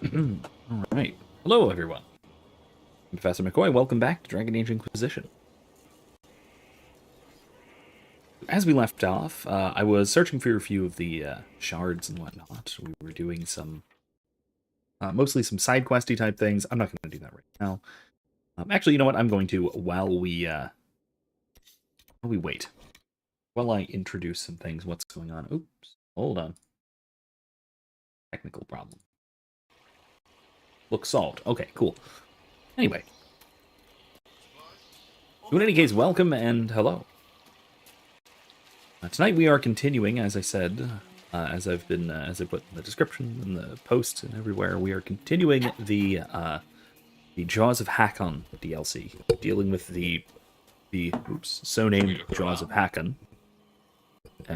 All right. Hello, everyone. I'm Professor McCoy. Welcome back to Dragon Age Inquisition. As we left off, I was searching for a few of the shards and whatnot. We were doing some, mostly some side questy type things. I'm not going to do that right now. Actually, you know what? I'm going to while we wait, while I introduce some things. What's going on? Oops, hold on. Technical problem. Look solved. Okay, cool. Anyway. So in any case, welcome and hello. Tonight we are continuing, as I said, as I put in the description and the post and everywhere, we are continuing the Jaws of Hakkon DLC, dealing with the so named Jaws of Hakkon.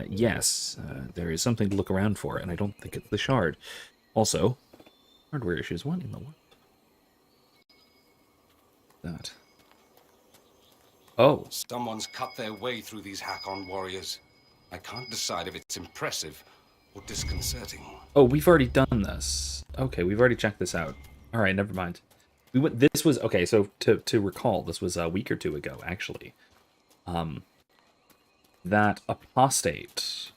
Yes, there is something to look around for, and I don't think it's the shard. Also, hardware issues. What in the world? That. Oh. Someone's cut their way through these Hakkon warriors. I can't decide if it's impressive or disconcerting. Oh, we've already done this. Okay, we've already checked this out. All right, never mind. We went. This was okay. So to recall, this was a week or two ago, actually. That apostate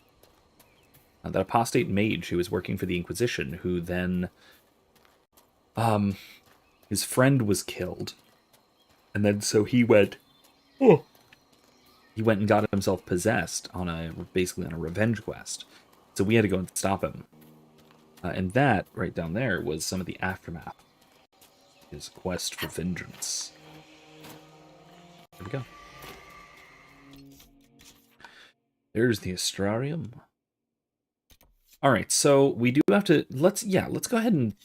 mage who was working for the Inquisition, who then, his friend was killed, and then so he went. Oh. He went and got himself possessed basically on a revenge quest. So we had to go and stop him. And that, right down there, was some of the aftermath. His quest for vengeance. There we go. There's the Astrarium. Alright, so we do have to... Let's go ahead and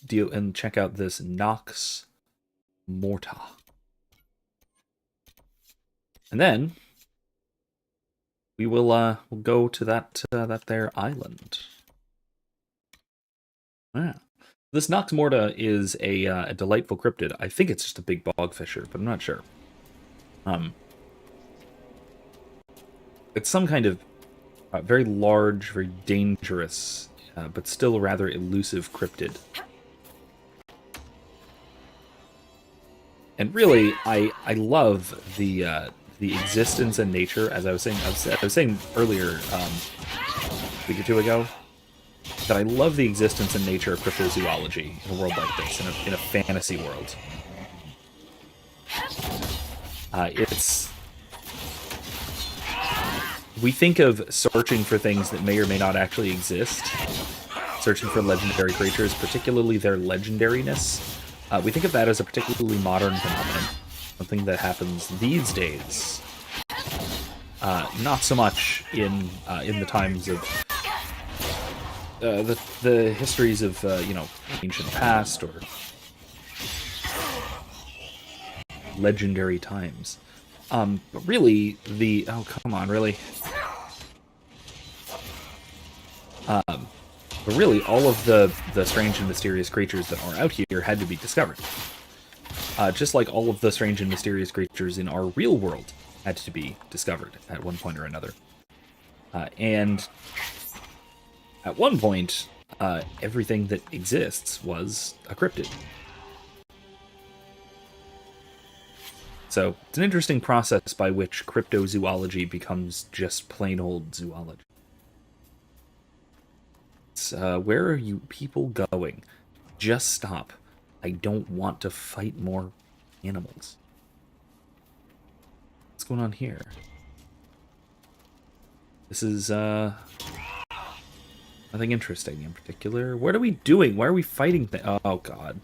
check out this Nox Morta. And then... we will we'll go to that there island. Yeah. This Nox Morta is a delightful cryptid. I think it's just a big bogfisher, but I'm not sure. It's some kind of very large, very dangerous, but still rather elusive cryptid. And really, I love the existence and nature, as I was saying earlier, a week or two ago, that I love the existence and nature of cryptozoology in a world like this, in a fantasy world. We think of searching for things that may or may not actually exist, searching for legendary creatures, particularly their legendariness. We think of that as a particularly modern phenomenon. Something that happens these days, not so much in the times of the histories of ancient past or legendary times. But really, But really, all of the strange and mysterious creatures that are out here had to be discovered. Just like all of the strange and mysterious creatures in our real world had to be discovered at one point or another. And at one point, everything that exists was a cryptid. So it's an interesting process by which cryptozoology becomes just plain old zoology. Where are you people going? Just stop. I don't want to fight more animals. What's going on here? This is, nothing interesting in particular. What are we doing? Why are we fighting oh, God.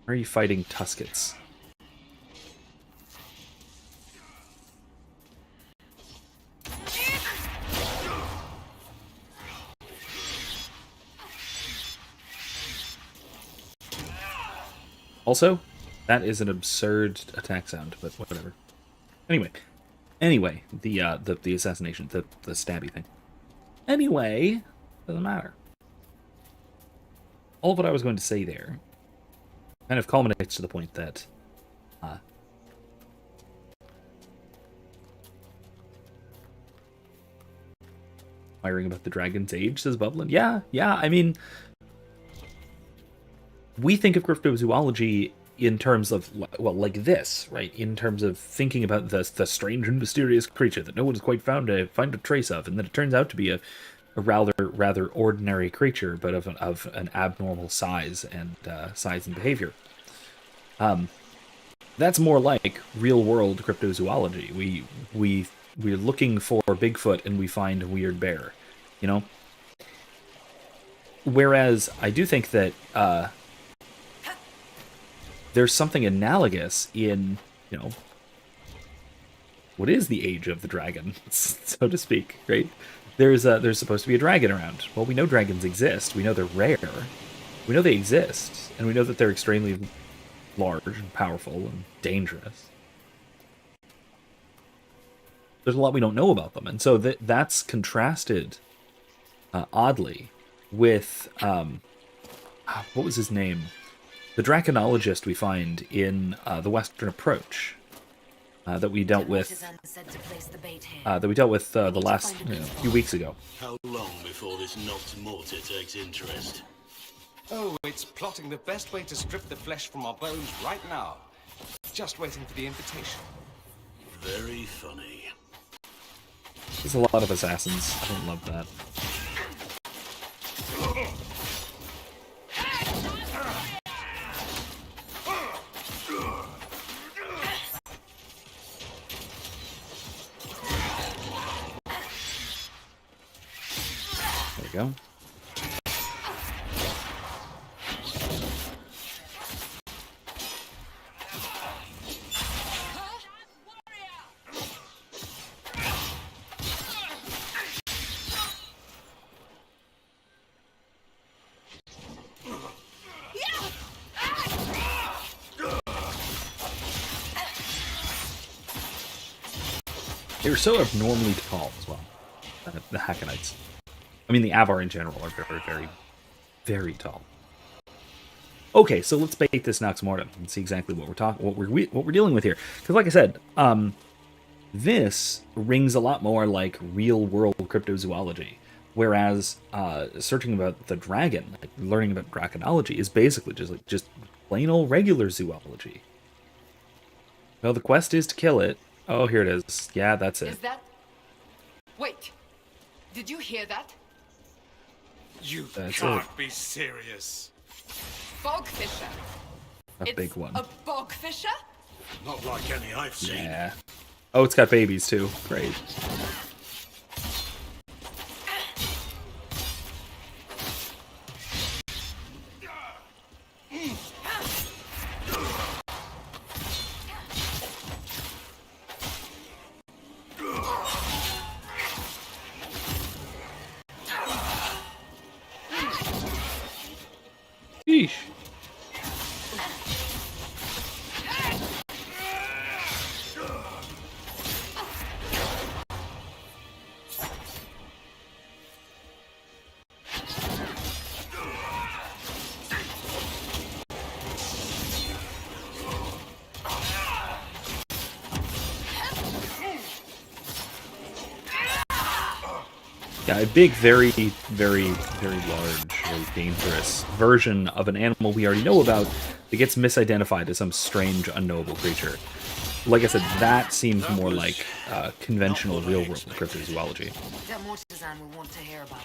Why are you fighting Tuskets? Also, that is an absurd attack sound, but whatever. Anyway, the assassination, the stabby thing. Anyway, doesn't matter. All of what I was going to say there kind of culminates to the point that inquiring about the dragon's age, says Bublin. Yeah, I mean, we think of cryptozoology in terms of, well, like this, right? In terms of thinking about the strange and mysterious creature that no one's quite find a trace of, and that it turns out to be a rather ordinary creature, but of an abnormal size and behavior. That's more like real world cryptozoology. We're looking for Bigfoot and we find a weird bear, you know. Whereas I do think that there's something analogous in, you know, what is the age of the dragon, so to speak, right? There's supposed to be a dragon around. Well, we know dragons exist. We know they're rare. We know they exist, and we know that they're extremely large and powerful and dangerous. There's a lot we don't know about them, and so that's contrasted oddly with what was his name? The draconologist we find in the Western Approach that we dealt with the last few weeks ago. How long before this Noct Morta takes interest? Oh, it's plotting the best way to strip the flesh from our bones right now. Just waiting for the invitation. Very funny. There's a lot of assassins. I don't love that. There we go. They were so abnormally tall as well. The Hakkonites. I mean, the Avar in general are very, very, very tall. Okay, so let's bait this Nox Mortem and see exactly what we're dealing with here. Because, like I said, this rings a lot more like real-world cryptozoology, whereas searching about the dragon, like learning about draconology, is basically just plain old regular zoology. Well, the quest is to kill it. Oh, here it is. Yeah, that's it. Is that... Wait. Did you hear that? You That's can't be serious. Bogfisher. A big one. A bogfisher? Not like any I've seen. Yeah. Oh, it's got babies too. Great. Sheesh. Yeah, a big, very, very, very large, very dangerous version of an animal we already know about that gets misidentified as some strange, unknowable creature. Like I said, that seems more like conventional real-world cryptozoology. Demotisan will want to hear about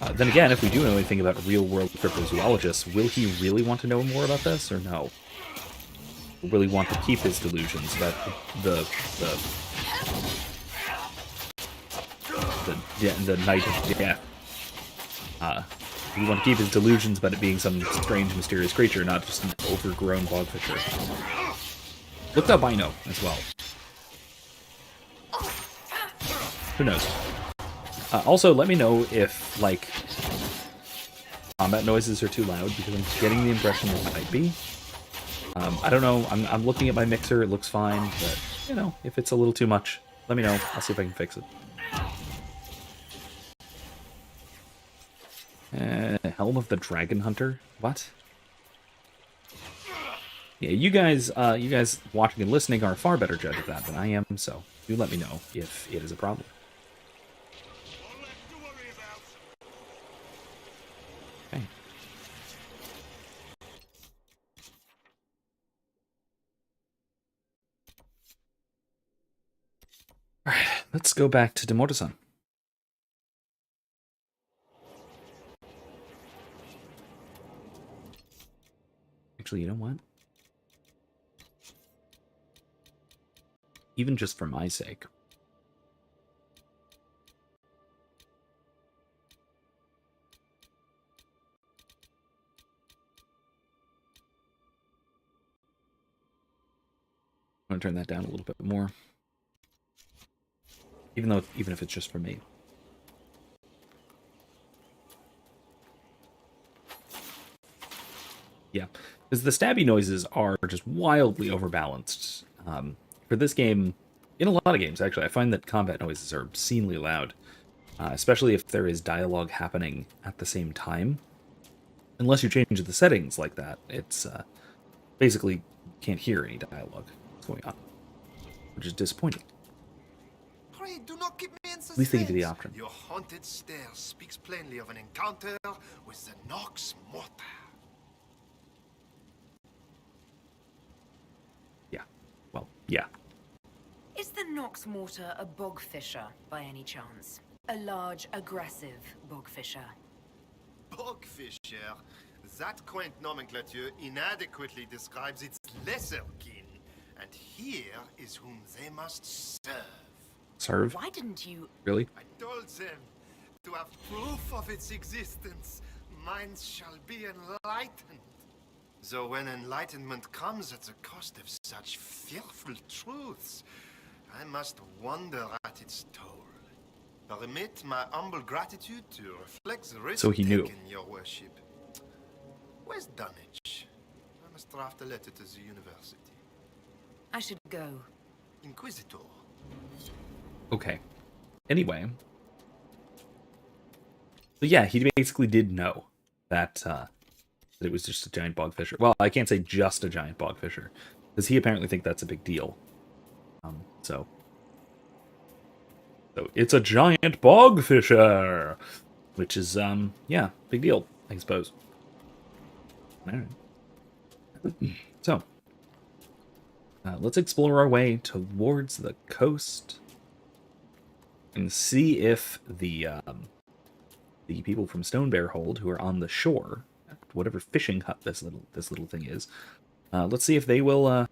this. Then again, if we do know anything about real-world cryptozoologists, will he really want to know more about this, or no? Will he want to keep his delusions about the night of death? We want to keep his delusions about it being some strange, mysterious creature, not just an overgrown bogfisher. Looked albino as well. Who knows? Also, let me know if, like, combat noises are too loud, because I'm getting the impression they might be. I don't know. I'm looking at my mixer. It looks fine, but, you know, if it's a little too much, let me know. I'll see if I can fix it. Helm of the Dragon Hunter? What? Yeah, you guys watching and listening are a far better judge of that than I am, so do let me know if it is a problem. Okay. Alright, let's go back to Demorta-san. Actually, you know what? Even just for my sake. I'm going to turn that down a little bit more. Even if it's just for me. Yeah, because the stabby noises are just wildly overbalanced. For this game, in a lot of games, actually, I find that combat noises are obscenely loud. Especially if there is dialogue happening at the same time. Unless you change the settings like that, it's basically can't hear any dialogue that's going on, which is disappointing. Pray, do not keep me in suspense. At least they give you the option. Your haunted stare speaks plainly of an encounter with the Nox Morta. Yeah. Well, yeah. Is the Nox Morta a bog fisher, by any chance? A large, aggressive bog fisher? Bogfisher. That quaint nomenclature inadequately describes its lesser kin, and here is whom they must serve. Serve? Why didn't you... Really? I told them to have proof of its existence. Minds shall be enlightened. Though when enlightenment comes at the cost of such fearful truths, I must wonder at its toll. Permit my humble gratitude to reflect the risk So he knew. taken, your worship. Where's Dunwich? I must draft a letter to the university. I should go. Inquisitor. Okay. Anyway. So yeah, he basically did know that it was just a giant bogfisher. Well, I can't say just a giant bogfisher, because he apparently thinks that's a big deal. So it's a giant bogfisher, which is yeah, big deal, I suppose. All right. So let's explore our way towards the coast and see if the people from Stone Bear Hold who are on the shore, whatever fishing hut this little thing is, let's see if they will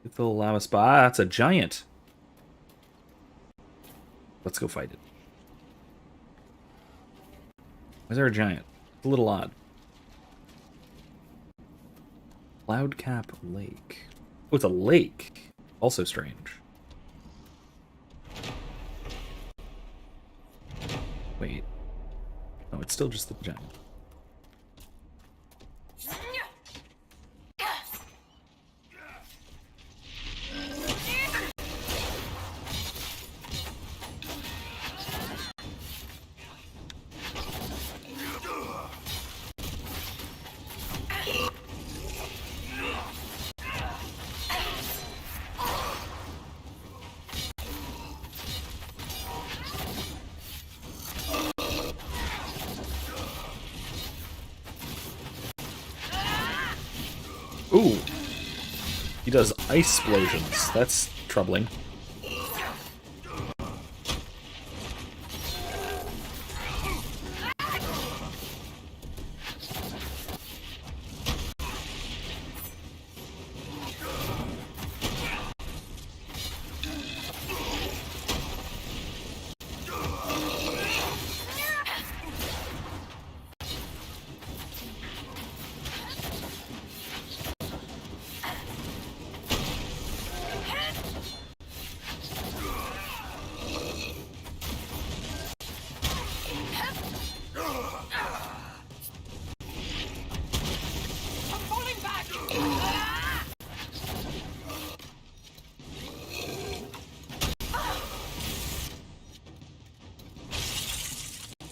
if they'll allow us by. Ah, that's a giant. Let's go fight it. Why is there a giant? It's a little odd. Cloudcap Lake. Oh, it's a lake. Also strange. Wait. No, it's still just the giant. Ooh. He does ice explosions. That's troubling.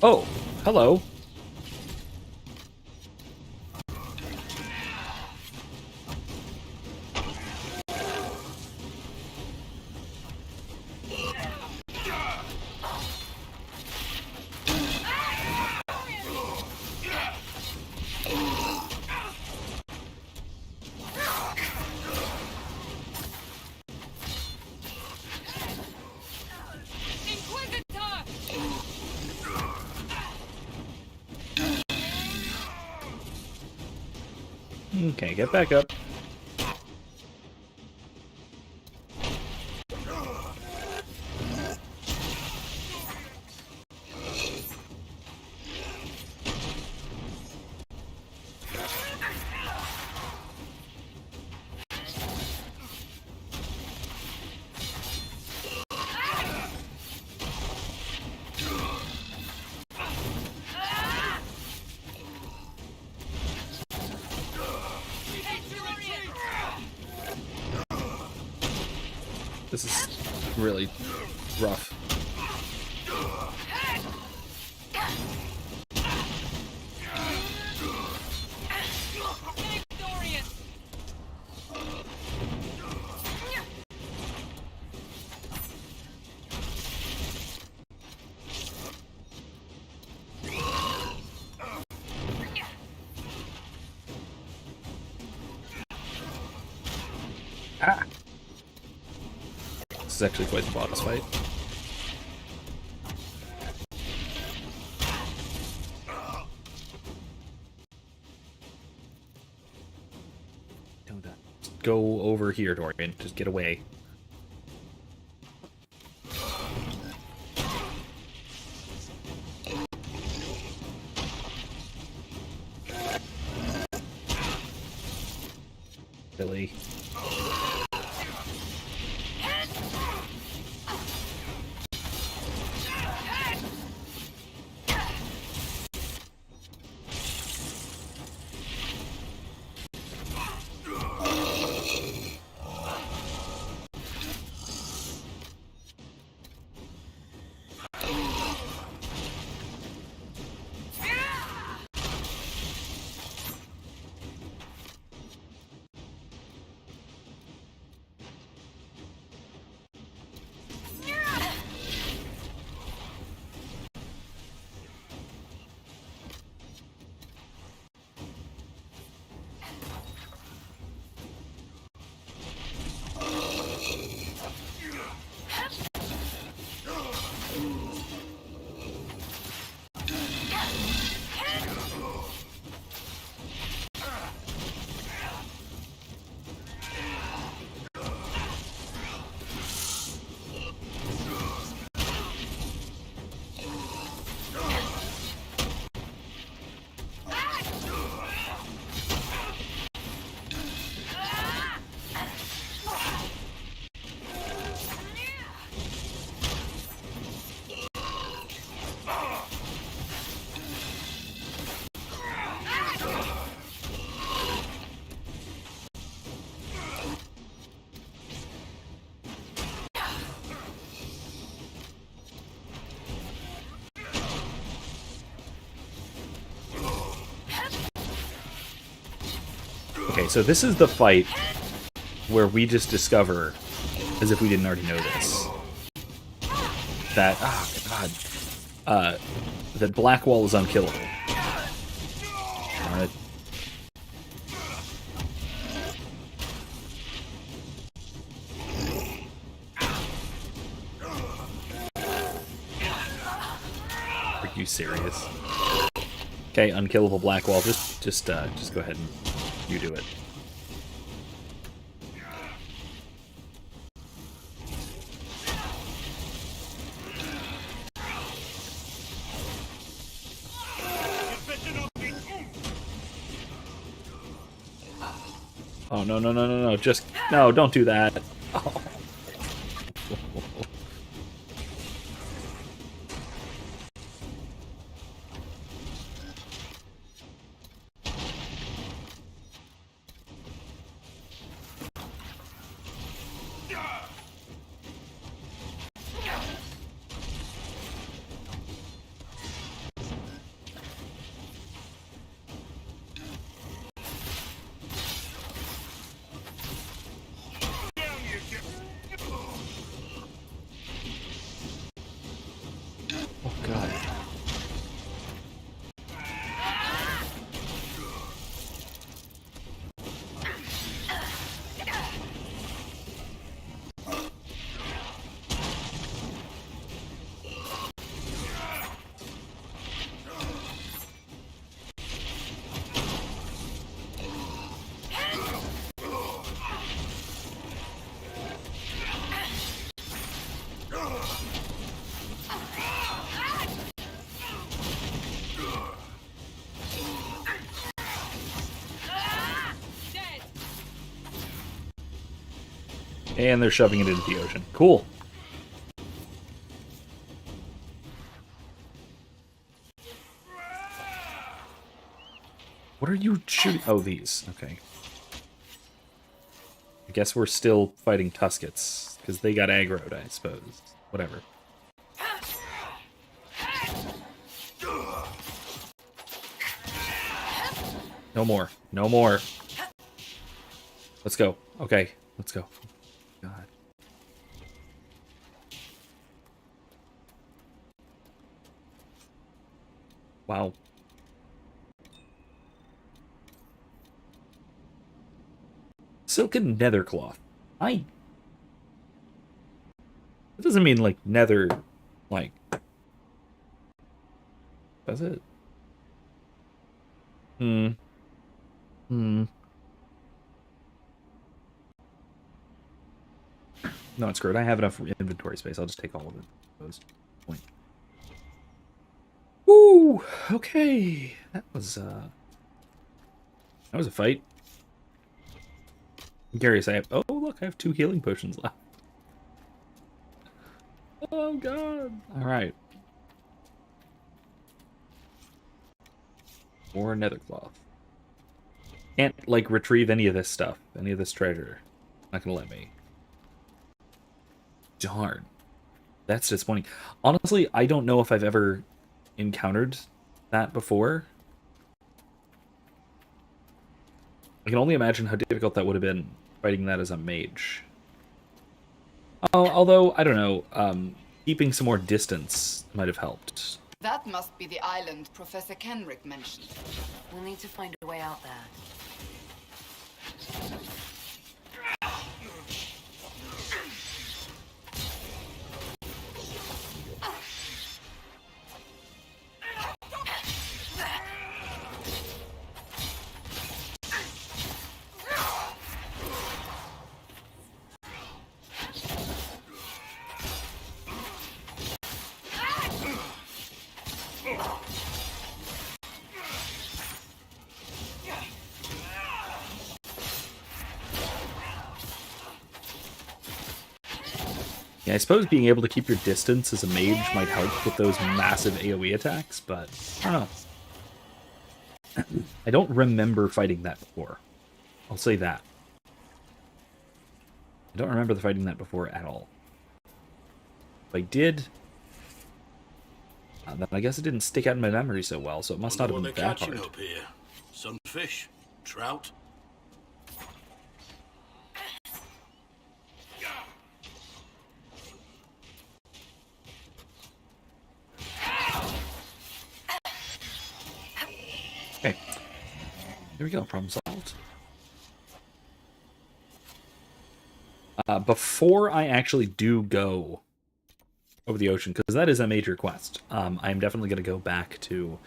Oh, hello. Okay, get back up. This is really rough. Ah! This is actually quite the boss fight. Don't go over here, Dorian. Just get away. Billy. Okay, so this is the fight where we just discover, as if we didn't already know this, that, oh god, that Blackwall is unkillable. Darn it. Are you serious? Okay, unkillable Blackwall. Just go ahead and you do it. Oh, no. Just, no, don't do that. Oh. And they're shoving it into the ocean. Cool. What are you shooting? Oh, these. Okay. I guess we're still fighting Tuskets, because they got aggroed, I suppose. Whatever. No more. No more. Let's go. Okay, let's go. God. Wow. Silken nethercloth. It doesn't mean like nether, like. Does it? No, it's great. I have enough inventory space. I'll just take all of it. Point. Woo! Okay, that was a fight. I'm curious. Oh look, I have 2 healing potions left. Oh god! All right. More nethercloth. Can't like retrieve any of this stuff, any of this treasure. Not gonna let me. Darn. That's disappointing. Honestly, I don't know if I've ever encountered that before. I can only imagine how difficult that would have been fighting that as a mage. Oh, although, I don't know, keeping some more distance might have helped. That must be the island Professor Kenrick mentioned. We'll need to find a way out there. Yeah, I suppose being able to keep your distance as a mage might help with those massive AoE attacks, but I don't know. I don't remember fighting that before. I'll say that. I don't remember fighting that before at all. If I did, then I guess it didn't stick out in my memory so well, so it must not have been that hard. Up here. Some fish, trout. Okay. There we go, problem solved. Before I actually do go over the ocean, because that is a major quest, I'm definitely going to go back to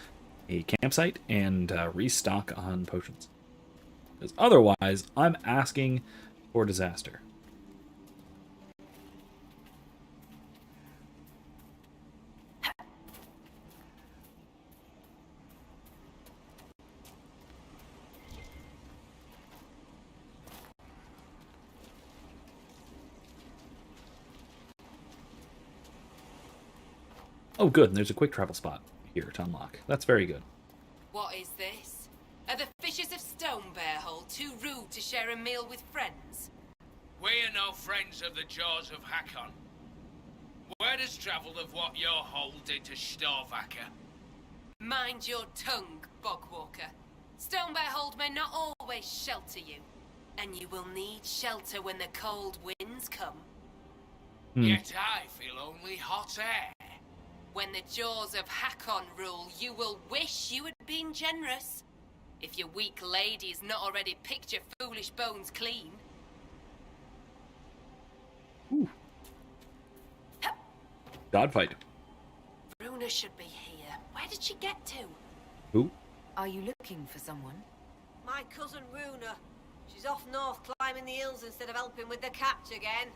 a campsite and restock on potions. Because otherwise, I'm asking for disaster. Oh, good, and there's a quick travel spot here to unlock. That's very good. What is this? Are the fishes of Stonebearhole too rude to share a meal with friends? We're no friends of the Jaws of Hakkon. Word has travelled of what your hold did to Storvacker. Mind your tongue, Bogwalker. Stonebearhold may not always shelter you, and you will need shelter when the cold winds come. Yet I feel only hot air. When the Jaws of Hakkon rule, you will wish you had been generous. If your weak lady's not already picked your foolish bones clean. Ooh. Godfight. Runa should be here. Where did she get to? Who? Are you looking for someone? My cousin Runa. She's off north climbing the hills instead of helping with the catch again.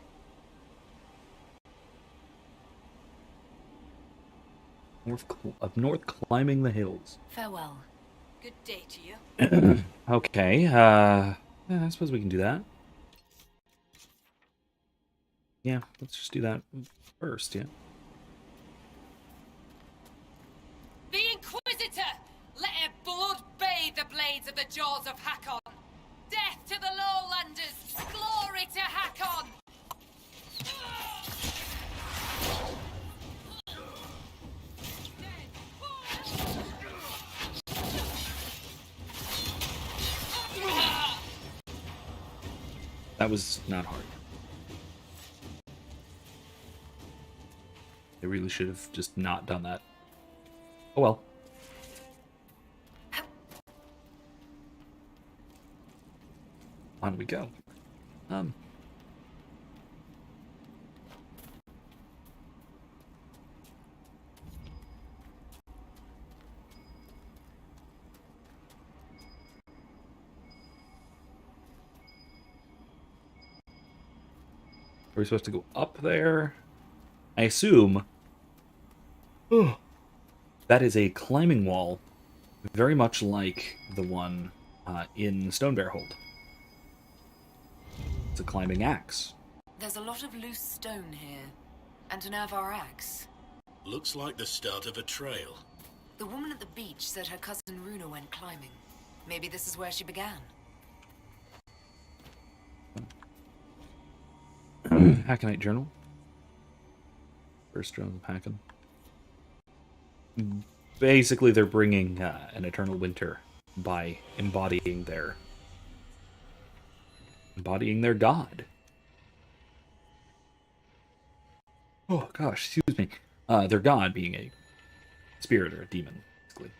Up north climbing the hills. Farewell. Good day to you. Okay, yeah, I suppose we can do that. Yeah, let's just do that first, yeah. The Inquisitor! Let her blood bathe the blades of the Jaws of Hakkon! Death to the Lowlanders! Glory to Hakkon! That was not hard. They really should have just not done that. Oh well. On we go. Are we supposed to go up there? I assume that is a climbing wall, very much like the one in Stonebearhold. It's a climbing axe. There's a lot of loose stone here, and an Avar axe. Looks like the start of a trail. The woman at the beach said her cousin Runa went climbing. Maybe this is where she began. Hackonite Journal. First Jaws of Hakkon. Basically, they're bringing an eternal winter by embodying their god. Oh gosh, excuse me. Their god being a spirit or a demon, basically.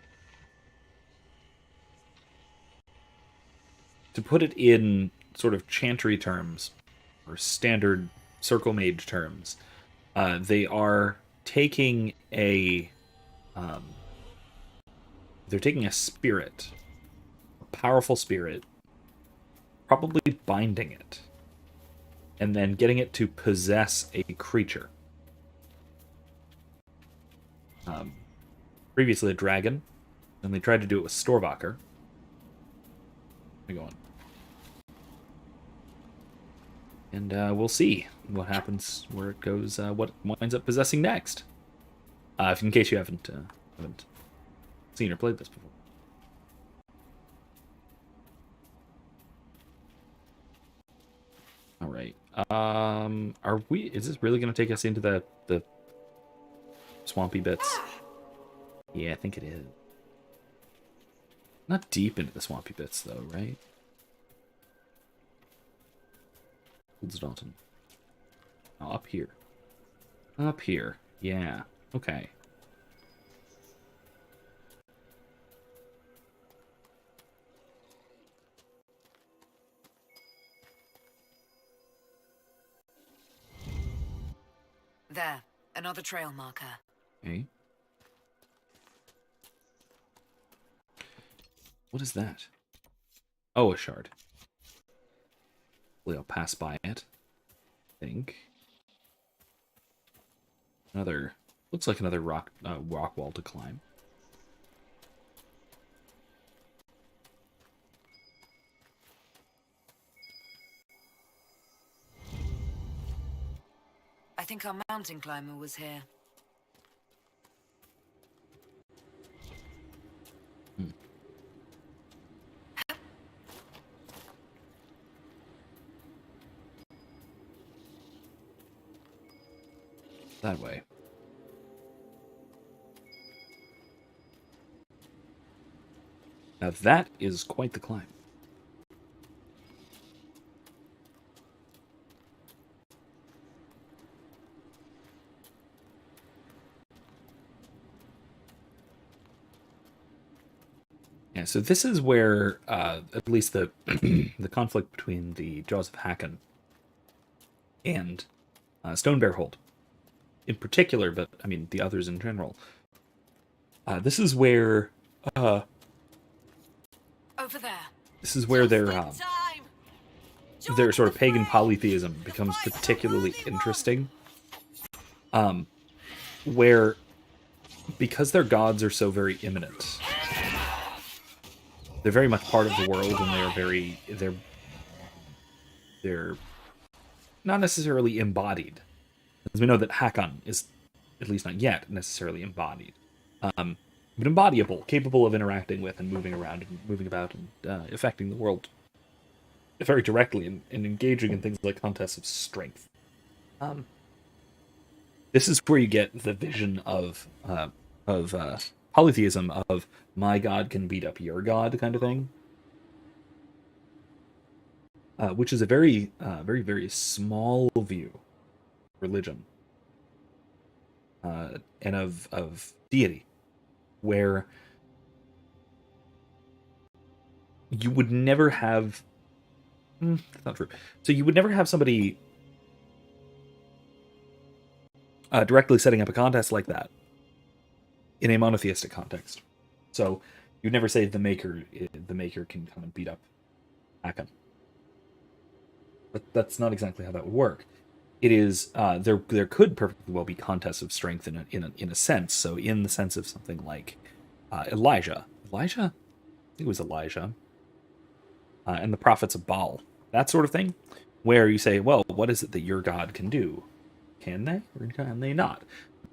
To put it in sort of chantry terms, or standard circle mage terms, they are taking a spirit, a powerful spirit, probably binding it, and then getting it to possess a creature. Previously a dragon, and they tried to do it with Storvaker. Let me go on. And we'll see what happens, where it goes, what winds up possessing next. In case you haven't seen or played this before. All right. Is this really going to take us into the swampy bits? Yeah, I think it is. Not deep into the swampy bits, though, right? Dalton. Oh, up here. Up here. Yeah. Okay. There. Another trail marker. Okay. What is that? Oh, a shard. I'll pass by it. I think. Looks like another rock wall to climb. I think our mountain climber was here. That way. Now that is quite the climb. Yeah, so this is where at least the the conflict between the Jaws of Hakkon and Stonebearhold in particular, but I mean the others in general. This is where over there. This is where their sort of pagan polytheism becomes particularly interesting. Where because their gods are so very imminent, they're very much part of the world, and they're not necessarily embodied, as we know that Hakkon is, at least not yet, necessarily embodied, but embodiable, capable of interacting with and moving around and moving about and affecting the world very directly and engaging in things like contests of strength. This is where you get the vision of polytheism, of my god can beat up your god kind of thing, which is a very, very small view of religion and of deity, where you would never have. That's not true. So you would never have somebody directly setting up a contest like that in a monotheistic context. So you'd never say the maker can come and beat up Hakkon. But that's not exactly how that would work. It is there could perfectly well be contests of strength in a sense. So in the sense of something like Elijah, I think it was Elijah, and the prophets of Baal, that sort of thing, where you say, well, what is it that your god can do? Can they or can they not?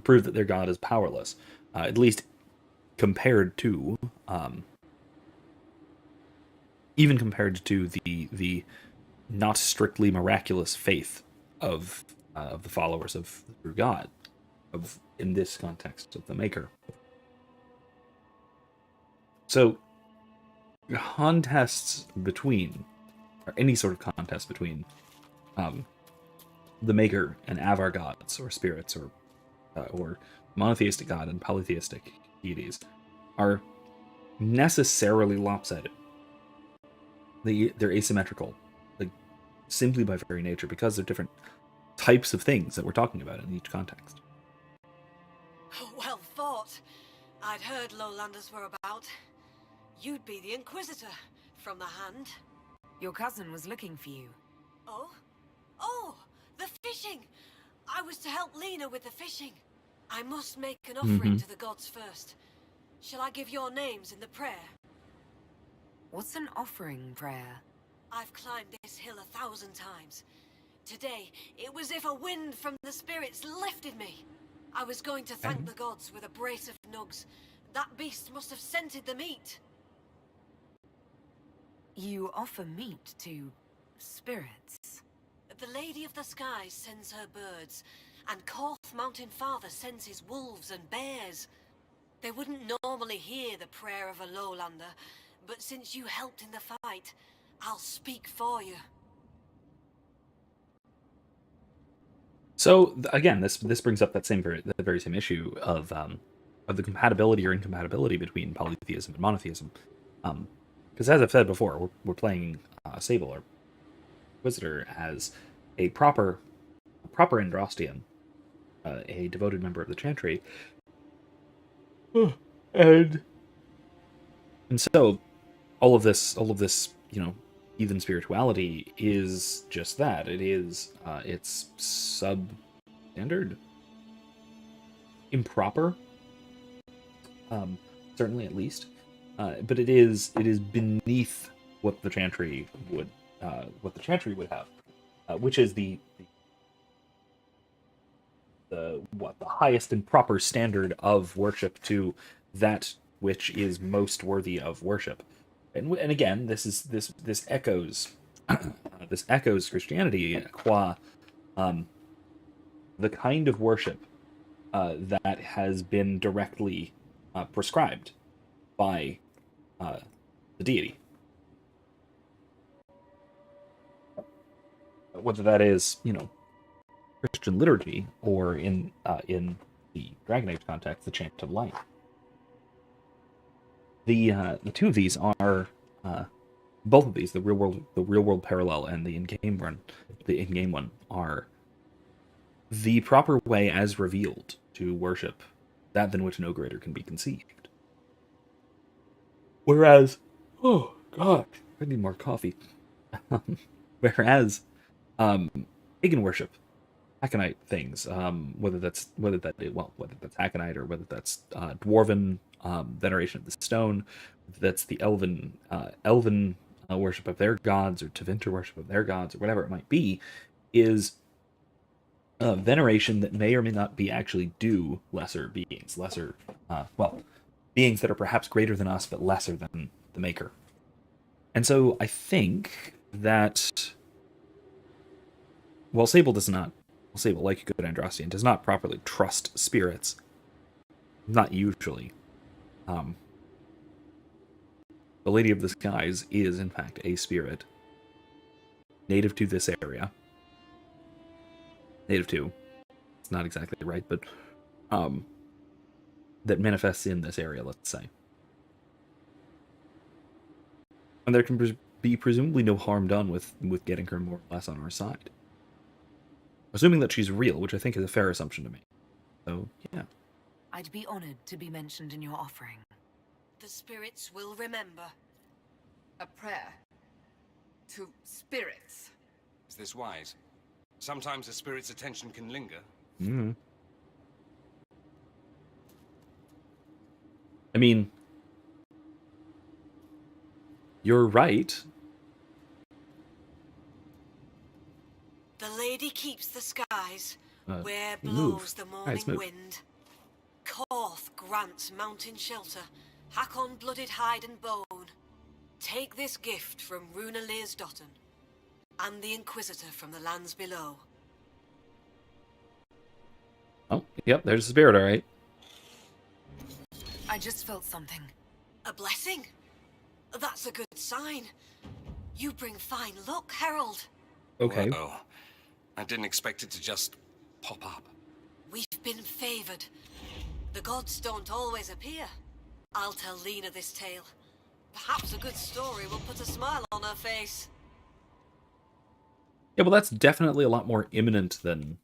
Prove that their god is powerless, at least compared to, even compared to the not strictly miraculous faith of the followers of the true God, of, in this context, of the Maker. So contests between, or any sort of contest between the Maker and Avar gods or spirits, or monotheistic god and polytheistic deities, are necessarily lopsided. They're asymmetrical, like, simply by very nature, because they're different types of things that we're talking about in each context. Well thought. I'd heard lowlanders were about. You'd be the Inquisitor, from the hand. Your cousin was looking for you. Oh? Oh! The fishing! I was to help Lena with the fishing. I must make an offering to the gods first. Shall I give your names in the prayer? What's an offering prayer? I've climbed this hill 1,000 times. Today, it was as if a wind from the spirits lifted me. I was going to thank the gods with a brace of nugs. That beast must have scented the meat. You offer meat to spirits? The Lady of the Skies sends her birds, and Korth Mountain Father sends his wolves and bears. They wouldn't normally hear the prayer of a lowlander, but since you helped in the fight, I'll speak for you. So again, this brings up that very same issue of the compatibility or incompatibility between polytheism and monotheism. Because as I've said before, we're playing Sable, or Inquisitor, as a proper Androstian, a devoted member of the Chantry, and so all of this, heathen spirituality is just that. It is it's substandard, improper, certainly, at least, but it is beneath what the Chantry would have, which is the highest and proper standard of worship to that which is most worthy of worship. And again, this echoes this echoes Christianity, qua the kind of worship that has been directly prescribed by the deity, whether that is Christian liturgy, or in the Dragon Age context, the Chant of Light. The two of these are both of these, the real world parallel and the in-game one, are the proper way as revealed to worship that than which no greater can be conceived. Whereas, oh god, I need more coffee. Whereas, pagan worship, Hakkonite things, whether that's Hakkonite, or whether that's dwarven veneration of the stone, that's the elven worship of their gods, or Tevinter worship of their gods, or whatever it might be, is veneration that may or may not be actually due lesser beings, beings that are perhaps greater than us, but lesser than the Maker. And so I think that while Sable, like a good Andrastian, does not properly trust spirits, not usually, the Lady of the Skies is, in fact, a spirit native to this area. Native to, it's not exactly right, but that manifests in this area, let's say. And there can be presumably no harm done with getting her more or less on our side. Assuming that she's real, which I think is a fair assumption to make. So, yeah. I'd be honored to be mentioned in your offering. The spirits will remember. A prayer. To spirits. Is this wise? Sometimes a spirit's attention can linger. Mm-hmm. I mean, you're right. The lady keeps the skies, where move. blows the Guys, morning move. wind. Korth grants mountain shelter, Hakkon blooded hide and bone. Take this gift from Runa Learsdotten, and the Inquisitor from the lands below. Oh, yep, there's the spirit, alright. I just felt something. A blessing? That's a good sign. You bring fine luck, Herald. Okay. Whoa. I didn't expect it to just pop up. We've been favored. The gods don't always appear. I'll tell Lena this tale. Perhaps a good story will put a smile on her face. Yeah, well, that's definitely a lot more imminent than...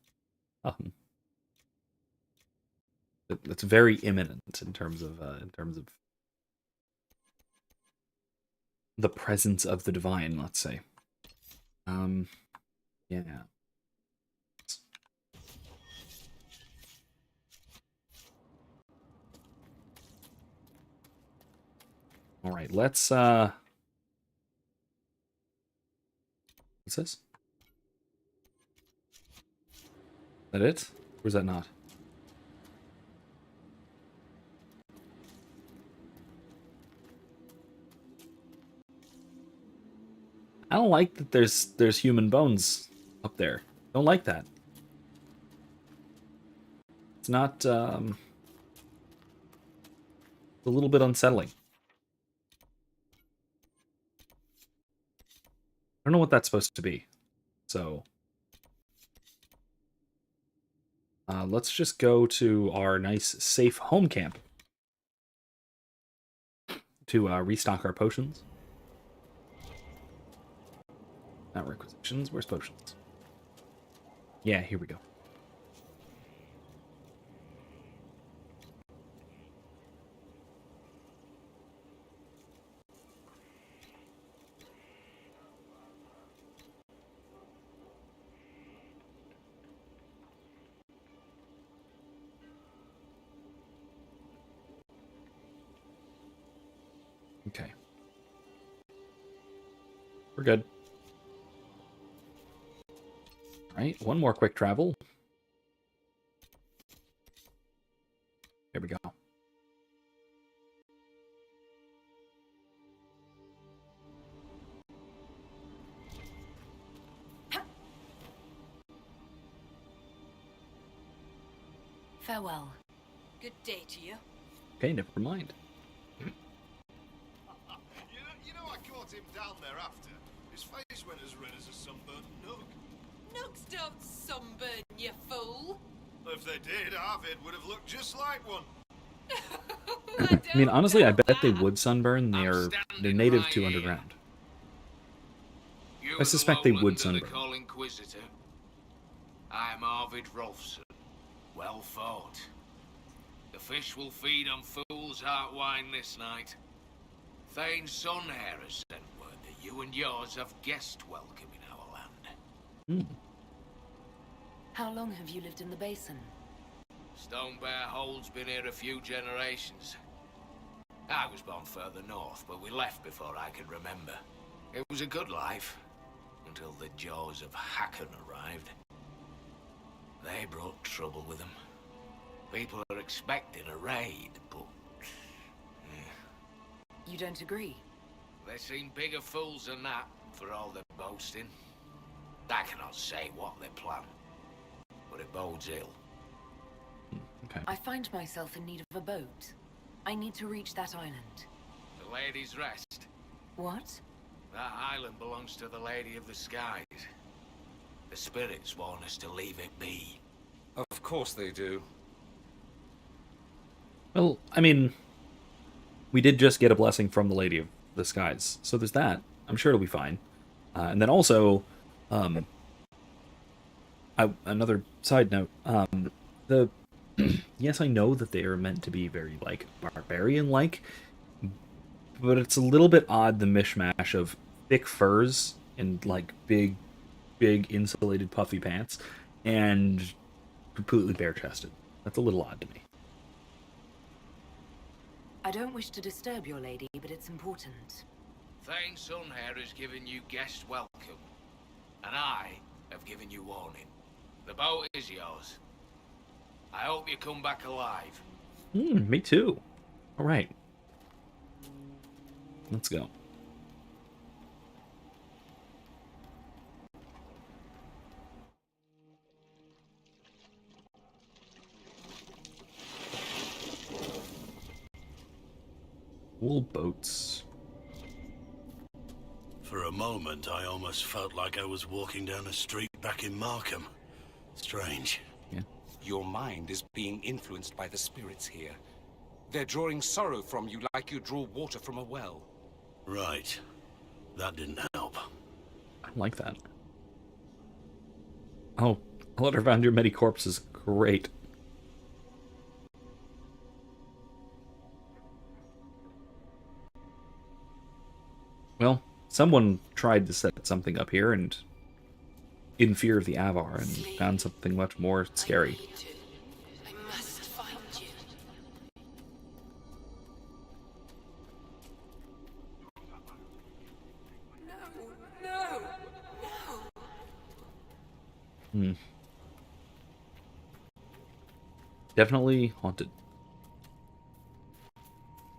It's very imminent in terms of the presence of the divine, let's say. Yeah. All right, let's what's this? Is that it? Or is that not? I don't like that there's human bones up there. Don't like that. It's not a little bit unsettling. I don't know what that's supposed to be. So let's just go to our nice safe home camp to restock our potions. Not requisitions, where's potions? Yeah, here we go. Okay. We're good. Alright, one more quick travel. Here we go. Farewell. Good day to you. Okay, never mind. You know I caught him down there after. His face went as red as a sunburned nook. Nooks don't sunburn, you fool. If they did, Arvid would have looked just like one. I mean, honestly, I bet they would sunburn. They're native to underground. I suspect they would sunburn. Inquisitor. I am Arvid Rolfson. Well fought. The fish will feed on fool's heart wine this night. Thane's son here has sent word that you and yours have guest welcome in our land. How long have you lived in the basin? Stonebear Hole's been here a few generations. I was born further north, but we left before I could remember. It was a good life, until the Jaws of Hakkon arrived. They brought trouble with them. People are expecting a raid, but... You don't agree? They seem bigger fools than that, for all their boasting. I cannot say what they plan, but it bodes ill. Okay. I find myself in need of a boat. I need to reach that island. The Lady's Rest. What? That island belongs to the Lady of the Skies. The spirits warn us to leave it be. Of course they do. Well, I mean, we did just get a blessing from the Lady of the Skies, so there's that. I'm sure it'll be fine. And then also, another side note, yes, I know that they are meant to be very, like, barbarian-like, but it's a little bit odd, the mishmash of thick furs and, like, big, insulated, puffy pants, and completely bare-chested. That's a little odd to me. I don't wish to disturb your lady, but it's important. Thane Sunhair has given you guest welcome, and I have given you warning. The boat is yours. I hope you come back alive. Me too. All right. Let's go. Wool boats. For a moment, I almost felt like I was walking down a street back in Markham. Strange. Yeah. Your mind is being influenced by the spirits here. They're drawing sorrow from you like you draw water from a well. Right. That didn't help. I like that. Oh, a letter found your many corpses. Great. Well, someone tried to set something up here and in fear of the Avar and found something much more scary. I must find you. No. Definitely haunted.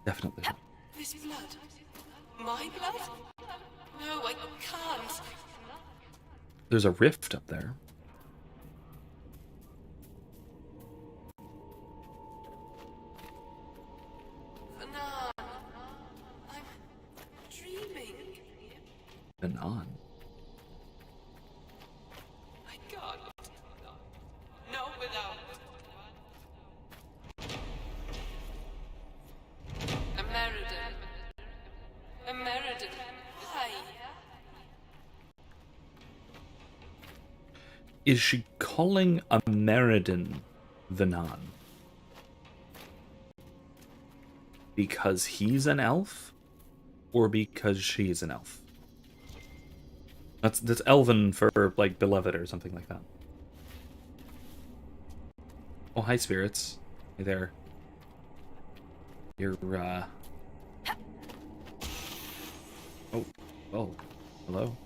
Definitely. This blood. My blood? No, I can't. There's a rift up there. Fanan. I'm dreaming. Banan. I can't. Not without. A Meriden. Why? Is she calling a Meriden Vanan? Because he's an elf? Or because she's an elf? That's Elven for, like, beloved or something like that. Oh, hi, spirits. Hey there. You're, Oh, hello.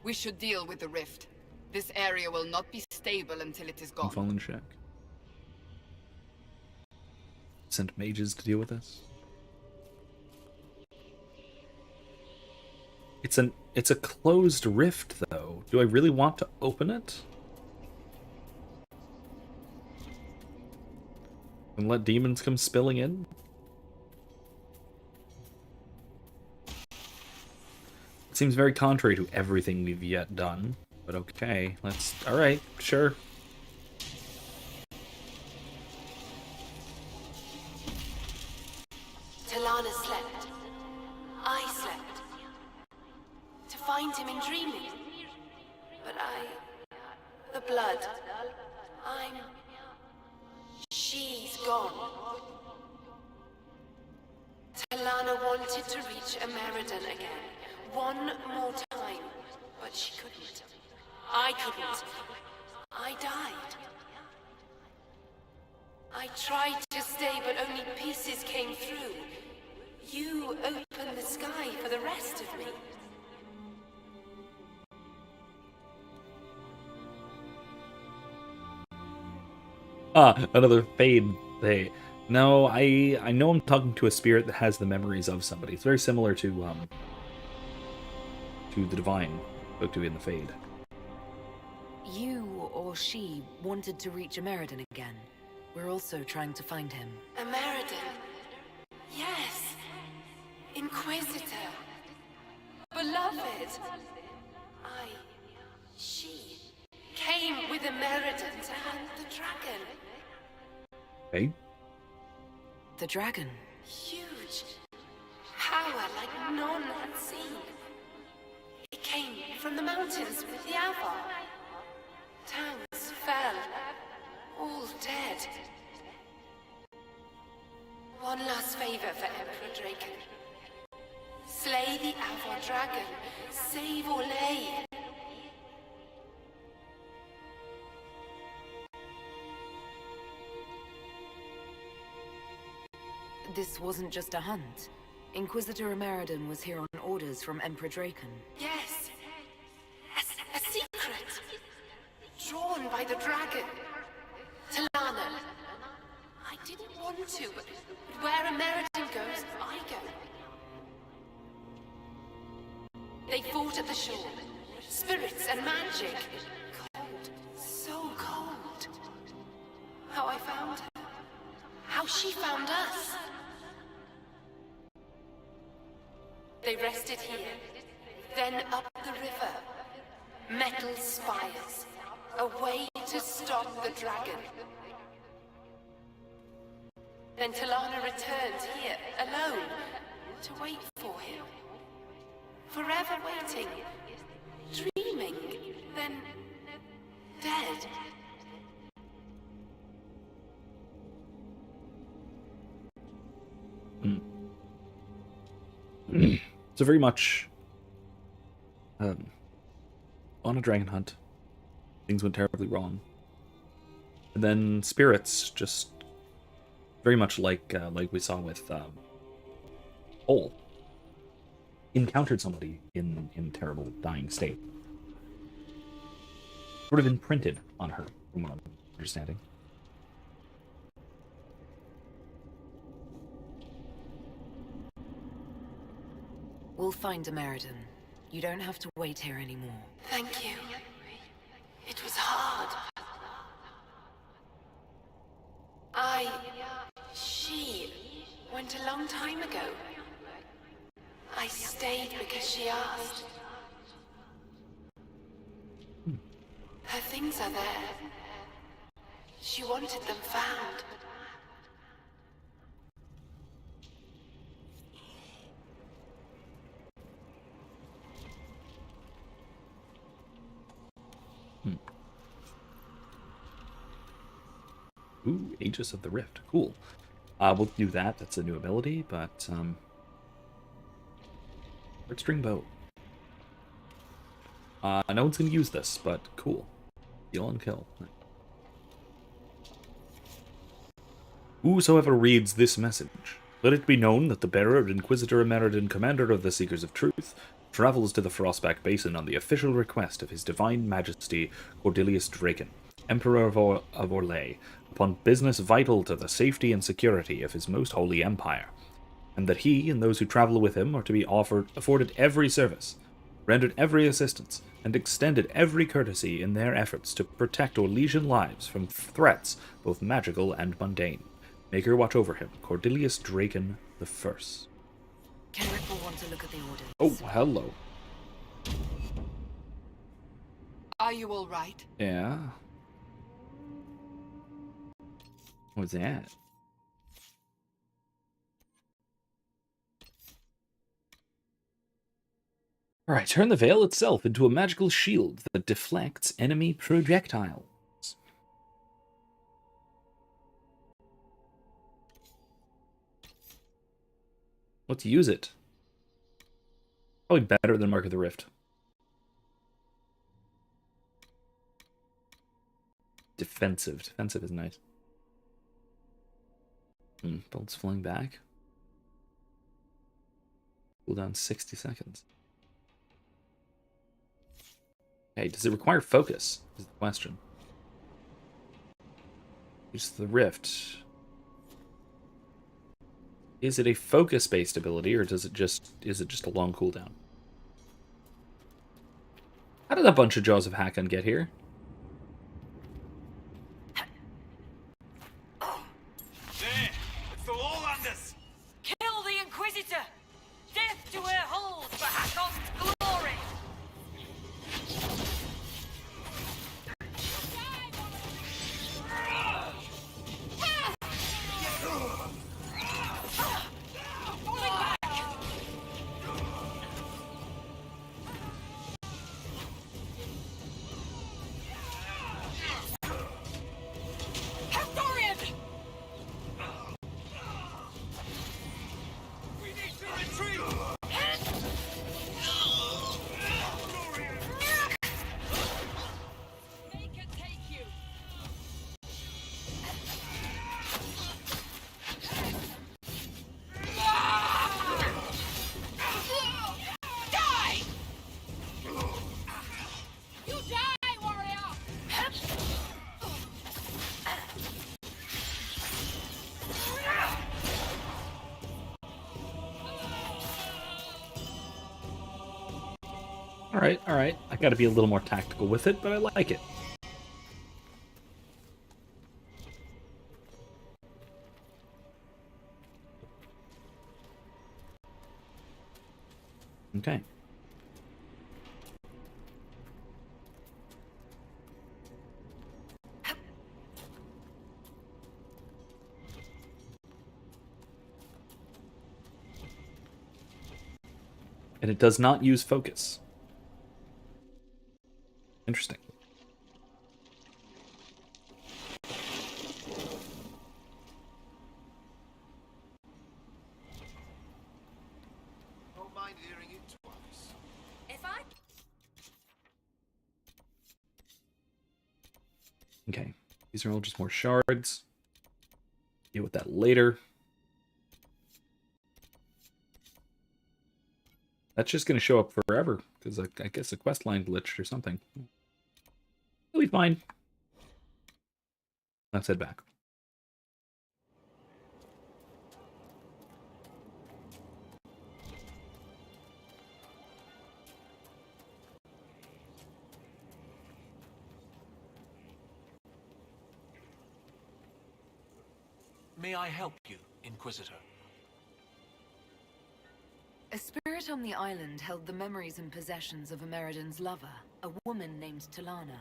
We should deal with the rift. This area will not be stable until it is gone. Fallen check. Sent mages to deal with this. It's a closed rift, though. Do I really want to open it? And let demons come spilling in? It seems very contrary to everything we've yet done. But okay, alright, sure. Talana slept. I slept. To find him in dreaming. But the blood. She's gone. Talana wanted to reach a Meriden again. One more time. But she couldn't. I couldn't. I died. I tried to stay, but only pieces came through. You opened the sky for the the rest of me. Ah, another fade. Hey, no, I know I'm talking to a spirit that has the memories of somebody. It's very similar to the divine spoke to in the fade. You or she wanted to reach Ameridan again. We're also trying to find him. Ameridan. Yes. Inquisitor. Beloved. She came with Ameridan to hunt the dragon. Hey? The dragon? Huge. Power like none had seen. It came from the mountains with the Avar. Towns fell. All dead. One last favor for Emperor Draken. Slay the Avar dragon. Save Orlais. This wasn't just a hunt. Inquisitor Ameridan was here on orders from Emperor Draken. Yes. A secret. Drawn by the dragon. Talana. I didn't want to, but where Ameridan goes, I go. They fought at the shore. Spirits and magic. Cold. So cold. How I found her. How she found us. They rested here, then up the river. Metal spires, a way to stop the dragon. Then Talana returned here, alone, to wait for him. Forever waiting, dreaming, then dead. So very much on a dragon hunt, things went terribly wrong, and then spirits just very much like we saw with Hole encountered somebody in terrible dying state, sort of imprinted on her, from what I'm understanding. We'll find Ameridan. You don't have to wait here anymore. Thank you. It was hard. She went a long time ago. I stayed because she asked. Her things are there. She wanted them found. Ooh, Aegis of the Rift. Cool. We'll do that. That's a new ability, but Red String Bow. No one's gonna use this, but cool. Heal and kill. Whosoever reads this message, let it be known that the bearer, Inquisitor Ameridan, Commander of the Seekers of Truth, travels to the Frostback Basin on the official request of His Divine Majesty Cordelius Draken, Emperor of Orlais, upon business vital to the safety and security of his most holy empire, and that he and those who travel with him are to be afforded every service, rendered every assistance, and extended every courtesy in their efforts to protect Orlesian lives from threats both magical and mundane. Make her watch over him, Cordelius Draken the First. Kenrick will want to look at the orders. Oh, hello. Are you all right? Yeah. What's that? Alright, turn the veil itself into a magical shield that deflects enemy projectiles. Let's use it. Probably better than Mark of the Rift. Defensive. Defensive is nice. Bolts flying back. Cooldown 60 seconds. Okay, does it require focus? Is the question. Use the rift. Is it a focus-based ability, or is it just a long cooldown? How did a bunch of Jaws of Hakkon get here? There! It's the Lowlanders! Kill the Inquisitor! Death to her hold for Hakkon's glory! Alright. I gotta be a little more tactical with it, but I like it. Okay. And it does not use focus. Interesting. Don't mind hearing it twice. If I... Okay. These are all just more shards. Deal with that later. That's just going to show up forever, because I guess a quest line glitched or something. It'll be fine. Let's head back. May I help you, Inquisitor? A spirit on the island held the memories and possessions of Ameridan's lover, a woman named Talana.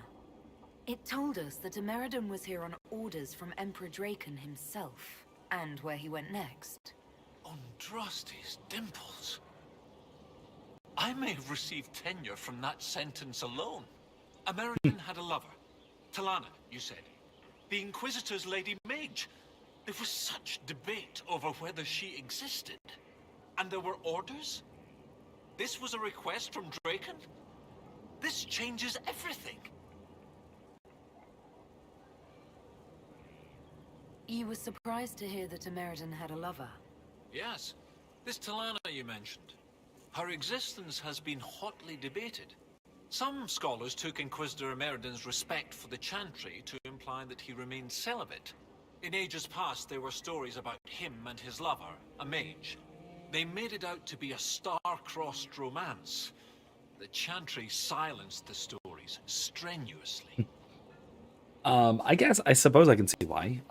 It told us that Ameridan was here on orders from Emperor Draken himself, and where he went next. Andraste's dimples. I may have received tenure from that sentence alone. Ameridan had a lover. Talana, you said. The Inquisitor's Lady Mage. There was such debate over whether she existed. And there were orders? This was a request from Draken? This changes everything. You were surprised to hear that Ameridan had a lover. Yes. This Talana you mentioned. Her existence has been hotly debated. Some scholars took Inquisitor Ameridan's respect for the Chantry to imply that he remained celibate. In ages past, there were stories about him and his lover, a mage. They made it out to be a star-crossed romance. The Chantry silenced the stories strenuously. I suppose I can see why.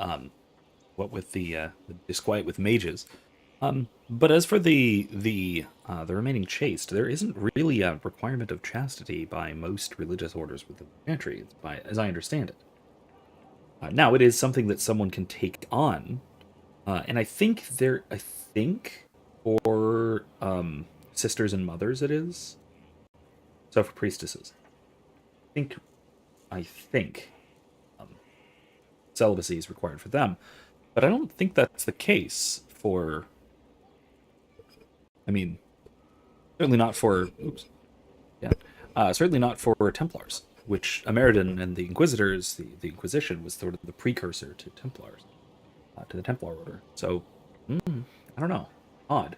What with the disquiet with mages. But as for the remaining chaste, there isn't really a requirement of chastity by most religious orders within the Chantry, as I understand it. Now, it is something that someone can take on, and I think for sisters and mothers it is. So for priestesses, I think celibacy is required for them, but I don't think that's the case for. I mean, certainly not for. Certainly not for Templars, which Ameridan and the Inquisitors, the Inquisition, was sort of the precursor to Templars, to the Templar Order. So, I don't know. Odd.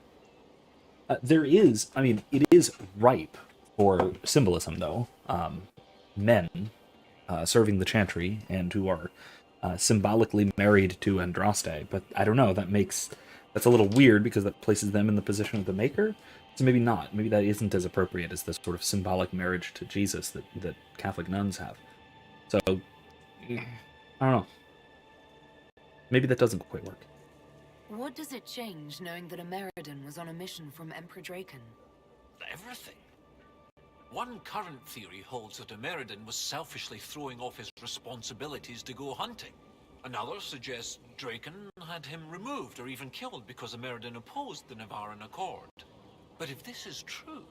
There is, I mean, it is ripe for symbolism, though. Men serving the Chantry and who are symbolically married to Andraste, but I don't know, that's a little weird because that places them in the position of the Maker. So maybe not. Maybe that isn't as appropriate as this sort of symbolic marriage to Jesus that Catholic nuns have. So, I don't know. Maybe that doesn't quite work. What does it change knowing that Ameridan was on a mission from Emperor Draken? Everything. One current theory holds that Ameridan was selfishly throwing off his responsibilities to go hunting. Another suggests Draken had him removed or even killed because Ameridan opposed the Navaran Accord. But if this is true,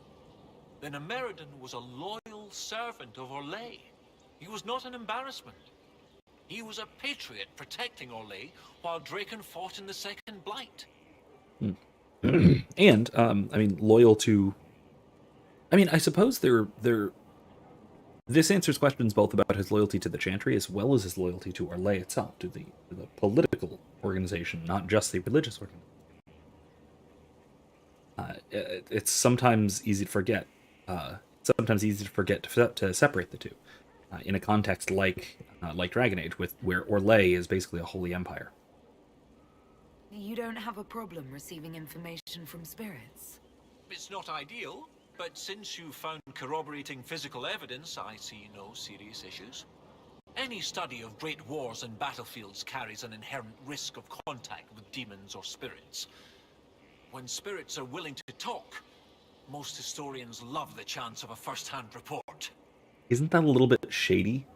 then Ameridan was a loyal servant of Orlais. He was not an embarrassment. He was a patriot protecting Orlais while Draken fought in the Second Blight. And, I mean, loyal to... I mean, I suppose this answers questions both about his loyalty to the Chantry as well as his loyalty to Orlais itself, to the political organization, not just the religious organization. It's sometimes easy to forget. To separate the two in a context like Dragon Age, where Orlais is basically a holy empire. You don't have a problem receiving information from spirits? It's not ideal, but since you found corroborating physical evidence, I see no serious issues. Any study of great wars and battlefields carries an inherent risk of contact with demons or spirits. When spirits are willing to talk, most historians love the chance of a first-hand report. Isn't that a little bit shady?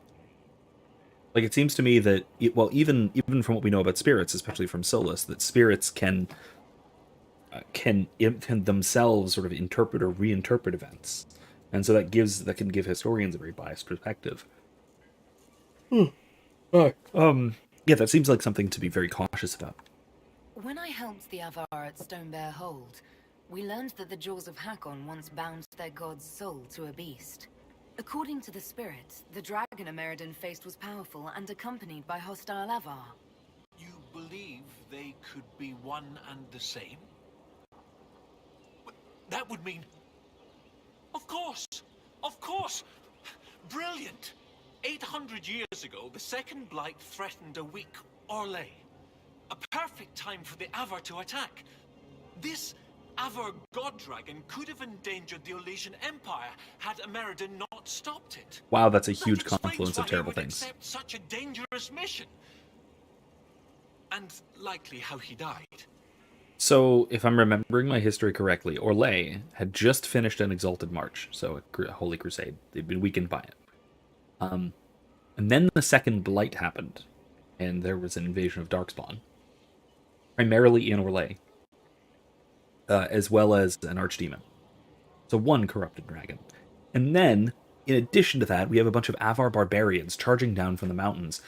Like, it seems to me that, even from what we know about spirits, especially from Solus, that spirits can themselves sort of interpret or reinterpret events, and so that can give historians a very biased perspective. Yeah, that seems like something to be very cautious about. When I helped the Avar at Stonebear Hold, we learned that the Jaws of Hakkon once bound their god's soul to a beast. According to the spirit, the dragon Ameridan faced was powerful and accompanied by hostile Avar. You believe they could be one and the same? That would mean... Of course! Of course! Brilliant! 800 years ago, the Second Blight threatened a weak Orlais. A perfect time for the Avar to attack. This Avar god dragon could have endangered the Orlesian Empire had Ameridan not stopped it. Wow, that's a huge That explains confluence of why he terrible would things. accept such a dangerous mission. And likely how he died. So, if I'm remembering my history correctly, Orlais had just finished an Exalted March, so a Holy Crusade. They'd been weakened by it. And then the Second Blight happened, and there was an invasion of Darkspawn, primarily in Orlais, as well as an Archdemon. So one corrupted dragon. And then, in addition to that, we have a bunch of Avar barbarians charging down from the mountains,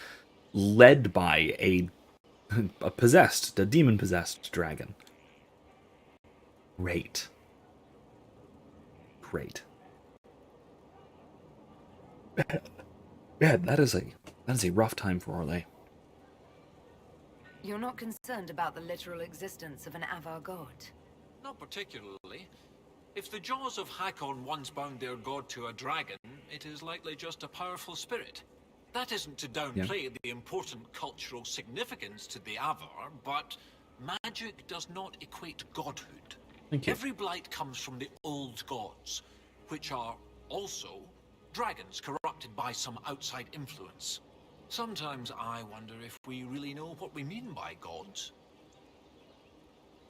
led by a demon-possessed dragon. Great. Yeah, that is a rough time for Orlais. You're not concerned about the literal existence of an Avar god? Not particularly. If the Jaws of Hakkon once bound their god to a dragon, it is likely just a powerful spirit. That isn't to downplay the important cultural significance to the Avar, but magic does not equate godhood. Thank you. Every blight comes from the old gods, which are also dragons corrupted by some outside influence. Sometimes I wonder if we really know what we mean by gods.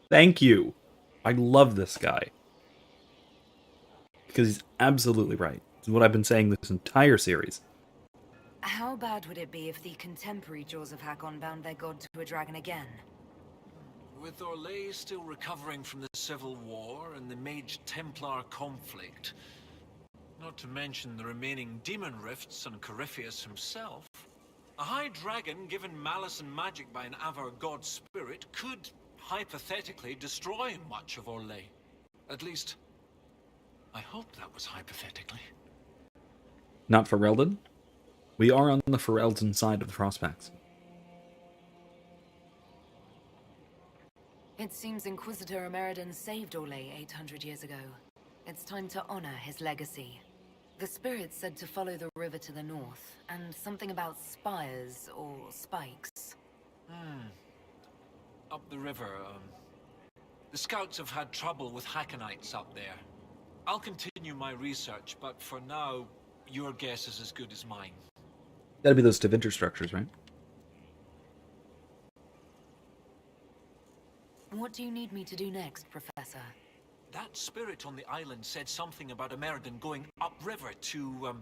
Thank you. I love this guy. Because he's absolutely right. It's what I've been saying this entire series. How bad would it be if the contemporary Jaws of Hakkon bound their god to a dragon again? With Orlais still recovering from the Civil War and the Mage Templar conflict, not to mention the remaining demon rifts and Corypheus himself, a high dragon given malice and magic by an Avar god spirit could, hypothetically, destroy much of Orlais. At least, I hope that was hypothetically. Not for Ferelden? We are on the Ferelden side of the Frostbacks. It seems Inquisitor Emeridon saved Orlais 800 years ago. It's time to honor his legacy. The spirits said to follow the river to the north, and something about spires or spikes. Up the river, the scouts have had trouble with Hakkonites up there. I'll continue my research, but for now, your guess is as good as mine. That'd be those Tevinter structures, right? What do you need me to do next, Professor? That spirit on the island said something about Emeridon going upriver to,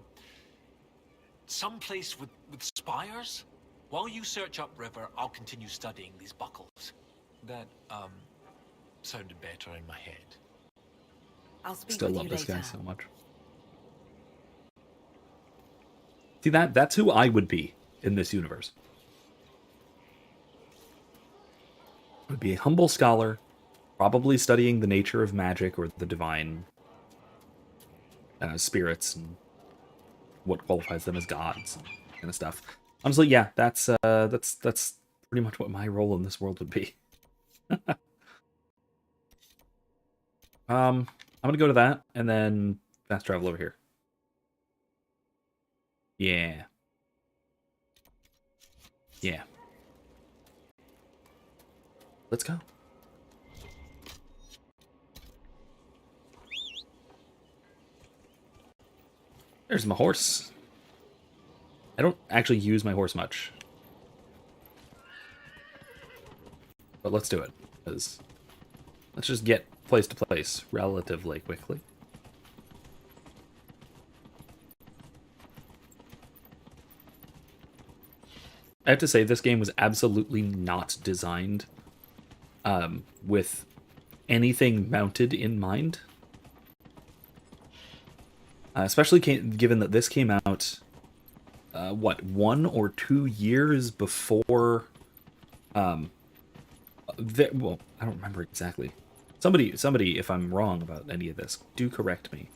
someplace with spires? While you search upriver, I'll continue studying these buckles. That, sounded better in my head. I'll speak Still with love you this later. guy so much. See, that's who I would be in this universe. I would be a humble scholar, probably studying the nature of magic or the divine spirits and what qualifies them as gods and kind of stuff. Honestly, yeah, that's pretty much what my role in this world would be. I'm gonna go to that and then fast travel over here. Yeah. Yeah. Let's go. There's my horse. I don't actually use my horse much. But let's do it, because let's just get place to place relatively quickly. I have to say, this game was absolutely not designed with anything mounted in mind. Especially given that this came out, what, 1 or 2 years before... well, I don't remember exactly. Somebody, if I'm wrong about any of this, do correct me.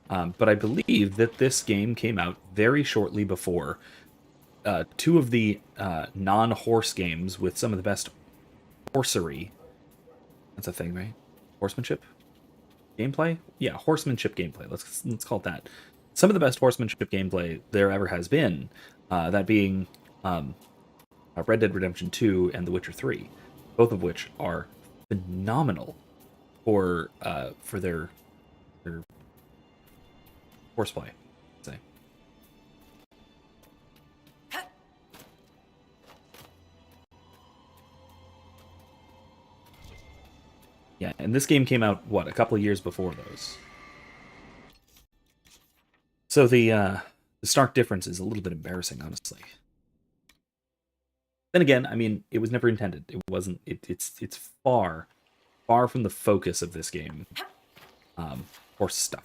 But I believe that this game came out very shortly before 2 of the non-horse games with some of the best horsery. That's a thing, right? Horsemanship gameplay? Yeah, horsemanship gameplay. Let's call it that. Some of the best horsemanship gameplay there ever has been. That being Red Dead Redemption 2 and The Witcher 3, both of which are phenomenal for their horseplay, I'd say. Yeah, and this game came out, what, a couple of years before those. So the stark difference is a little bit embarrassing, honestly. Then again, I mean, it was never intended. It wasn't. It's far from the focus of this game. Horse stuff.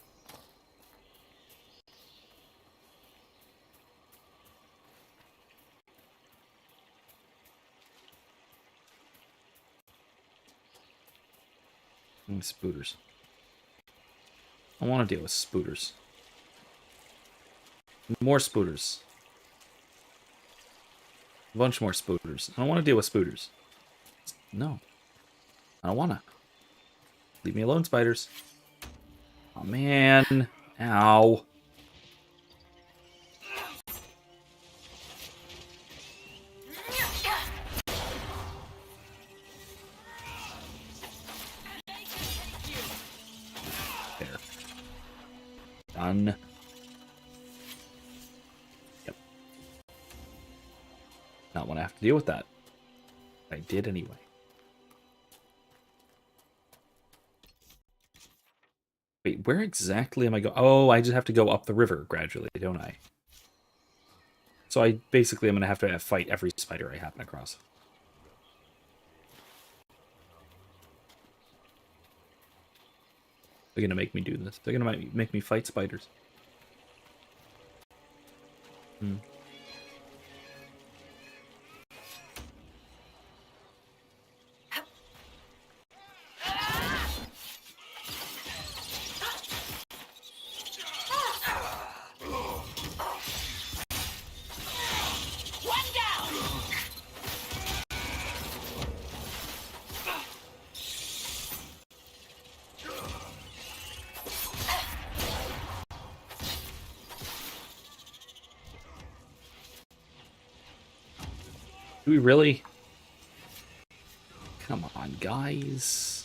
Spooters. I want to deal with spooters. More spooters. A bunch more spooters. I don't want to deal with spooters. No. I don't want to. Leave me alone, spiders. Oh, man. Ow. There. Done. Yep. Not want to have to deal with that. I did anyway. Wait, where exactly am I going? Oh, I just have to go up the river gradually, don't I? So I basically am going to have to fight every spider I happen across. They're going to make me do this. They're going to make me fight spiders. Hmm. Do we really? Come on, guys.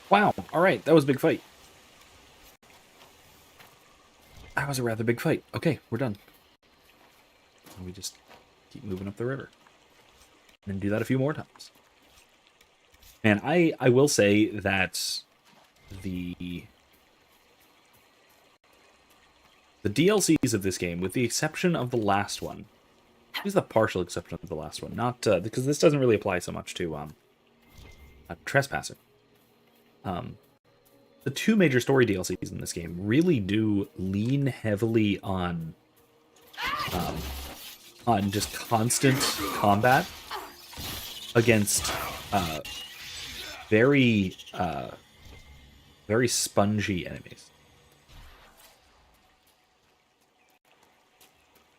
Wow, alright, that was a big fight. That was a rather big fight. Okay, we're done. And we just keep moving up the river. And then do that a few more times. And I will say that the DLCs of this game, with the exception of the last one, here's the partial exception of the last one, not because this doesn't really apply so much to Trespasser. The two major story DLCs in this game really do lean heavily on just constant combat against very spongy enemies.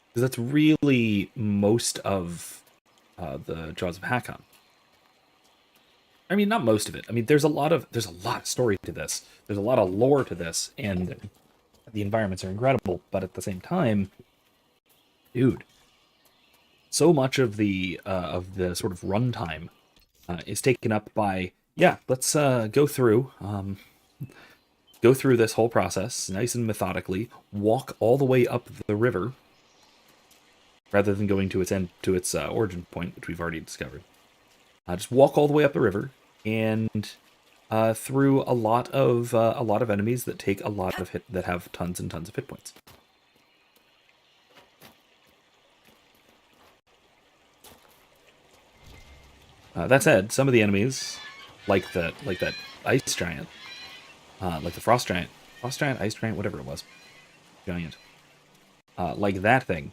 Because that's really most of the Jaws of Hakkon. I mean, not most of it. I mean, there's a lot of story to this. There's a lot of lore to this, and the environments are incredible. But at the same time, dude, so much of the sort of runtime is taken up by let's go through this whole process nice and methodically, walk all the way up the river, rather than going to its end, to its origin point, which we've already discovered. Just walk all the way up the river and through a lot of enemies that take a lot of that have tons and tons of hit points. That said, some of the enemies, like that ice giant, like the frost giant, ice giant, whatever it was, giant, like that thing,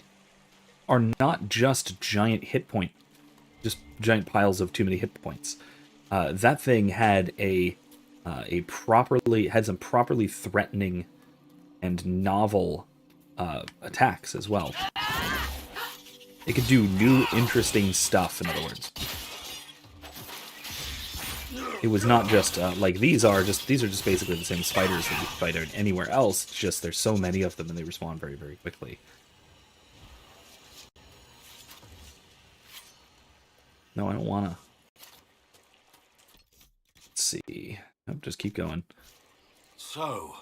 are not just giant hit point. Just giant piles of too many hit points. That thing had some properly threatening and novel attacks as well. It could do new, interesting stuff. In other words, it was not just like these are just basically the same spiders that you fight anywhere else. It's just there's so many of them and they respawn very, very quickly. No, I don't wanna. Let's see. Nope, just keep going. So.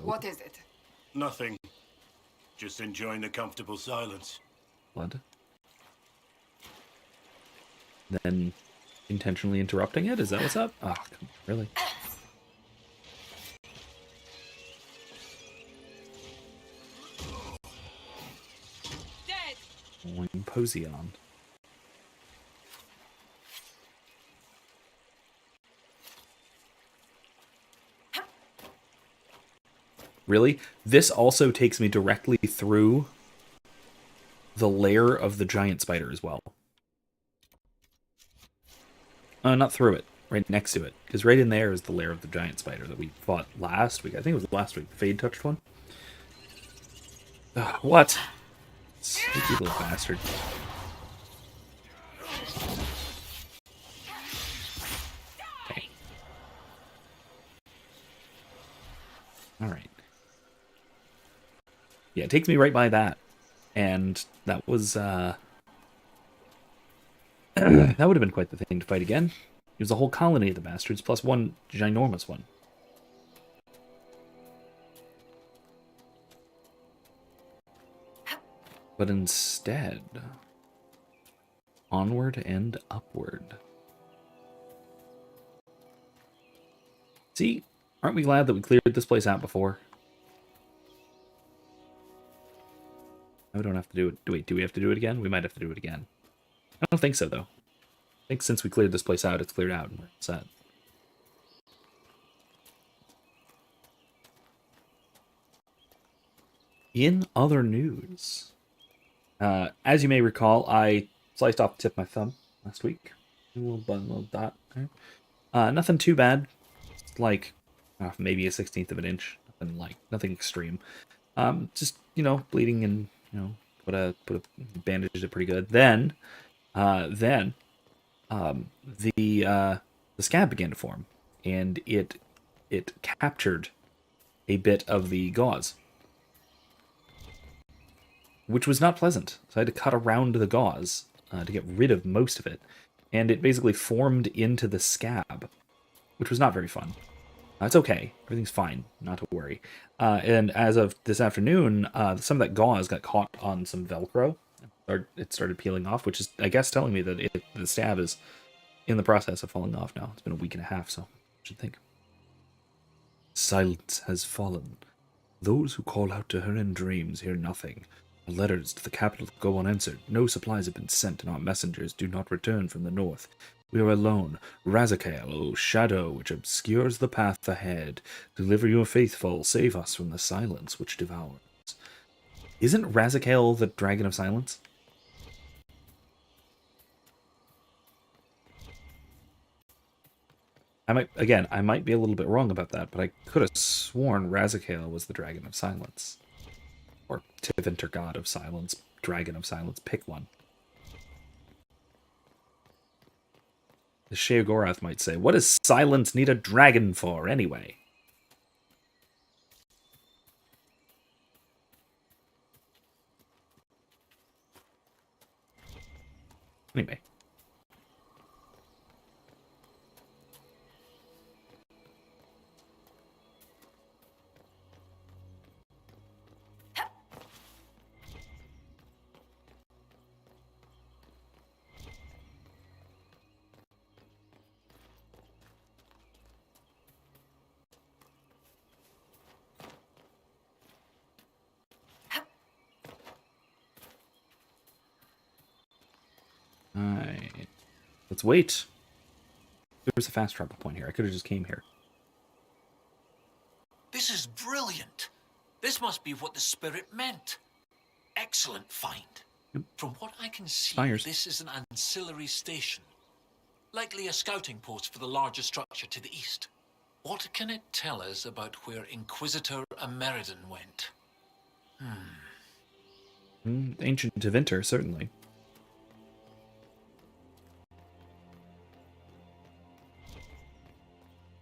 What is it? Nothing. Just enjoying the comfortable silence. Blood. Then intentionally interrupting it? Is that what's up? Oh, come on, really? Dead. Posion. Really? This also takes me directly through the lair of the giant spider as well. Not through it, right next to it, because right in there is the lair of the giant spider that we fought last week. I think it was last week. Fade touched one. Ugh, what? Sneaky little bastard. Okay. Alright. Yeah, it takes me right by that. And that was, that would have been quite the thing to fight again. It was a whole colony of the bastards, plus one ginormous one. But instead, onward and upward. See, aren't we glad that we cleared this place out before? No, we don't have to do it. Wait, do we have to do it again? We might have to do it again. I don't think so, though. I think since we cleared this place out, it's cleared out and we're set. In other news, as you may recall, I sliced off the tip of my thumb last week. A little bun, little dot. Nothing too bad. Just like maybe a 1/16 of an inch. Nothing extreme. Just bleeding and put a bandaged it pretty good. Then the scab began to form, and it captured a bit of the gauze, which was not pleasant. So I had to cut around the gauze to get rid of most of it, and it basically formed into the scab, which was not very fun. It's okay. Everything's fine. Not to worry. And as of this afternoon, some of that gauze got caught on some Velcro. It started peeling off, which is, I guess, telling me that the scab is in the process of falling off now. It's been a week and a half, so I should think. Silence has fallen. Those who call out to her in dreams hear nothing. Our letters to the capital go unanswered. No supplies have been sent, and our messengers do not return from the north. We are alone. Razakale, O shadow which obscures the path ahead, deliver your faithful, save us from the silence which devours. Isn't Razakale the Dragon of Silence? I might be a little bit wrong about that, but I could have sworn Razakale was the Dragon of Silence. Or Tevinter, God of Silence, Dragon of Silence, pick one. The Sheogorath might say, what does silence need a dragon for, anyway? Anyway. Alright. Let's wait. There's a fast travel point here. I could have just came here. This is brilliant. This must be what the spirit meant. Excellent find. Yep. From what I can see, Spires. this is an ancillary station. Likely a scouting post for the larger structure to the east. What can it tell us about where Inquisitor Ameridan went? Ancient Tevinter, certainly.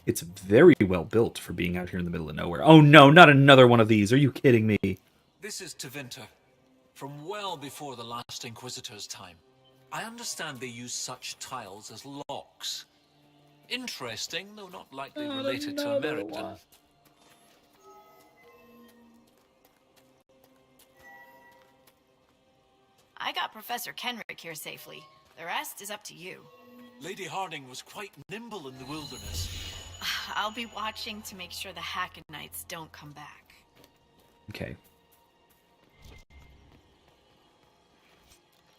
It's very well built for being out here in the middle of nowhere. Oh no, not another one of these. Are you kidding me? This is Tevinter, from well before the last Inquisitor's time. I understand they use such tiles as locks. Interesting, though not likely related to Ameridan. I got Professor Kenrick here safely. The rest is up to you. Lady Harding was quite nimble in the wilderness. I'll be watching to make sure the Hakkonites don't come back. Okay.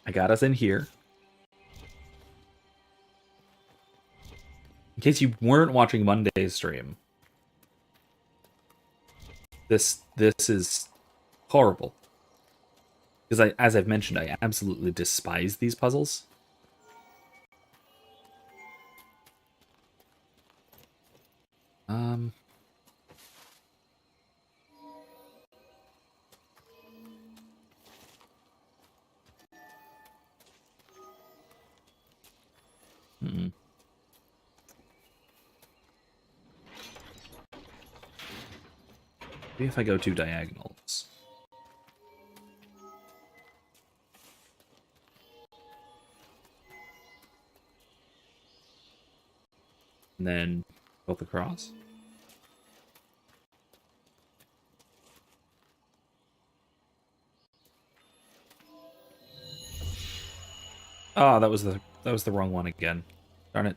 I got us in here. In case you weren't watching Monday's stream, this is horrible. Because as I've mentioned, I absolutely despise these puzzles. Maybe if I go 2 diagonals. And then both across. Oh, that was the wrong one again. Darn it.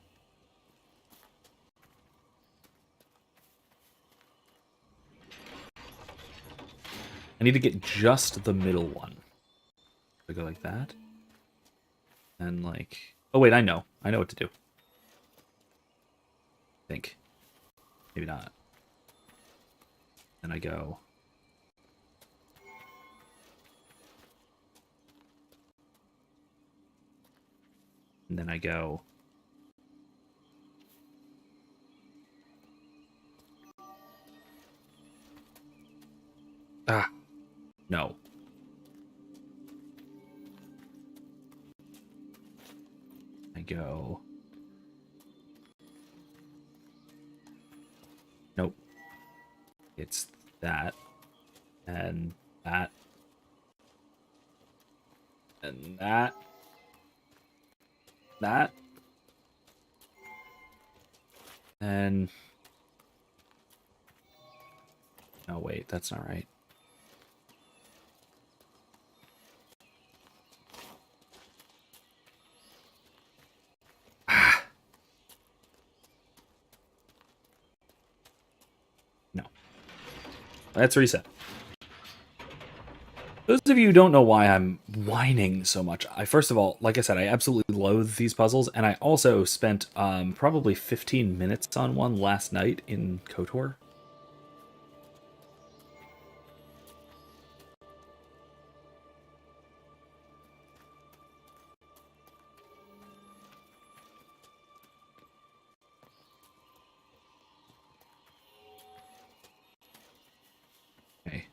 I need to get just the middle one. I go like that. And like... Oh wait, I know. I know what to do. I think. Maybe not. And I go... And then I go... Ah! No. I go... Nope. It's that. And that. And that. That. And... No, wait, that's not right. No. Let's reset. Those of you who don't know why I'm whining so much, first of all, like I said, I absolutely loathe these puzzles, and I also spent probably 15 minutes on one last night in KOTOR. Okay.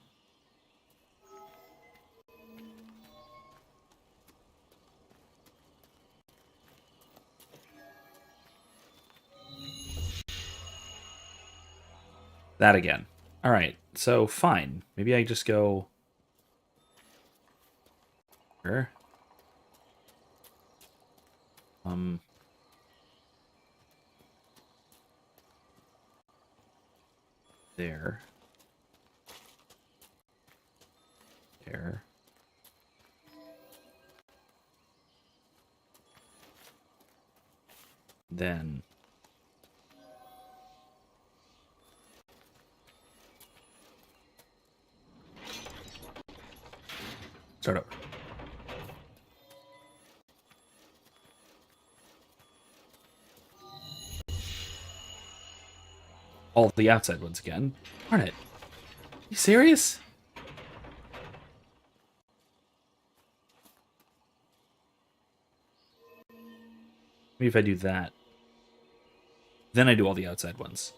That again. All right, so fine. Maybe I just go... Sure. There. There. Then... Start over. All the outside ones again. Darn it. You serious? Maybe if I do that. Then I do all the outside ones.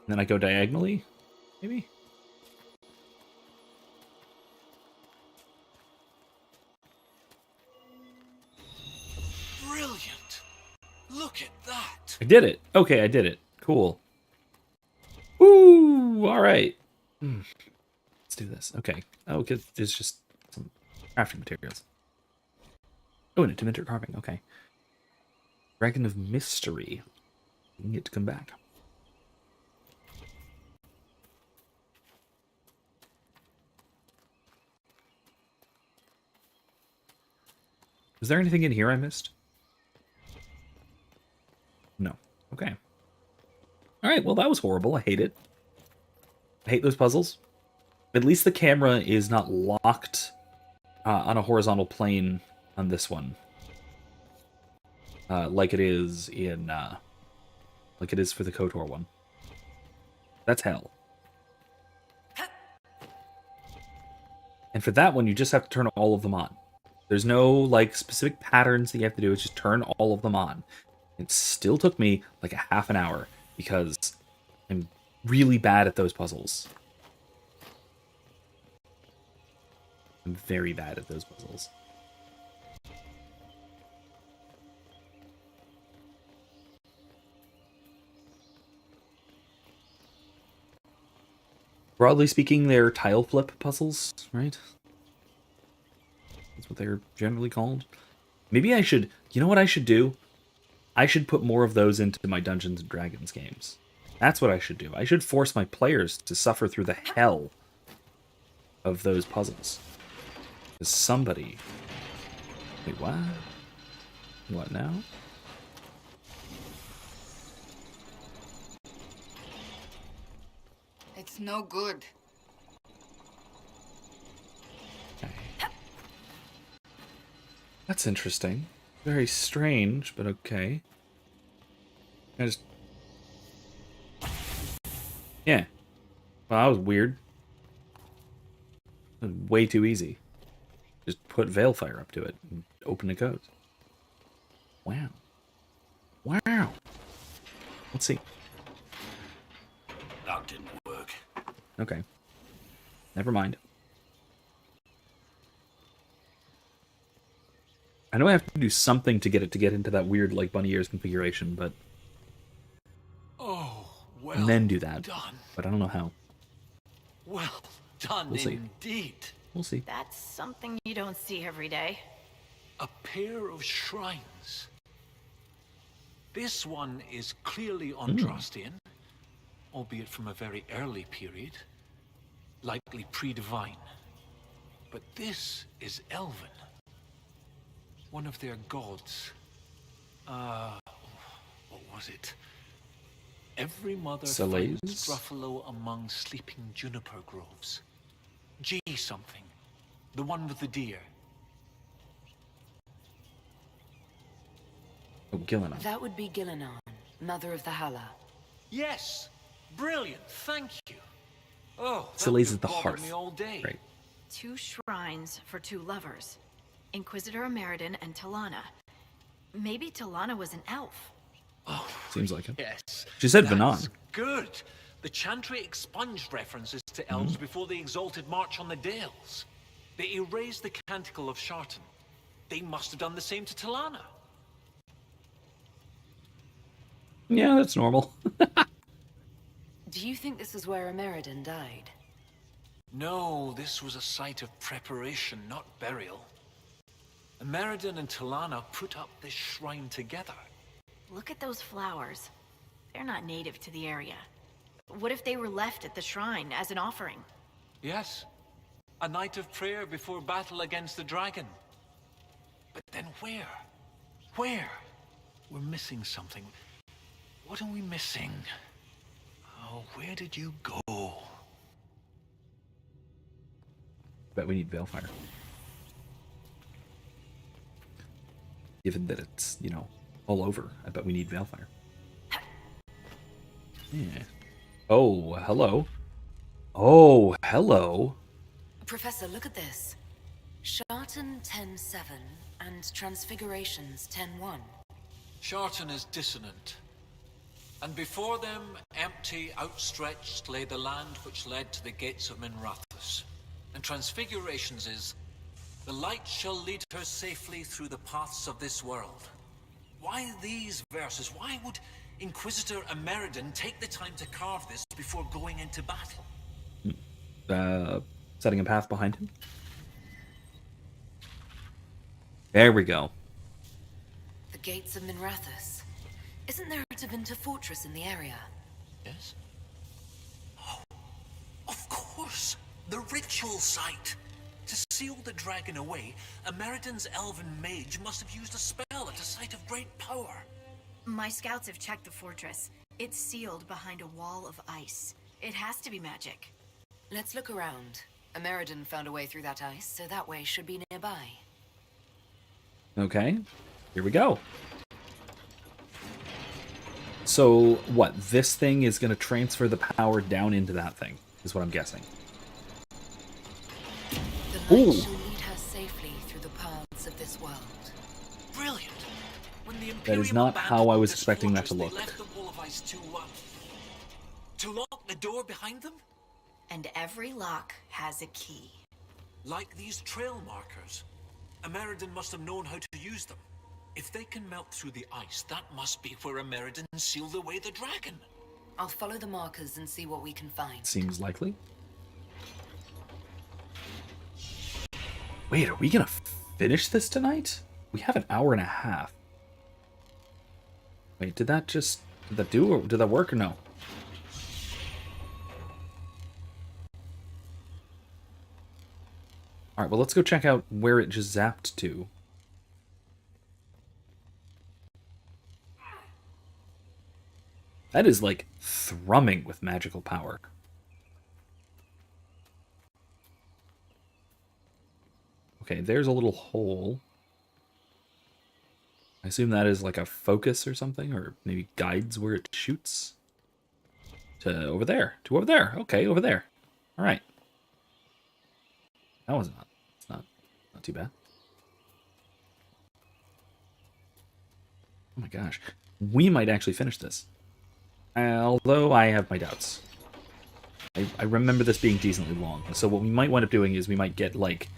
And then I go diagonally, maybe? Brilliant! Look at that! I did it. Okay, I did it. Cool. Ooh, all right. Let's do this. Okay. Oh, because it's just some crafting materials. Oh, and a Dementor carving. Okay. Dragon of Mystery. You can get to come back. Is there anything in here I missed? No. Okay. All right, well, that was horrible. I hate it. I hate those puzzles. At least the camera is not locked on a horizontal plane on this one. Like it is in... like it is for the KOTOR one. That's hell. And for that one, you just have to turn all of them on. There's no, like, specific patterns that you have to do. It's just turn all of them on. It still took me, like, a half an hour because I'm really bad at those puzzles. I'm very bad at those puzzles. Broadly speaking, they're tile flip puzzles, right? That's what they're generally called. Maybe I should... You know what I should do? I should put more of those into my Dungeons & Dragons games. That's what I should do. I should force my players to suffer through the hell of those puzzles. Because somebody... Wait, what? What now? It's no good. Okay. That's interesting. Very strange, but okay. I just... Yeah. Well, that was weird. That was way too easy. Just put Veilfire up to it and open it goes. Wow. Wow. Let's see. That didn't work. Okay. Never mind. I know I have to do something to get it to get into that weird, like, bunny ears configuration, but... Oh, well and then do that. done. But I don't know how. Well done, We'll see. indeed. We'll see. That's something you don't see every day. A pair of shrines. This one is clearly Andrastian, albeit from a very early period, likely pre-divine. But this is Elven. One of their gods. What was it? Every mother finds Saarebas? Gruffalo among sleeping juniper groves. G something. The one with the deer. Oh, Gillenan. That would be Gillenan, mother of the Hala. Yes! Brilliant, thank you. Oh, that Selays would is have the bothered hearth. me all day. Right. 2 shrines for 2 lovers. Inquisitor Ameridan and Talana. Maybe Talana was an elf. Oh, Seems like it. yes. She said That's Vanan. good. The Chantry expunged references to elves before the exalted march on the Dales. They erased the Canticle of Shartan. They must have done the same to Talana. Yeah, that's normal. Do you think this is where Ameridan died? No, this was a site of preparation, not burial. Ameridan and Talana put up this shrine together. Look at those flowers. They're not native to the area. What if they were left at the shrine as an offering? Yes. A night of prayer before battle against the dragon. But then where? Where? We're missing something. What are we missing? Oh, where did you go? Bet we need Veilfire. Given that it's, you know, all over, I bet we need Veilfire. Yeah. Oh, hello. Oh, hello. Professor, look at this. Shartan 10-7 and Transfigurations 10-1. Shartan is dissonant. And before them, empty, outstretched, lay the land which led to the gates of Minrathous. And Transfigurations is, the light shall lead her safely through the paths of this world. Why these verses? Why would Inquisitor Ameridan take the time to carve this before going into battle? Setting a path behind him. There we go. The gates of Minrathous. Isn't there a Tevinter fortress in the area? Yes? Oh, of course! The ritual site! To seal the dragon away, Ameridan's elven mage must have used a spell at a site of great power. My scouts have checked the fortress. It's sealed behind a wall of ice. It has to be magic. Let's look around. Ameridan found a way through that ice, so that way should be nearby. Okay. Here we go. So, what? This thing is going to transfer the power down into that thing, is what I'm guessing. The light Ooh. shall lead her safely through the paths of this world. Brilliant! When the That Imperium is not how I was abandoned this expecting that to fortress, look. They left the wall of ice to lock the door behind them? And every lock has a key. Like these trail markers. Ameridan must have known how to use them. If they can melt through the ice, that must be where Ameridan sealed away the dragon. I'll follow the markers and see what we can find. Seems likely. Wait, are we gonna finish this tonight? We have an hour and a half. Wait, did that do, or did that work or no? Alright, well, let's go check out where it just zapped to. That is, like, thrumming with magical power. Okay, there's a little hole. I assume that is like a focus or something, or maybe guides where it shoots. To over there. To over there. Okay, over there. Alright. That was not too bad. Oh my gosh. We might actually finish this. Although I have my doubts. I remember this being decently long. So what we might wind up doing is we might get, like,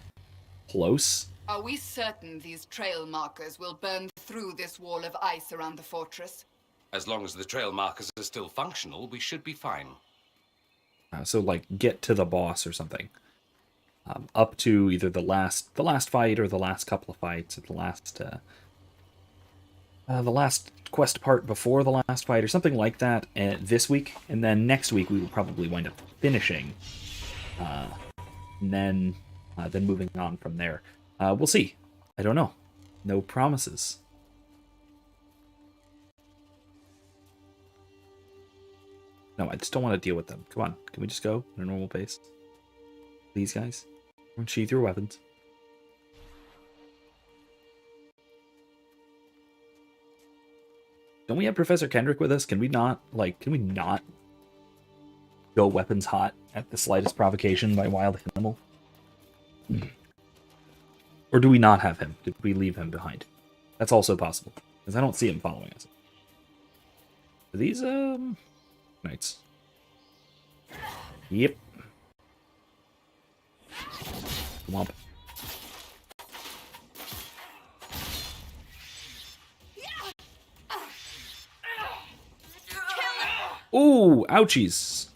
close. Are we certain these trail markers will burn through this wall of ice around the fortress? As long as the trail markers are still functional, we should be fine. So, like, get to the boss or something. Up to either the last fight or the last couple of fights, or the last quest part before the last fight, or something like that this week. And then next week we will probably wind up finishing. And then moving on from there. We'll see. I don't know. No promises. No, I just don't want to deal with them. Come on. Can we just go at a normal pace? These guys? Unsheath your weapons. Don't we have Professor Kendrick with us? Can we not go weapons hot at the slightest provocation by wild animal? Or do we not have him? Did we leave him behind? That's also possible, because I don't see him following us. Are these, knights? Yep. Womp. Ooh, ouchies.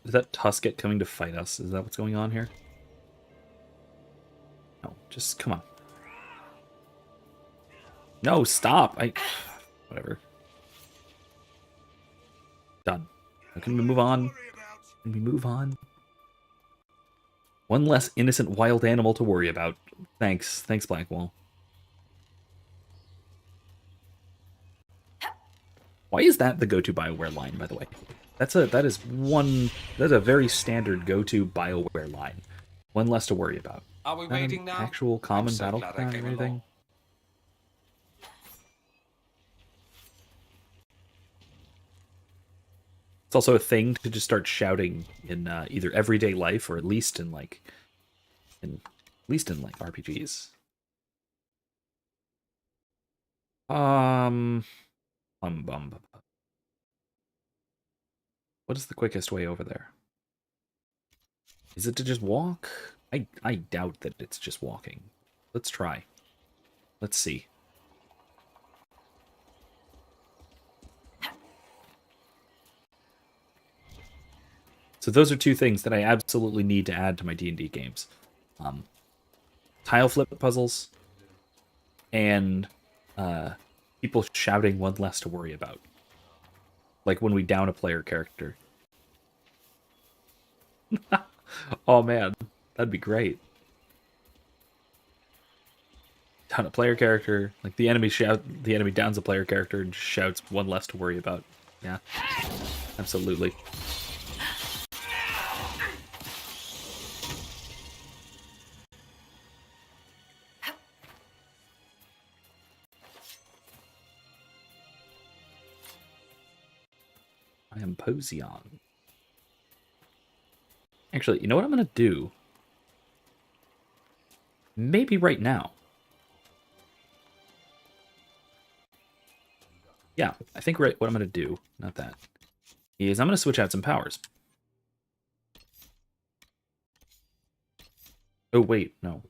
Is that Tusket coming to fight us? Is that what's going on here? No, just come on. No, stop. Whatever. Done. Can we move on? Can we move on? One less innocent wild animal to worry about. Thanks, Blackwall. Why is that the go-to BioWare line, by the way? That's a very standard go-to BioWare line. One less to worry about. Are we waiting now? Actual common so battle glad I cry or came anything? along. It's also a thing to just start shouting in either everyday life or at least in RPGs. What is the quickest way over there? Is it to just walk? I doubt that it's just walking. Let's try. Let's see. So those are two things that I absolutely need to add to my D&D games. Tile flip puzzles and people shouting one less to worry about. Like when we down a player character. Oh man, That'd be great. Down a player character, like the enemy downs a player character and shouts one less to worry about. Yeah, absolutely. I am Posion. Actually, you know what I'm gonna do? Maybe right now. Yeah, I think what I'm going to do, not that, is I'm going to switch out some powers. Oh, wait, no.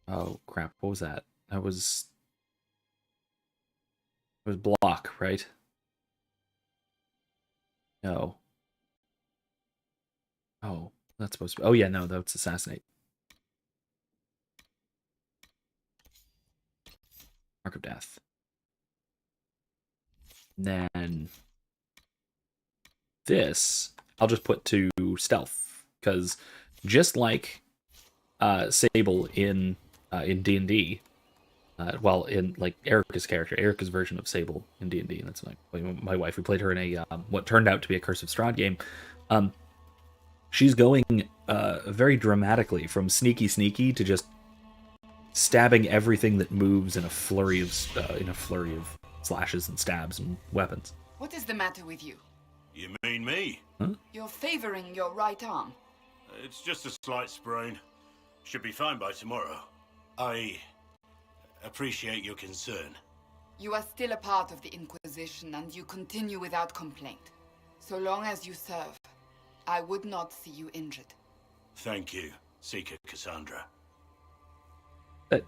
Oh, crap, what was that? That was... It was block, right? No. Oh, that's supposed to be... Oh, yeah, no, that's assassinate. Mark of Death. Then this I'll just put to stealth, because just like Sable in D&D, well, in like Erica's character, Erica's version of Sable in D&D, and that's like my wife. We played her in a what turned out to be a Curse of Strahd game. She's going very dramatically from sneaky to just stabbing everything that moves in a flurry of slashes and stabs and weapons. What is the matter with you? You mean me? Huh? You're favoring your right arm. It's just a slight sprain. Should be fine by tomorrow. I appreciate your concern. You are still a part of the Inquisition, and you continue without complaint. So long as you serve, I would not see you injured. Thank you, Seeker Cassandra.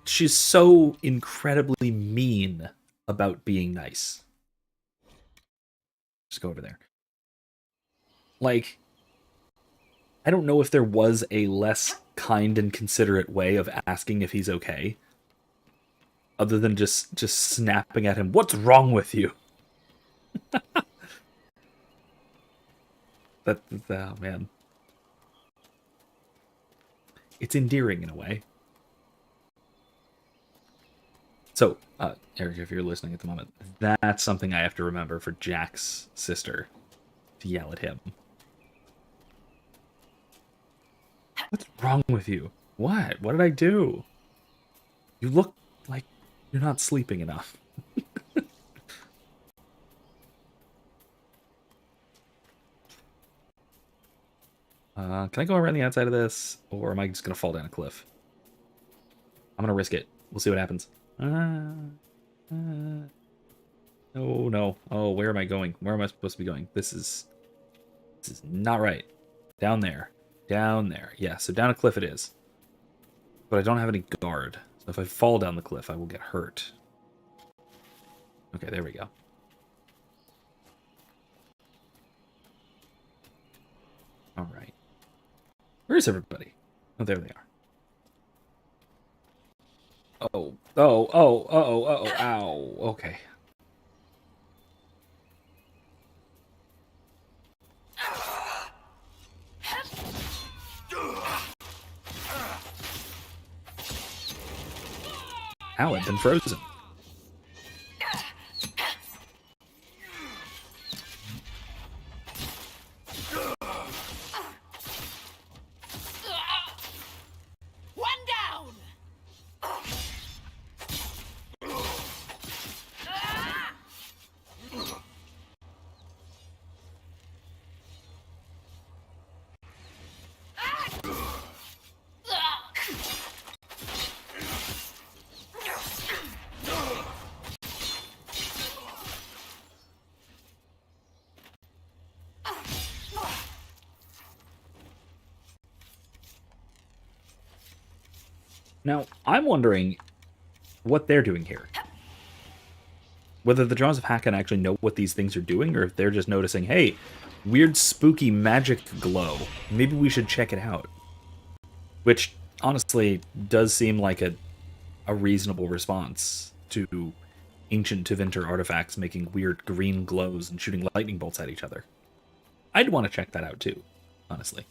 She's so incredibly mean about being nice. Just go over there. Like, I don't know if there was a less kind and considerate way of asking if he's okay, other than just snapping at him. What's wrong with you? Oh man, it's endearing in a way. So, Eric, if you're listening at the moment, that's something I have to remember for Jack's sister, to yell at him. What's wrong with you? What? What did I do? You look like you're not sleeping enough. Can I go around the outside of this, or am I just going to fall down a cliff? I'm going to risk it. We'll see what happens. Oh no. Oh, where am I going? Where am I supposed to be going? This is not right. Down there. Down there. Yeah, so down a cliff it is. But I don't have any guard. So if I fall down the cliff, I will get hurt. Okay, there we go. Alright. Where is everybody? Oh, there they are. Oh, ow, okay. Ow, I've been frozen. Now, I'm wondering what they're doing here. Whether the Jaws of Hakkon actually know what these things are doing, or if they're just noticing, hey, weird spooky magic glow. Maybe we should check it out. Which, honestly, does seem like a reasonable response to ancient Tevinter artifacts making weird green glows and shooting lightning bolts at each other. I'd want to check that out too, honestly.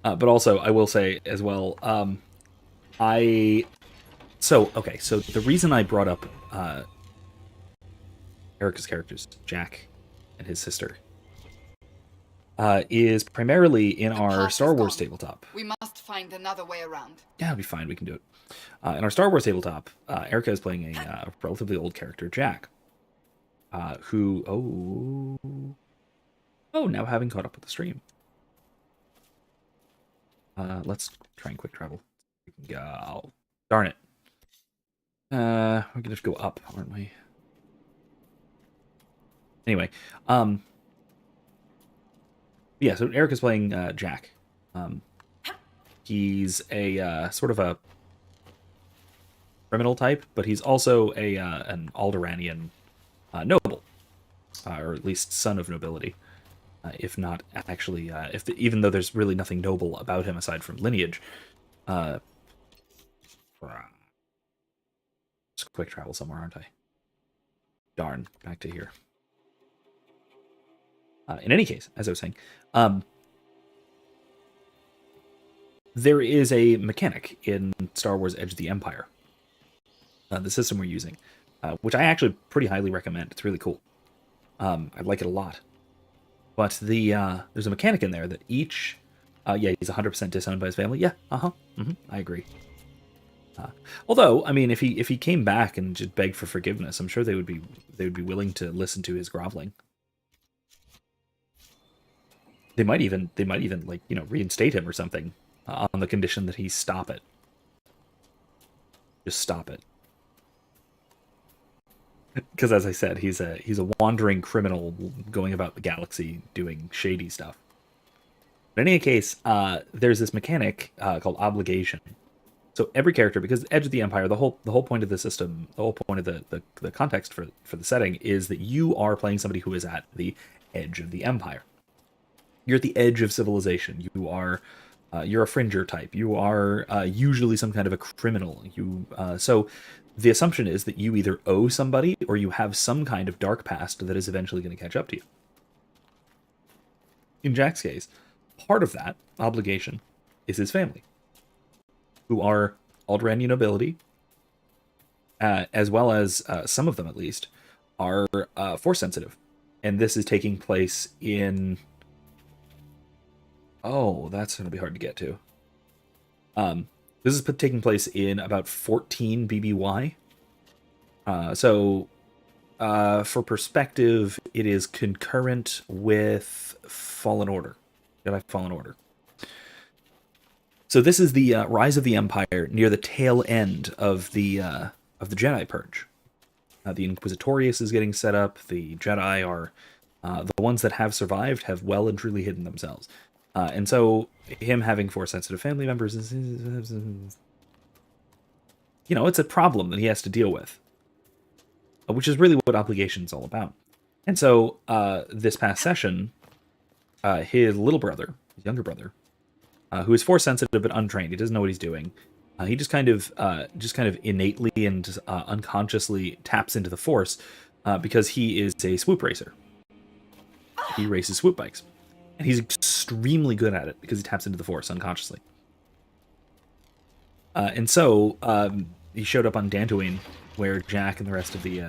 But also, I will say as well, so the reason I brought up Erica's characters, Jack and his sister, is primarily in our Star Wars tabletop. We must find another way around. Yeah, it'll be fine. We can do it. In our Star Wars tabletop, Erica is playing a relatively old character, Jack, who now having caught up with the stream. Let's try and quick travel. We can go. Darn it. We're gonna have to go up, aren't we? Anyway, yeah. So Erica's playing Jack. He's a sort of a criminal type, but he's also an Alderaanian noble, or at least son of nobility. If not actually, even though there's really nothing noble about him aside from lineage. Just quick travel somewhere, aren't I? Darn, back to here. In any case, as I was saying, there is a mechanic in Star Wars Edge of the Empire, the system we're using, which I actually pretty highly recommend. It's really cool. I like it a lot. But there's a mechanic in there that each... yeah, he's 100% disowned by his family. Yeah, I agree. Although, I mean, if he came back and just begged for forgiveness, I'm sure they would be willing to listen to his groveling. They might even like, reinstate him or something on the condition that he stop it. Just stop it. Because as I said, he's a wandering criminal going about the galaxy doing shady stuff. But in any case, there's this mechanic called obligation. So every character, because Edge of the Empire, the whole point of the system, the whole point of the context for the setting is that you are playing somebody who is at the edge of the Empire. You're at the edge of civilization. You are you're a fringer type. You are usually some kind of a criminal. So the assumption is that you either owe somebody or you have some kind of dark past that is eventually going to catch up to you. In Jack's case, part of that obligation is his family, who are Alderaanian nobility, as well as some of them at least are force sensitive, and this is taking place in. Oh, that's going to be hard to get to. This is taking place in about 14 BBY. So, for perspective, it is concurrent with Fallen Order. Jedi Fallen Order. So this is the rise of the Empire near the tail end of the Jedi Purge. The Inquisitorius is getting set up. The Jedi are the ones that have survived have well and truly hidden themselves. And so him having Force-sensitive family members is, it's a problem that he has to deal with, which is really what obligation is all about. And so this past session, his little brother, his younger brother, who is Force-sensitive but untrained, he doesn't know what he's doing. He just kind of innately and unconsciously taps into the Force because he is a swoop racer. He races swoop bikes. And he's extremely good at it because he taps into the Force unconsciously. And so he showed up on Dantooine, where Jack and the rest of the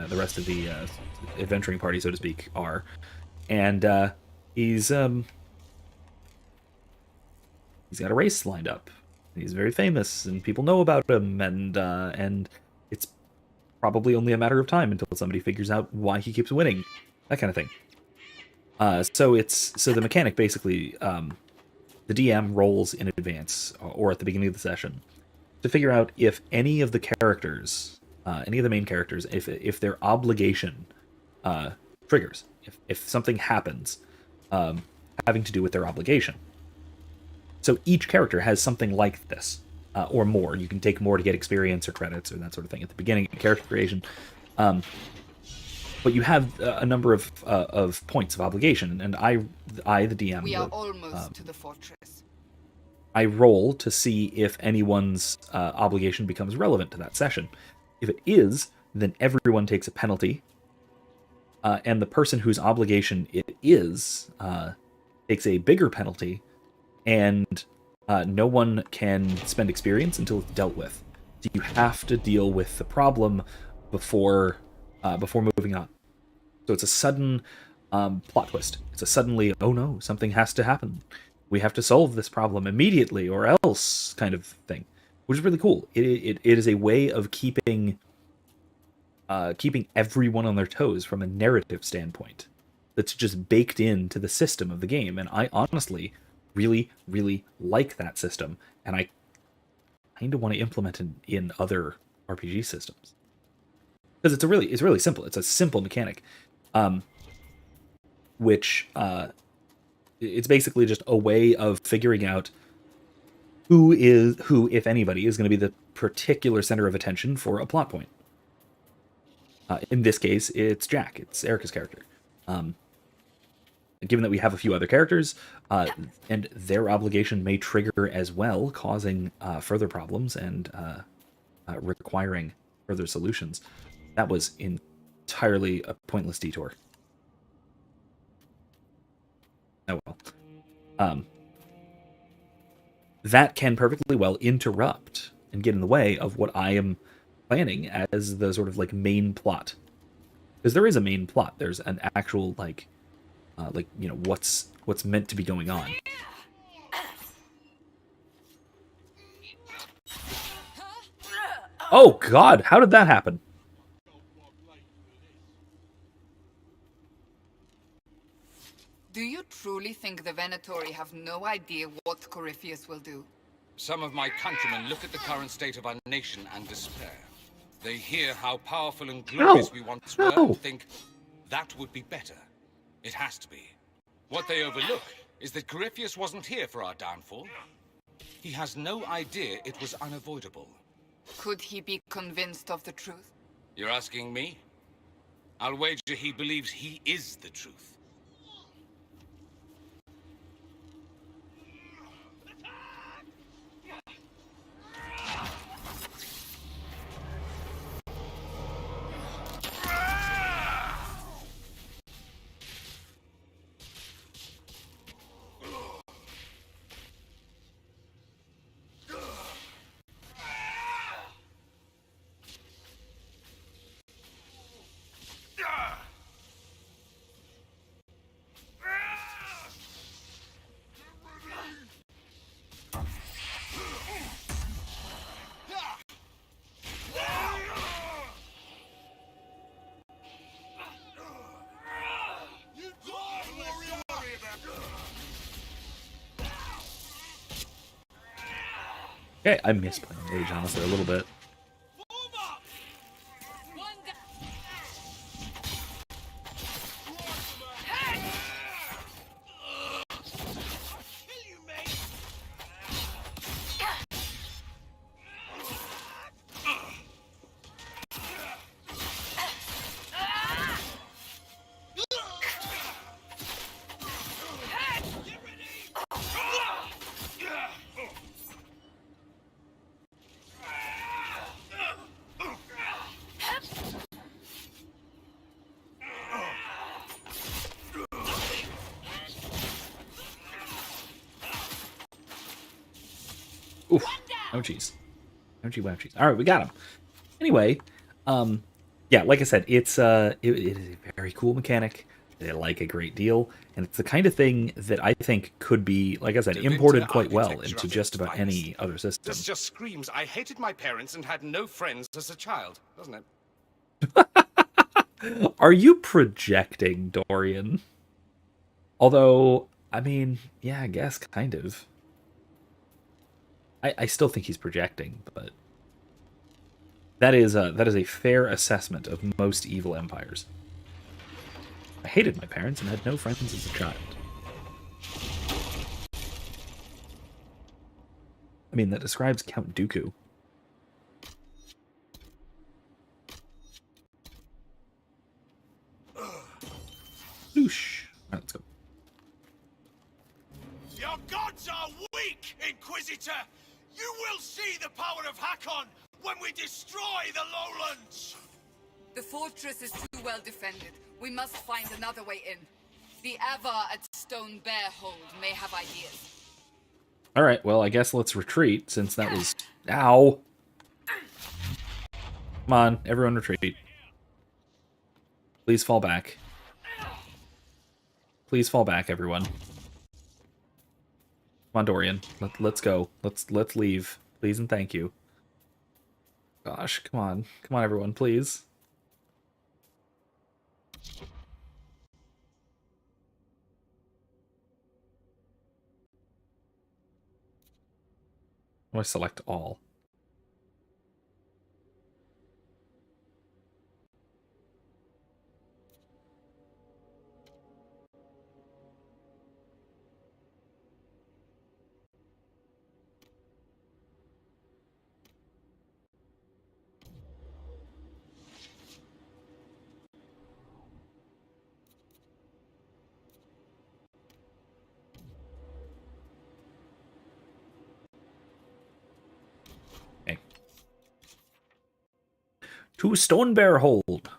adventuring party, so to speak, are, and he's got a race lined up. He's very famous, and people know about him, and it's probably only a matter of time until somebody figures out why he keeps winning, that kind of thing. So the mechanic basically, the DM rolls in advance or at the beginning of the session to figure out if any of the characters, any of the main characters, if their obligation triggers, if something happens having to do with their obligation. So each character has something like this, or more. You can take more to get experience or credits or that sort of thing at the beginning of character creation. But you have a number of points of obligation, and I the DM... We are almost to the fortress. I roll to see if anyone's obligation becomes relevant to that session. If it is, then everyone takes a penalty, and the person whose obligation it is takes a bigger penalty, and no one can spend experience until it's dealt with. So you have to deal with the problem before moving on. So it's a sudden plot twist. It's a suddenly, oh no, something has to happen. We have to solve this problem immediately or else kind of thing, which is really cool. It is a way of keeping everyone on their toes from a narrative standpoint that's just baked into the system of the game. And I honestly really, really like that system, and I kind of want to implement it in other RPG systems. Because it's really simple. It's a simple mechanic, which it's basically just a way of figuring out who, if anybody, is going to be the particular center of attention for a plot point. In this case, it's Jack. It's Erica's character. Given that we have a few other characters, and their obligation may trigger as well, causing further problems and requiring further solutions. That was entirely a pointless detour. Oh well. That can perfectly well interrupt and get in the way of what I am planning as the sort of like main plot. Because there is a main plot. There's an actual like what's meant to be going on. Oh God, how did that happen? Do you truly think the Venatori have no idea what Corypheus will do? Some of my countrymen look at the current state of our nation and despair. They hear how powerful and glorious we once were and think that would be better. It has to be. What they overlook is that Corypheus wasn't here for our downfall. He has no idea it was unavoidable. Could he be convinced of the truth? You're asking me? I'll wager he believes he is the truth. Okay, I miss playing Age, honestly, a little bit. Oof. Ouchies. Ouchie wouchies. Alright, we got him. Anyway, yeah, like I said, it is a very cool mechanic that I like a great deal, and it's the kind of thing that I think could be, like I said, imported quite well into just about any other system. This just screams, I hated my parents and had no friends as a child, doesn't it? Are you projecting, Dorian? Although, I mean, yeah, I guess, kind of. I still think he's projecting, but that is a fair assessment of most evil empires. I hated my parents and had no friends as a child. I mean, that describes Count Dooku. Loosh. Alright, let's go. Your gods are weak! Speak, Inquisitor! You will see the power of Hakkon when we destroy the lowlands! The fortress is too well defended. We must find another way in. The Avar at Stone Bear Hold may have ideas. Alright, well, I guess let's retreat, since that was... Ow! Come on, everyone retreat. Please fall back. Please fall back, everyone. Come on, Dorian. Let's go. Let's leave. Please and thank you. Gosh, come on. Come on, everyone, please. I'm going to select all. To Stone Bear Hold.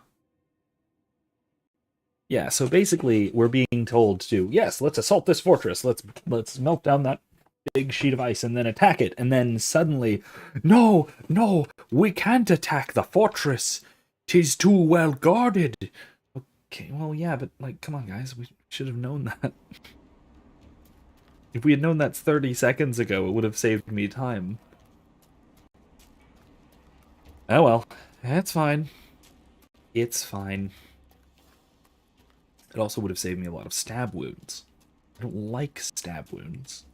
Yeah, so basically we're being told to, yes, let's assault this fortress. Let's melt down that big sheet of ice and then attack it. And then suddenly, no, we can't attack the fortress. 'Tis too well guarded. Okay, well, yeah, but, like, come on, guys. We should have known that. If we had known that 30 seconds ago, it would have saved me time. Oh well. That's fine. It's fine. It also would have saved me a lot of stab wounds. I don't like stab wounds.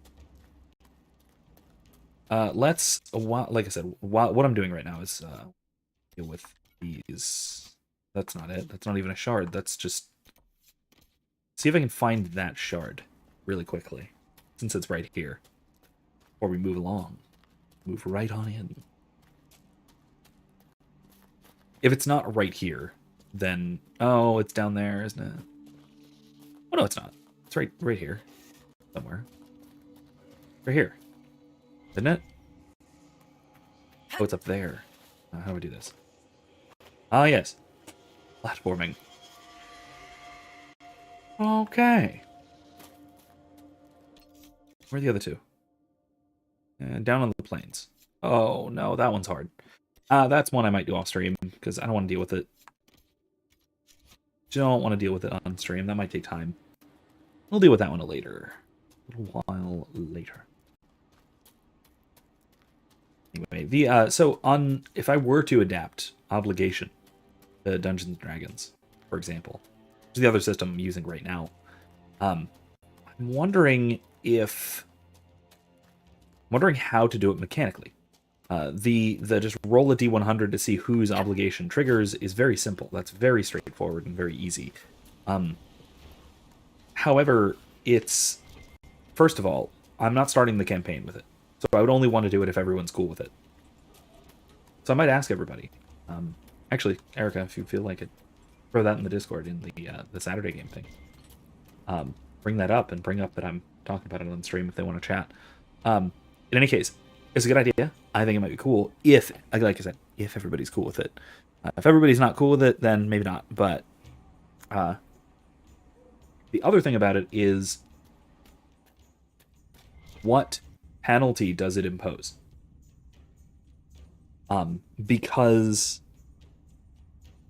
Let's, like I said, what I'm doing right now is deal with these. That's not it. That's not even a shard. That's just... See if I can find that shard really quickly, since it's right here. Before we move along. Move right on in. If it's not right here, then... Oh, it's down there, isn't it? Oh, no, it's not. It's right here. Somewhere. Right here. Isn't it? Oh, it's up there. How do we do this? Ah, yes. Platforming. Okay. Where are the other two? Down on the plains. Oh, no, that one's hard. That's one I might do off stream, because I don't want to deal with it. Don't want to deal with it on stream. That might take time. We'll deal with that one later. A little while later. Anyway, so if I were to adapt Obligation to Dungeons and Dragons, for example, which is the other system I'm using right now, I'm wondering how to do it mechanically. The just roll a d100 to see whose obligation triggers is very simple. That's very straightforward and very easy. However, it's... First of all, I'm not starting the campaign with it. So I would only want to do it if everyone's cool with it. So I might ask everybody. Actually, Erica, if you feel like it, throw that in the Discord in the Saturday game thing. Bring that up and bring up that I'm talking about it on stream if they want to chat. In any case, it's a good idea. I think it might be cool if, like I said, if everybody's cool with it. If everybody's not cool with it, then maybe not. But the other thing about it is, what penalty does it impose? Because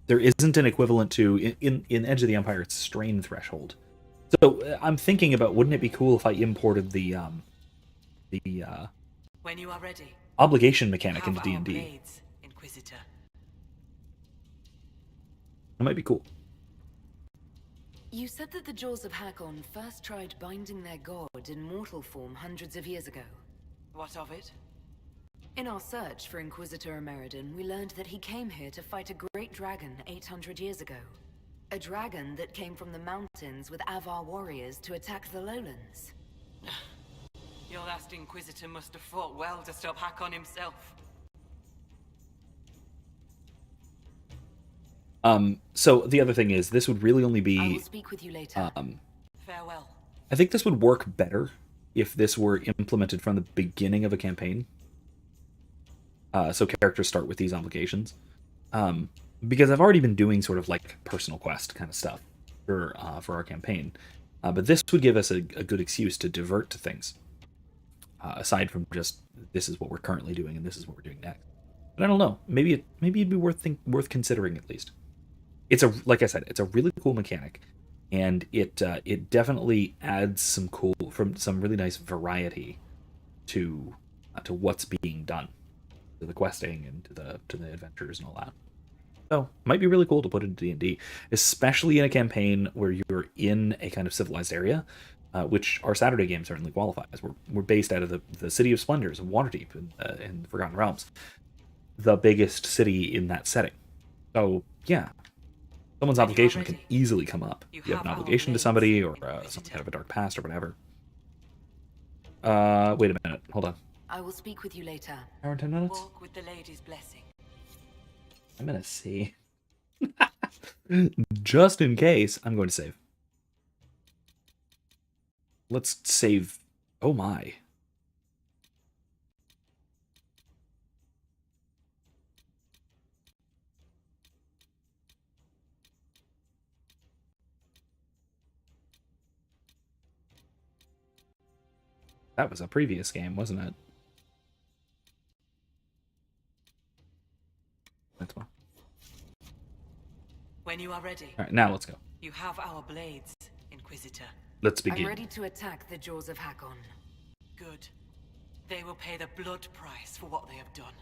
there isn't an equivalent to, in Edge of the Empire, it's strain threshold. So I'm thinking about, wouldn't it be cool if I imported the when you are ready, obligation mechanic into D&D? Inquisitor. That might be cool. You said that the Jaws of Hakkon first tried binding their god in mortal form hundreds of years ago. What of it? In our search for Inquisitor Ameridan, we learned that he came here to fight a great dragon 800 years ago. A dragon that came from the mountains with Avar warriors to attack the lowlands. Your last Inquisitor must have fought well to stop Hakkon himself. So the other thing is, this would really only be... I will speak with you later. Farewell. I think this would work better if this were implemented from the beginning of a campaign. So characters start with these obligations. Because I've already been doing sort of like personal quest kind of stuff for our campaign. But this would give us a good excuse to divert to things. Aside from just, this is what we're currently doing and this is what we're doing next. But I don't know. Maybe it'd be worth considering at least. Like I said, it's a really cool mechanic, and it definitely adds some really nice variety to what's being done, to the questing and to the adventures and all that. So might be really cool to put into D&D, especially in a campaign where you're in a kind of civilized area, which our Saturday game certainly qualifies. We're based out of the City of Splendors of Waterdeep in the Forgotten Realms, the biggest city in that setting. So yeah, someone's obligation can easily come up. You have an obligation to somebody, or something out of a dark past, or whatever. Wait a minute. Hold on. I will speak with you later. Hour and 10 minutes? Walk with the lady's blessing. I'm gonna see. Just in case, I'm going to save. Let's save. Oh my. That was a previous game, wasn't it? That's one. When you are ready. All right, now let's go. You have our blades, Inquisitor. Let's begin. I'm ready to attack the Jaws of Hakkon. Good. They will pay the blood price for what they have done.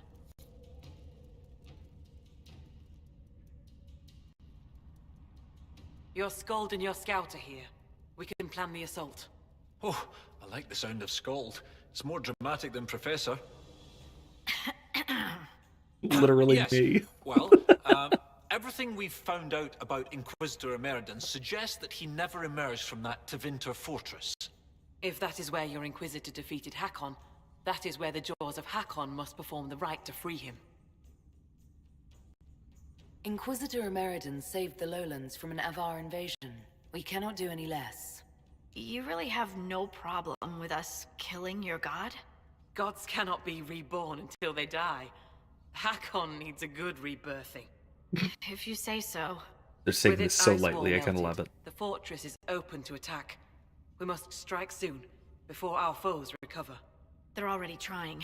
Your Skald and your Scout are here. We can plan the assault. Oh, I like the sound of Skald. It's more dramatic than Professor. Literally yes. me. Well, everything we've found out about Inquisitor Emeridon suggests that he never emerged from that Tevinter fortress. If that is where your Inquisitor defeated Hakkon, that is where the Jaws of Hakkon must perform the rite to free him. Inquisitor Emeridon saved the lowlands from an Avar invasion. We cannot do any less. You really have no problem with us killing your god? Gods cannot be reborn until they die. Hakkon needs a good rebirthing. If you say so. They're saying With this its so ice wall lightly, I kind of melted, love it. The fortress is open to attack. We must strike soon, before our foes recover. They're already trying.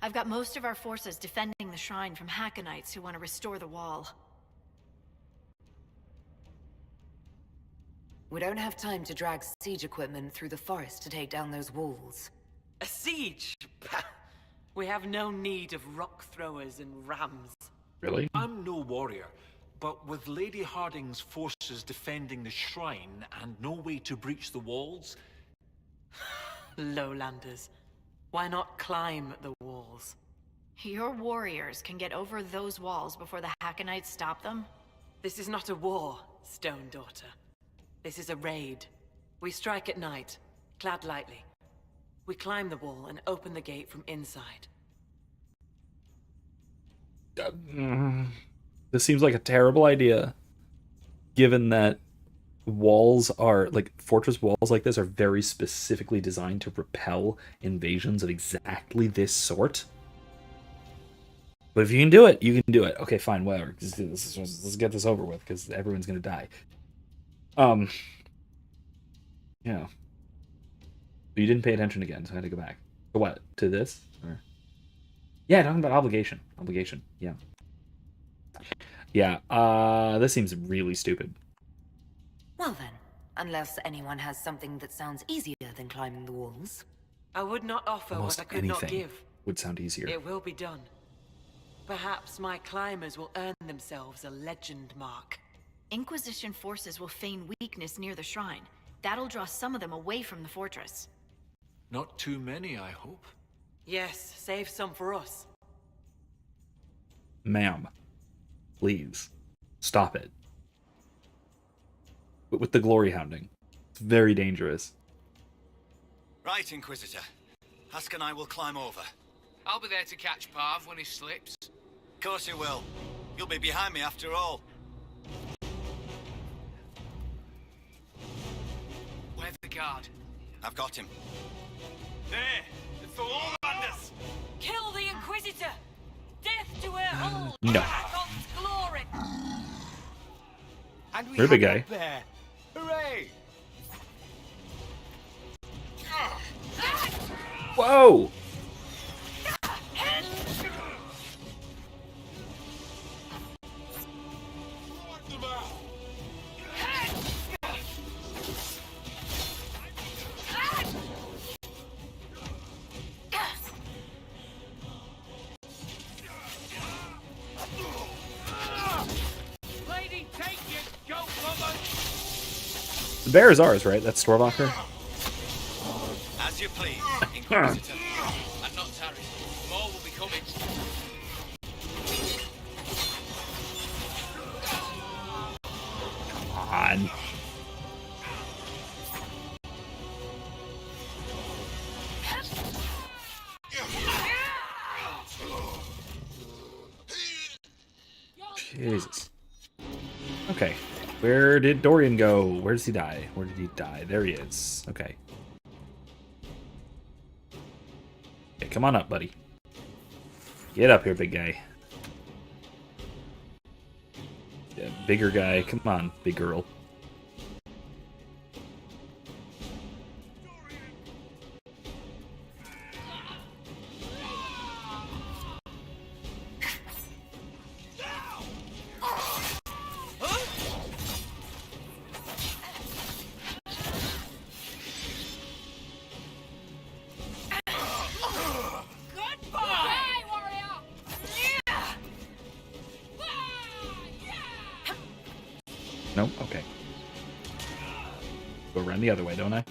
I've got most of our forces defending the shrine from Hakkonites who want to restore the wall. We don't have time to drag siege equipment through the forest to take down those walls. A siege? We have no need of rock throwers and rams. Really? I'm no warrior, but with Lady Harding's forces defending the shrine and no way to breach the walls... Lowlanders. Why not climb the walls? Your warriors can get over those walls before the Hakkonites stop them? This is not a war, Stone Daughter. This is a raid. We strike at night, clad lightly. We climb the wall and open the gate from inside. This seems like a terrible idea, given that walls are, like, fortress walls like this are very specifically designed to repel invasions of exactly this sort. But if you can do it, you can do it. Okay, fine, whatever. Let's get this over with, because everyone's gonna die. Yeah. But you didn't pay attention again, so I had to go back. To what? To this? Or... Yeah, talking about obligation. Obligation, yeah. Yeah, this seems really stupid. Well then, unless anyone has something that sounds easier than climbing the walls. I would not offer Almost what I could not anything give. would sound easier. It will be done. Perhaps my climbers will earn themselves a legend mark. Inquisition forces will feign weakness near the shrine. That'll draw some of them away from the fortress. Not too many, I hope. Yes, save some for us. Ma'am, please, stop it. But with the glory hounding, it's very dangerous. Right, Inquisitor. Husk and I will climb over. I'll be there to catch Parv when he slips. Of course you will. You'll be behind me after all. Where's the guard? I've got him. There! It's the Lowlanders! Kill the Inquisitor! Death to her hold! No. God's glory! And we You're a big have guy. a bear! Hooray! Whoa! Lady, take it, goat woman! The bear is ours, right? That's Storvacher? As you please, Inquisitor. And not tarry. More will be coming. Come on. Jesus. Okay. Where did Dorian go? Where does he die? Where did he die? There he is. Okay. Okay, come on up, buddy. Get up here, big guy. Yeah, bigger guy. Come on, big girl. Nope, okay. Go around the other way, don't I?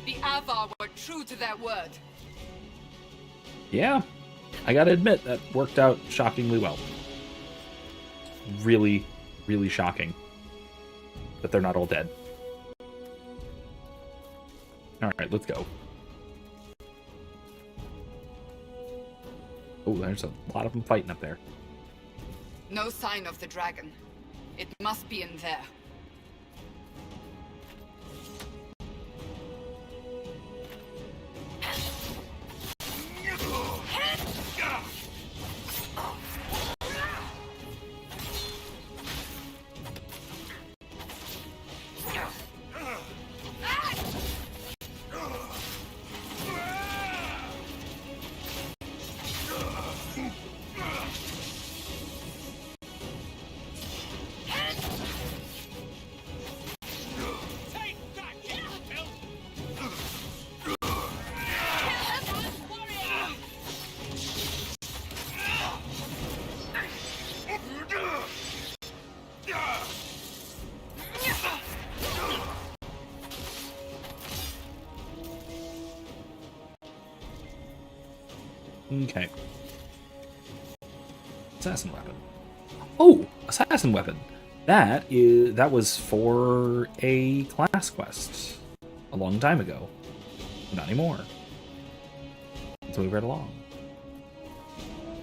The Avar were true to their word. Yeah, I gotta admit, that worked out shockingly well. Really, really shocking that they're not all dead. Alright, let's go. Oh, there's a lot of them fighting up there. No sign of the dragon. It must be in there. Okay. Assassin weapon. Oh, assassin weapon. That was for a class quest a long time ago. Not anymore. So we read along.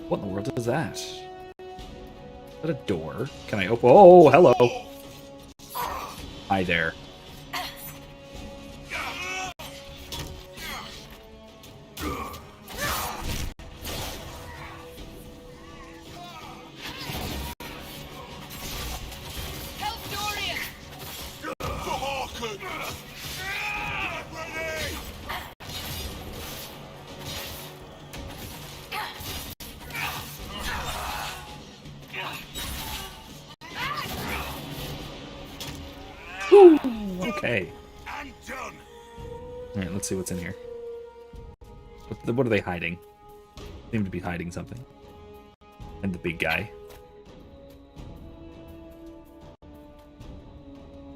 What in the world is that? Is that a door? Can I open? Oh, hello. Hi there. Okay. Alright, let's see what's in here. What are they hiding? Seem to be hiding something. And the big guy.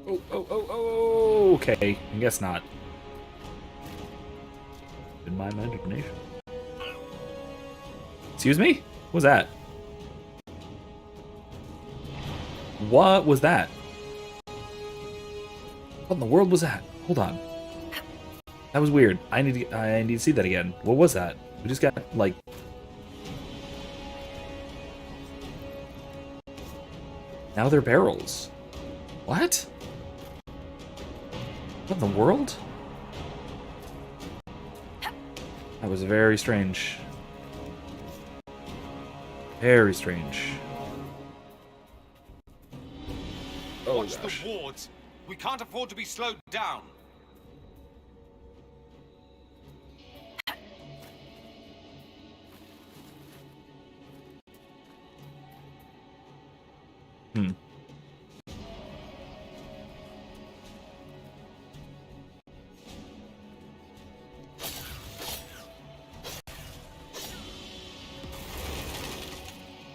Oh, okay. I guess not. In my imagination. Excuse me? What was that? What was that? What in the world was that? Hold on. That was weird. I need to see that again. What was that? We just got, like... Now they're barrels. What? What in the world? That was very strange. Very strange. Oh, Watch gosh. the wards. We can't afford to be slowed down. Hmm.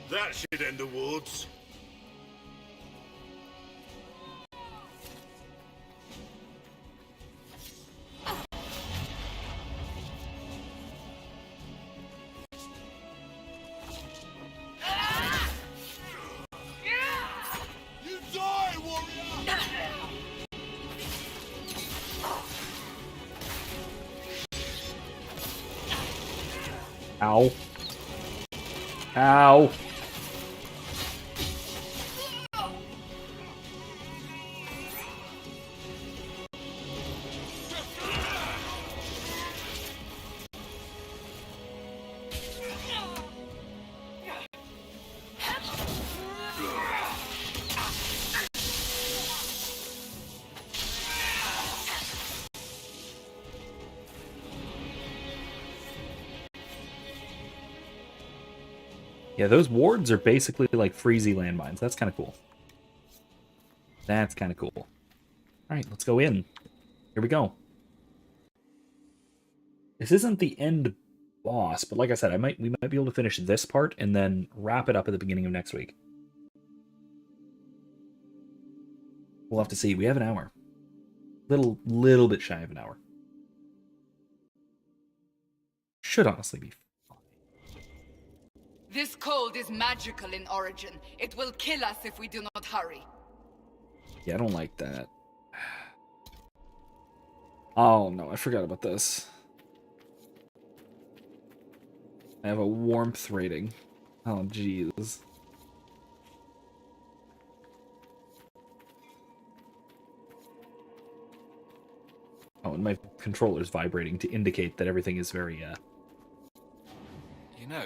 That should end the wards. You die, warrior! Ow. Ow. Yeah, those wards are basically like freezy landmines. That's kind of cool. That's kind of cool. All right, let's go in. Here we go. This isn't the end boss, but like I said, we might be able to finish this part and then wrap it up at the beginning of next week. We'll have to see. We have an hour. Little bit shy of an hour. Should honestly be. This cold is magical in origin. It will kill us if we do not hurry. Yeah, I don't like that. Oh no, I forgot about this. I have a warmth rating. Oh jeez. Oh, and my controller's vibrating to indicate that everything is very You know,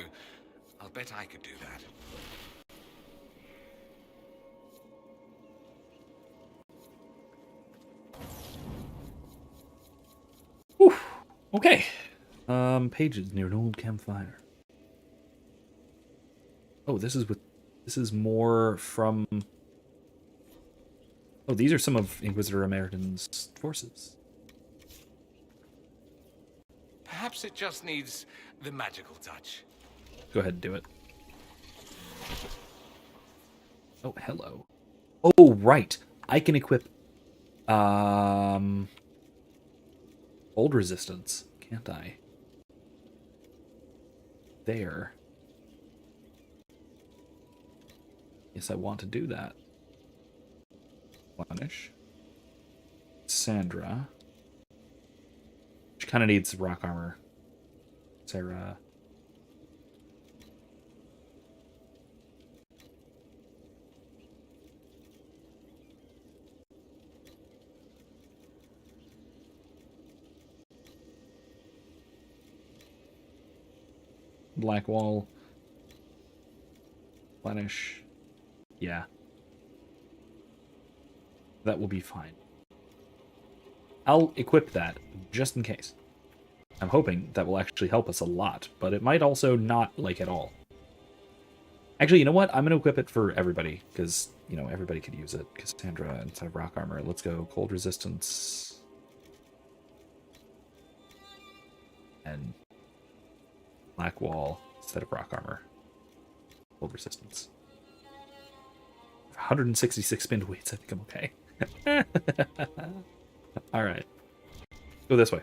I'll bet I could do that. Whew. Okay. Pages near an old campfire. Oh, this is more from. Oh, these are some of Inquisitor Emeriden's forces. Perhaps it just needs the magical touch. Go ahead and do it. Oh, hello. Oh, right. I can equip cold resistance, can't I? There. Yes, I want to do that. Punish. Sandra. She kind of needs rock armor. Sarah. Black wall. Replenish. Yeah. That will be fine. I'll equip that just in case. I'm hoping that will actually help us a lot, but it might also not, like, at all. Actually, you know what? I'm going to equip it for everybody, because, you know, everybody could use it. Cassandra instead of rock armor. Let's go cold resistance. And black wall instead of rock armor. Cold resistance. 166 spin weights. I think I'm okay. All right. Go this way.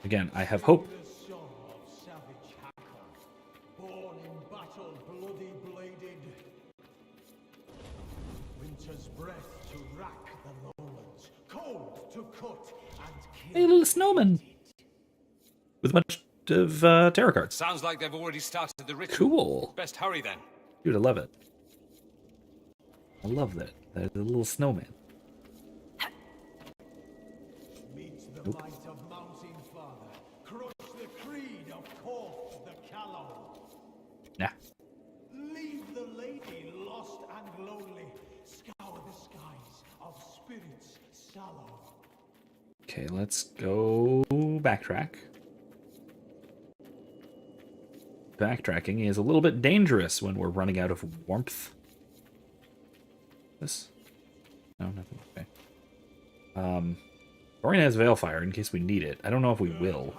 Again, I have hope. The son of savage Hakkon, born in battle, bloody bladed. Winter's breath to rack the lowlands, cold to cut and kill. Hey, little snowman. With much tarot cards. Sounds like they've already started the ritual. Cool. Best hurry then. Dude, I love it. I love that. There's a little snowman. Meet the might of Mountain Father. Crush the creed of Hawke the callow. Nah. Leave the lady lost and lonely. Scour the skies of spirits sallow. Okay, let's go backtrack. Backtracking is a little bit dangerous when we're running out of warmth. This? No, nothing. Okay. Dorian has Veilfire in case we need it. I don't know if we will.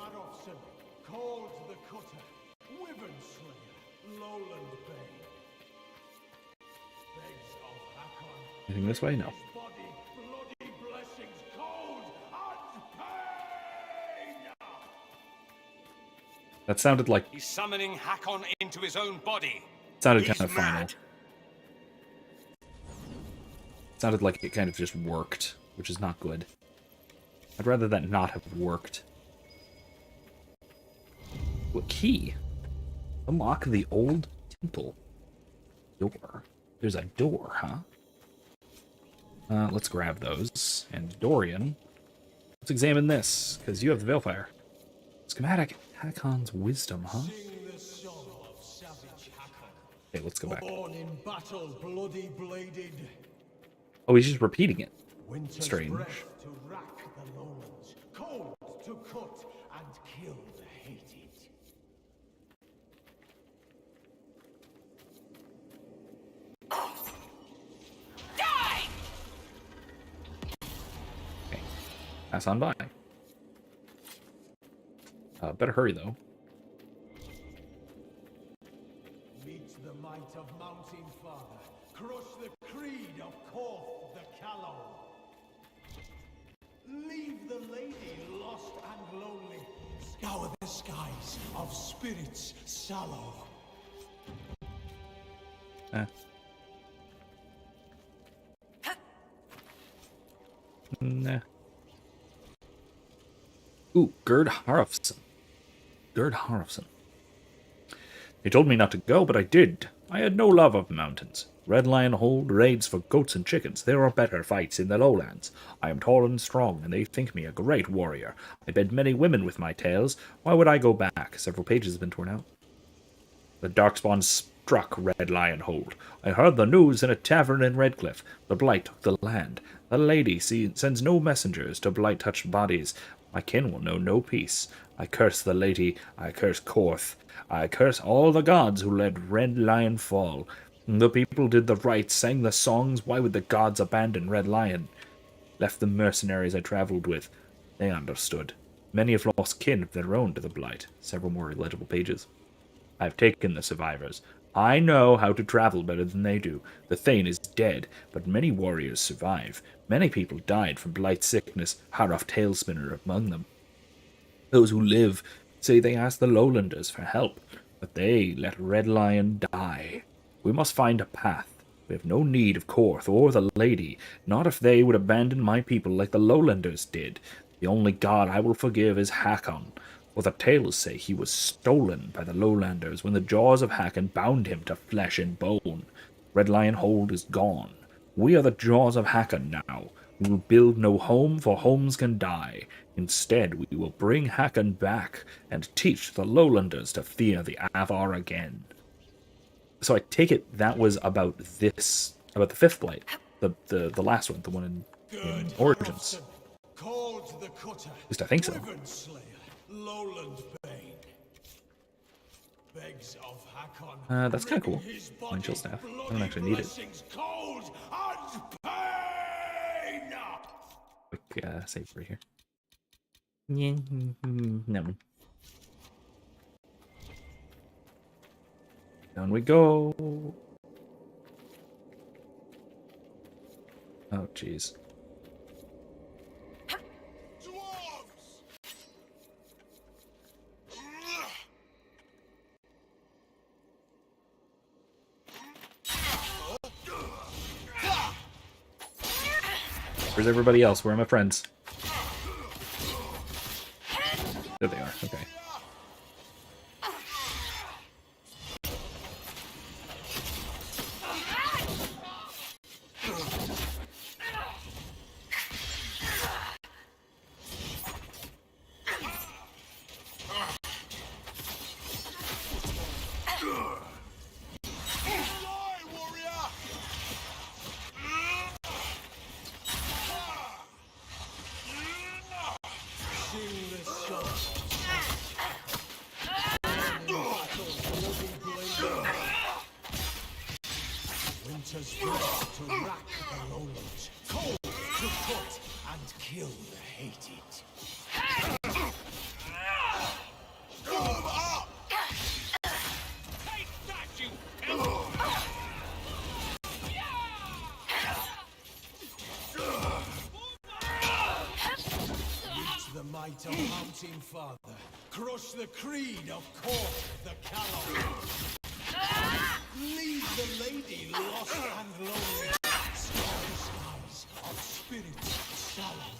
Anything this way? No. That sounded like... He's summoning Hakkon into his own body. Sounded kind of final. Sounded like it kind of just worked, which is not good. I'd rather that not have worked. What key? Unlock the old temple. Door. There's a door, huh? Let's grab those. And Dorian, let's examine this, because you have the Veilfire. Schematic. Hakkon's wisdom, huh? Okay, let's go back. Born in battle, bloody bladed. Oh, he's just repeating it. Winter's Strange. breath to rack the lowlands, cold to cut and kill the hated. Die! Okay. Pass on by. Better hurry, though. Meet the might of Mountain Father. Crush the creed of Hawke the callow. Leave the lady lost and lonely. Scour the skies of spirits sallow. Nah. Ooh, Gerd Harfson. Gerd Harfson. They told me not to go, but I did. I had no love of mountains. Red Lion hold raids for goats and chickens. There are better fights in the lowlands. I am tall and strong, and they think me a great warrior. I bed many women with my tales. Why would I go back? Several pages have been torn out. The Darkspawn struck Red Lion hold. I heard the news in a tavern in Redcliffe. The blight took the land. The lady sends no messengers to blight-touched bodies. My kin will know no peace. I curse the lady. I curse Korth. I curse all the gods who let Red Lion fall. The people did the right, sang the songs. Why would the gods abandon Red Lion? Left the mercenaries I traveled with. They understood. Many have lost kin of their own to the blight. Several more illegible pages. I have taken the survivors. I know how to travel better than they do. The Thane is dead, but many warriors survive. Many people died from blight sickness, Harrof Tailspinner among them. Those who live say they ask the lowlanders for help, but they let Red Lion die. We must find a path. We have no need of Korth or the lady, not if they would abandon my people like the lowlanders did. The only god I will forgive is Hakkon, for the tales say he was stolen by the lowlanders when the Jaws of Hakkon bound him to flesh and bone. Red Lion hold is gone. We are the Jaws of Hakkon now. We will build no home, for homes can die. Instead, we will bring Hakkon back and teach the lowlanders to fear the Avar again. So I take it that was about this, about the fifth blight, the last one, the one in Origins. Called the Cutter, At least I think so. Wyvern Slayer, Lowland Bane. Begs of Hakkon. That's kind of cool. Mind Chill Staff. I don't actually need it. Cold and pain. Quick save right here. Yeah, no. Down we go. Oh, jeez. Where's everybody else? Where are my friends? There they are. Okay. Winter's breath to rack the lowlands, cold to cut and kill the hated. Move up! Take that, you pimp! Reach the might of Mountain Father, crush the creed of Hawke the Callow. Leave the lady lost and lonely, scar the skies of spirits sallow.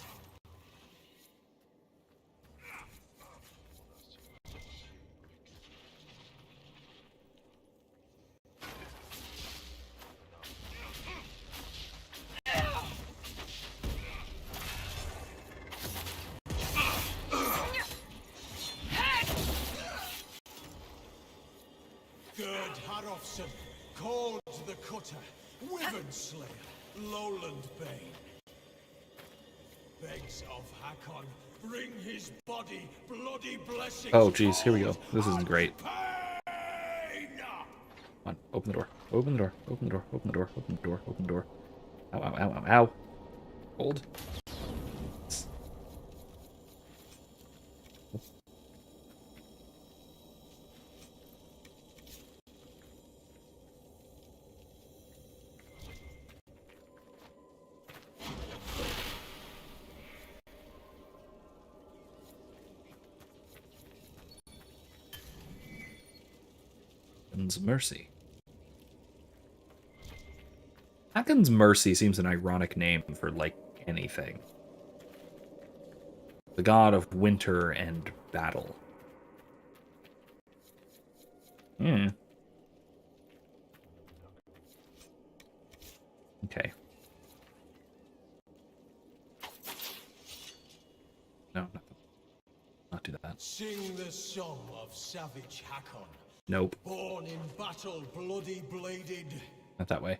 Gerd Harofson, called the Cutter, Wyvern Slayer, Lowland Bane. Begs of Hakkon, bring his body, bloody blessings. Oh, jeez, here we go. This isn't great. Come on, open the door. Open the door. Open the door. Open the door. Open the door. Open the door. Ow, ow, ow, ow, ow. Hold. Mercy. Hakkon's Mercy seems an ironic name for, like, anything. The god of winter and battle. Okay. No, not do that. Sing the song of savage Hakkon. Nope. Born in battle, bloody bladed. Not that way.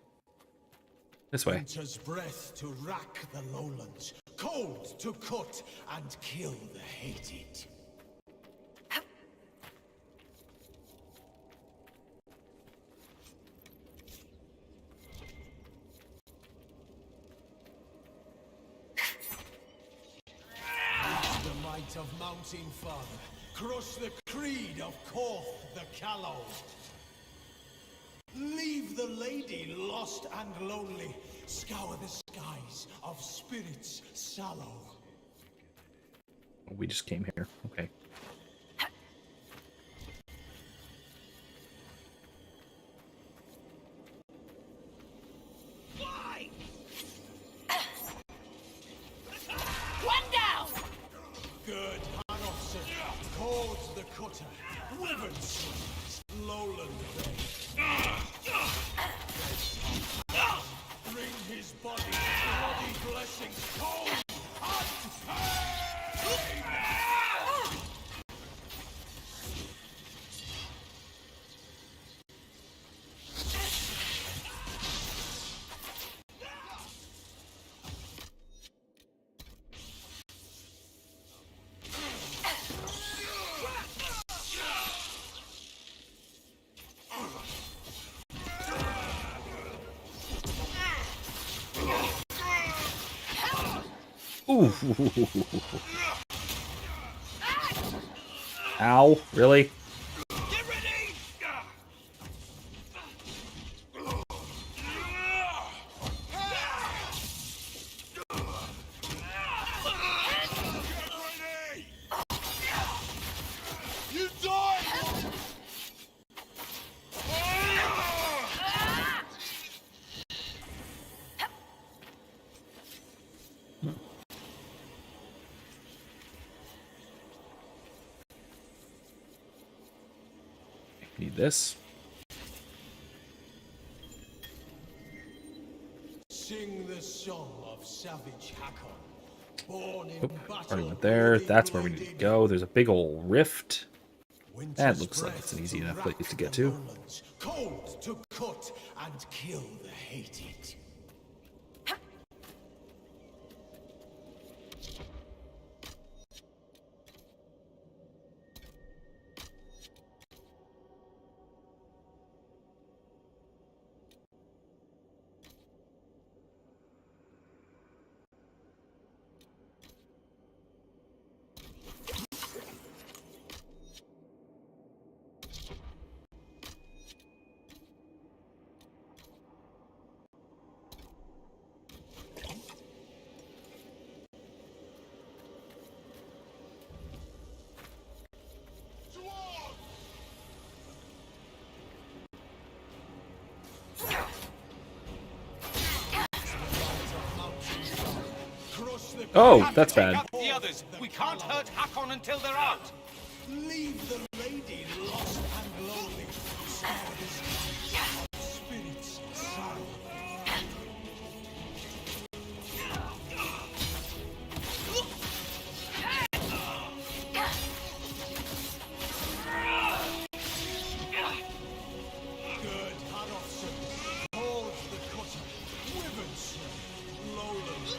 This way. Winter's breath to rack the lowlands, cold to cut and kill the hated. Reach the might of Mountain Father, crush the creed of Hawke the Callow. Leave the lady lost and lonely, scour the skies of spirits sallow. We just came here. Okay. One down! Gerd Harofson, called the Cutter, Wyvern Slayer, Lowland Bay. Bring his body, bloody blessings, cold and pain! Ooh. Ow, really? Get ready! You die! Need this. Sing the song of savage Hakkon. Born in Oop, battle, already went there. bloody That's where we need to bladed. go. There's a big old rift. That looks like it's an easy enough place to get to. Cold to cut and kill the hated. Oh, that's bad. Take out the others. We can't hurt Hakkon until they're out. Leave the lady lost and lonely. Spirits silent. Good Harrison. Hold the cutter. Wyvernson. Lowland.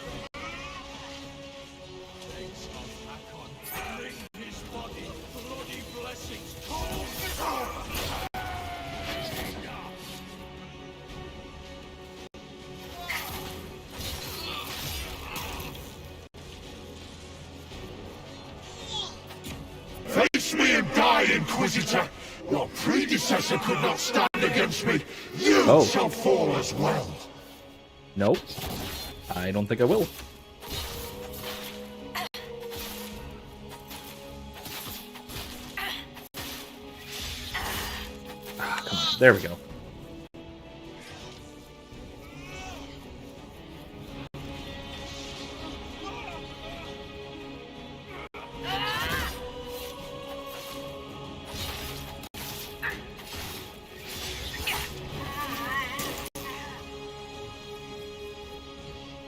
Thanks of Hakkon. Bring his body. Bloody blessings. Face me and die, Inquisitor! Your predecessor could not stand against me. You shall fall as well. Nope. I don't think I will. Ah, come on. There we go.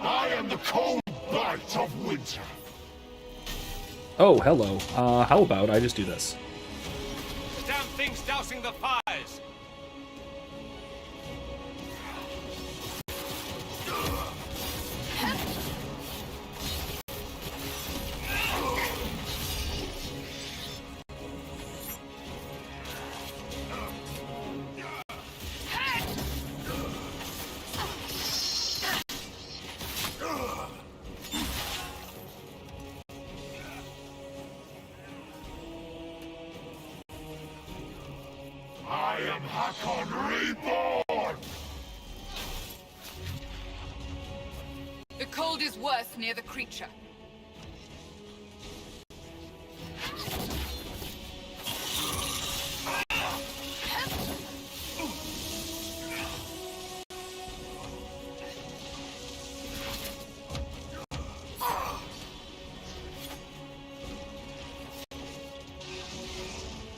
I am the cold bite of winter. Oh, hello. How about I just do this? Damn things dousing the fires. I am Hakkon reborn! The cold is worse near the creature.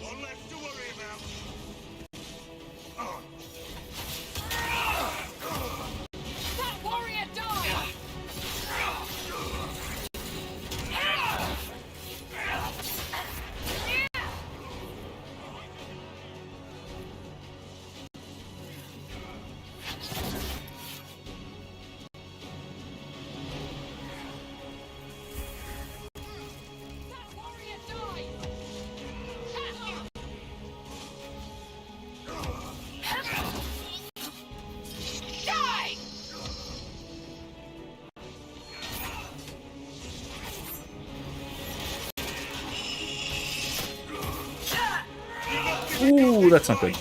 One left to worry about. That warrior died! That warrior died! Die! Ooh, that's not good.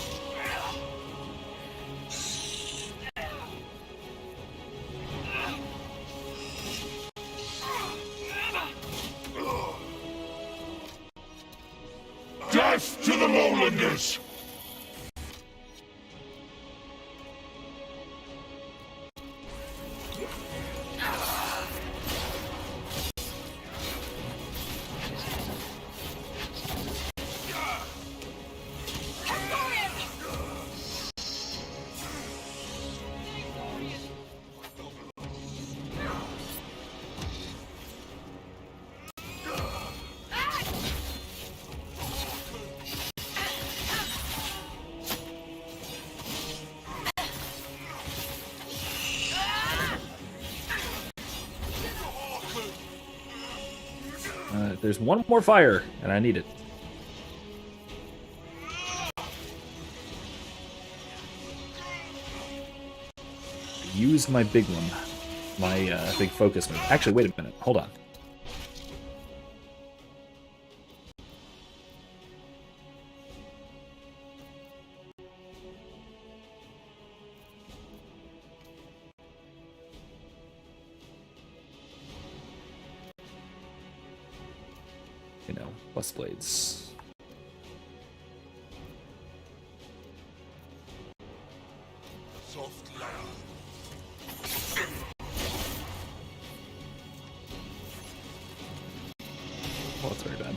Death to the lowlanders! There's one more fire, and I need it. Use my big one. My big focus move. Actually, wait a minute. Hold on. Plus blades. Soft Well, that's very bad.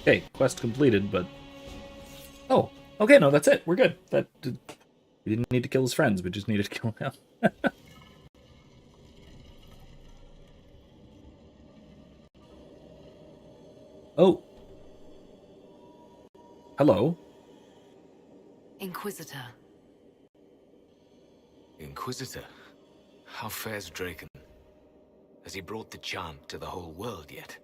Okay, quest completed, but... Oh, okay, no, that's it. We're good. We didn't need to kill his friends, we just needed to kill him. Oh. Hello. Inquisitor. Inquisitor? How fares Draken? Has he brought the chant to the whole world yet?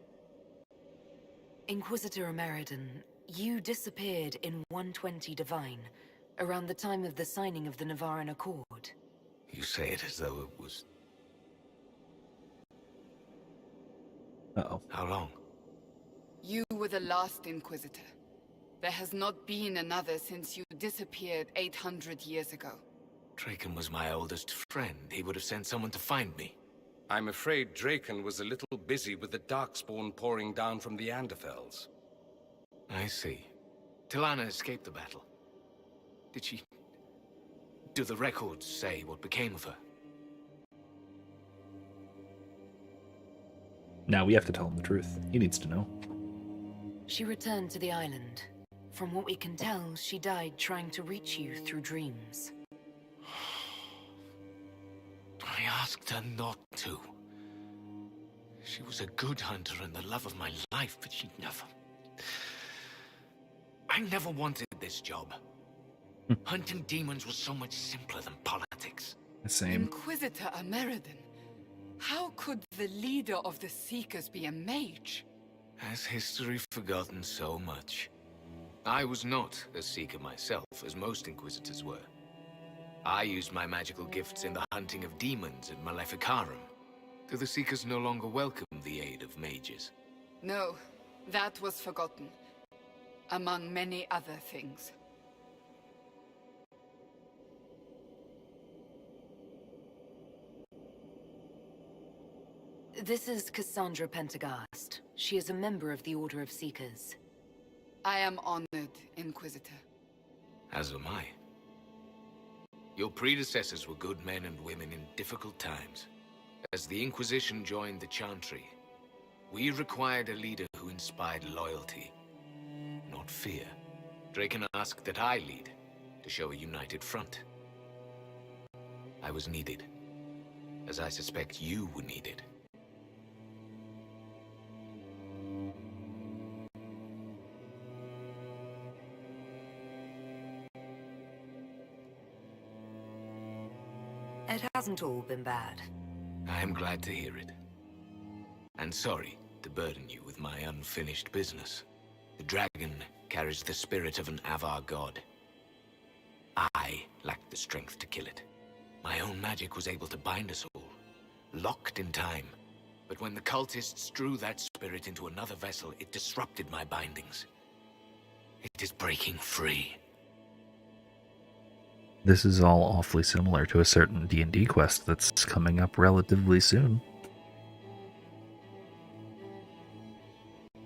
Inquisitor Ameridan, you disappeared in 120 Divine, around the time of the signing of the Navaran Accord. You say it as though it was... Uh-oh. How long? You were the last Inquisitor. There has not been another since you disappeared 800 years ago. Draken was my oldest friend. He would have sent someone to find me. I'm afraid Draken was a little busy with the Darkspawn pouring down from the Anderfels. I see. Tilana escaped the battle. Did she... Do the records say what became of her? Now we have to tell him the truth. He needs to know. She returned to the island. From what we can tell, she died trying to reach you through dreams. I asked her not to. She was a good hunter and the love of my life, but she never... I never wanted this job. Hunting demons was so much simpler than politics. The same. Inquisitor Ameridan, how could the leader of the Seekers be a mage? Has history forgotten so much? I was not a Seeker myself, as most Inquisitors were. I used my magical gifts in the hunting of demons in Maleficarum. Do the Seekers no longer welcome the aid of mages? No, that was forgotten. Among many other things. This is Cassandra Pendergast. She is a member of the Order of Seekers. I am honored, Inquisitor. As am I. Your predecessors were good men and women in difficult times. As the Inquisition joined the Chantry, we required a leader who inspired loyalty, not fear. Draken asked that I lead, to show a united front. I was needed. as I suspect you were needed. It hasn't all been bad. I am glad to hear it. And sorry to burden you with my unfinished business. The dragon carries the spirit of an Avar god. I lacked the strength to kill it. My own magic was able to bind us all, locked in time. But when the cultists drew that spirit into another vessel, it disrupted my bindings. It is breaking free. This is all awfully similar to a certain D&D quest that's coming up relatively soon.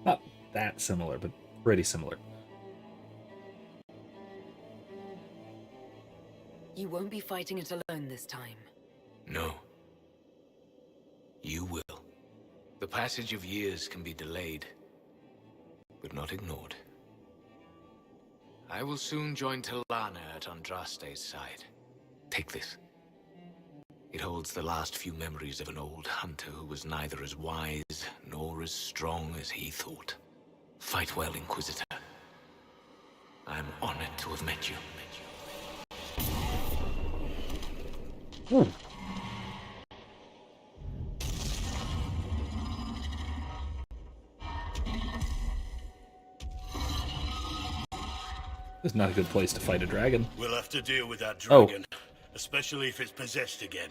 Not that similar, but pretty similar. You won't be fighting it alone this time. No. You will. The passage of years can be delayed, but not ignored. I will soon join Talana at Andraste's side. Take this. It holds the last few memories of an old hunter who was neither as wise nor as strong as he thought. Fight well, Inquisitor. I am honored to have met you. This is not a good place to fight a dragon. We'll have to deal with that dragon, especially if it's possessed again.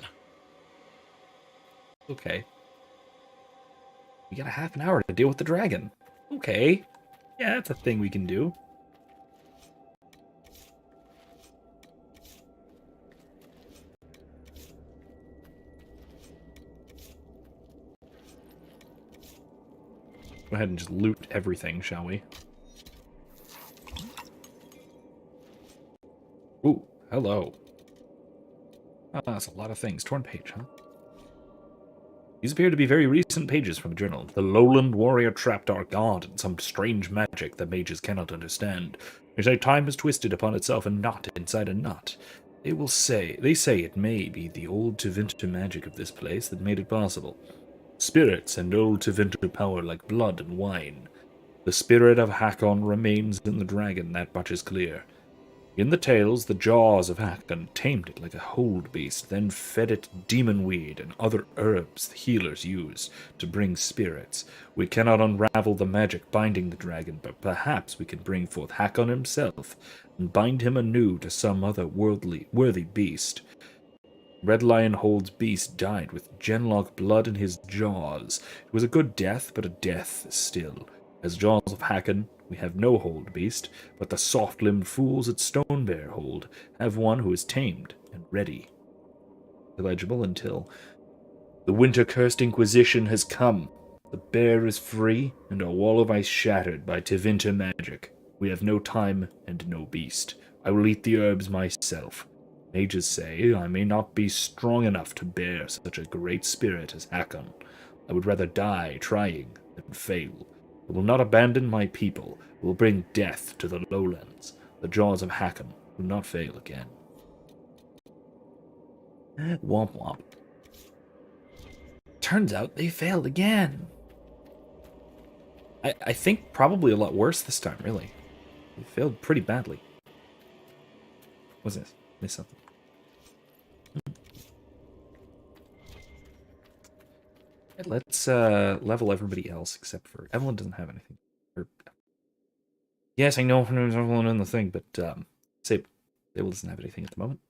Okay. We got a half an hour to deal with the dragon. Okay. Yeah, that's a thing we can do. Go ahead and just loot everything, shall we? Ooh, hello. Ah, that's a lot of things. Torn page, huh? These appear to be very recent pages from a journal. The lowland warrior trapped our god in some strange magic that mages cannot understand. They say time has twisted upon itself a knot inside a knot. They say it may be the old Tevinter magic of this place that made it possible. Spirits and old Tevinter power like blood and wine. The spirit of Hakkon remains in the dragon, that much is clear. In the tales, the Jaws of Hakkon tamed it like a hold beast, then fed it demon weed and other herbs the healers use to bring spirits. We cannot unravel the magic binding the dragon, but perhaps we can bring forth Hakkon himself and bind him anew to some other worthy beast. Red Lion Hold's beast died with Genlock blood in his jaws. It was a good death, but a death still. As Jaws of Hakkon, we have no hold beast, but the soft-limbed fools at Stonebear Hold have one who is tamed and ready. Illegible until the winter-cursed Inquisition has come. The bear is free, and our wall of ice shattered by Tevinter magic. We have no time and no beast. I will eat the herbs myself. Mages say I may not be strong enough to bear such a great spirit as Hakkon. I would rather die trying than fail. I will not abandon my people. I will bring death to the lowlands. The Jaws of Hakkon will not fail again. Womp womp. Turns out they failed again. I think probably a lot worse this time, really. They failed pretty badly. What's this? Miss something. Let's level everybody else except for Evelyn doesn't have anything. Yes, I know Evelyn in the thing, but Sable doesn't have anything at the moment.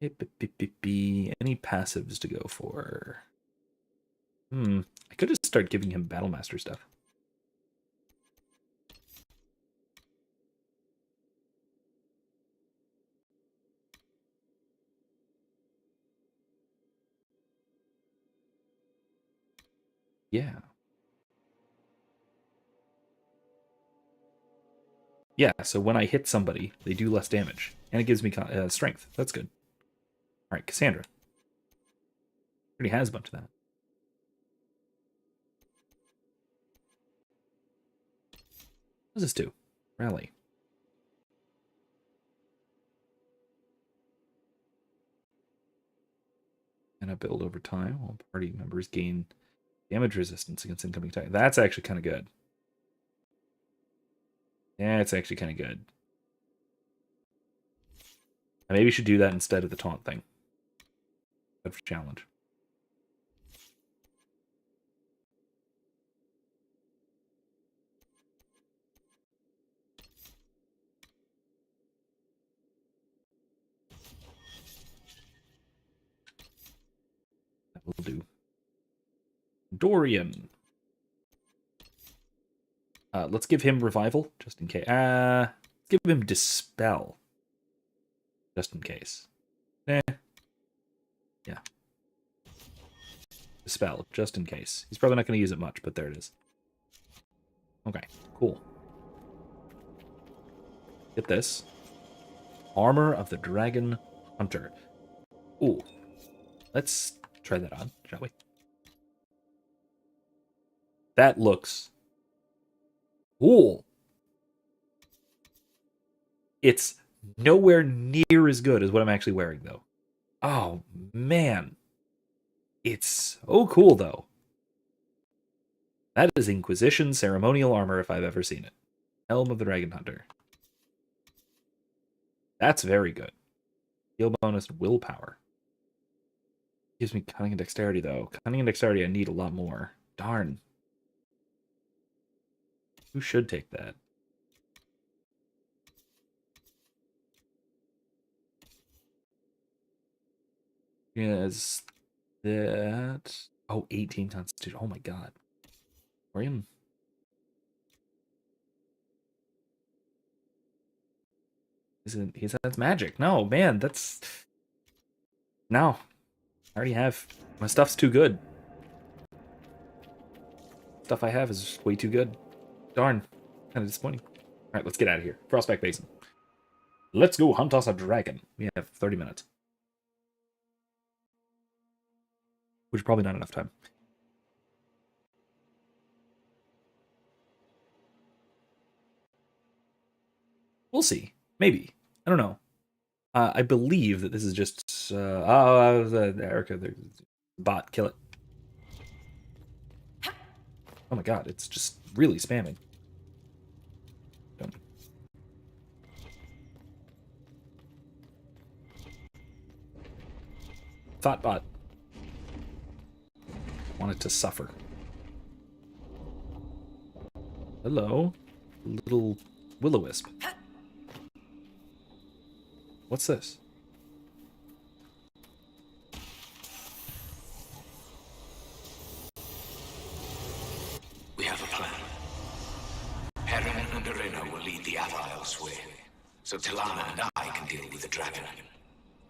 Any passives to go for? I could just start giving him Battlemaster stuff. Yeah. Yeah, so when I hit somebody, they do less damage. And it gives me strength. That's good. Alright, Cassandra. Already has a bunch of that. What does this do? Rally. Mana build over time. All party members gain damage resistance against incoming attack. That's actually kind of good. Yeah, it's actually kind of good. I maybe should do that instead of the taunt thing. Good for challenge. That will do. Dorian. Let's give him revival, just in case. Let's give him dispel, just in case. Yeah. Dispel, just in case. He's probably not going to use it much, but there it is. Okay, cool. Get this. Armor of the Dragon Hunter. Ooh. Let's try that on, shall we? That looks cool. It's nowhere near as good as what I'm actually wearing, though. Oh, man. It's so cool, though. That is Inquisition ceremonial armor if I've ever seen it. Helm of the Dragon Hunter. That's very good. Heal bonus, willpower. Gives me cunning and dexterity, though. Cunning and dexterity I need a lot more. Darn. Who should take that? Is that... Oh, 18 constitution. Oh my god. Wherein? That's magic. No, man, that's... No. I already have... My stuff's too good. Stuff I have is way too good. Darn. Kind of disappointing. Alright, let's get out of here. Frostback Basin. Let's go hunt us a dragon. We have 30 minutes. Which is probably not enough time. We'll see. Maybe. I don't know. I believe that this is just... Erica, the bot, kill it. Oh my god, it's just really spamming. Done. Thought bot. Wanted to suffer. Hello, little will-o-wisp. What's this? We have a plan. Heron and Arena will lead the Ava elsewhere, so Talana and I can deal with the dragon.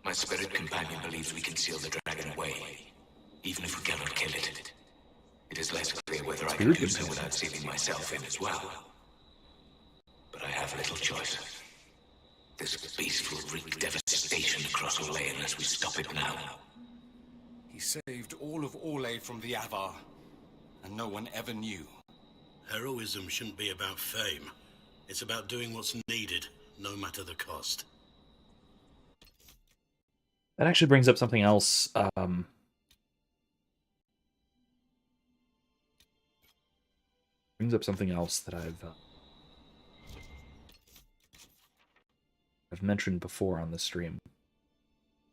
My spirit companion believes we can seal the dragon away, even if we cannot kill it. It is less clear whether I can do so without sealing myself in as well. But I have little choice. This beast will wreak devastation across Orlais unless we stop it now. He saved all of Orlais from the Avar, and no one ever knew. Heroism shouldn't be about fame. It's about doing what's needed, no matter the cost. That actually brings up something else. Brings up something else that I've mentioned before on the stream.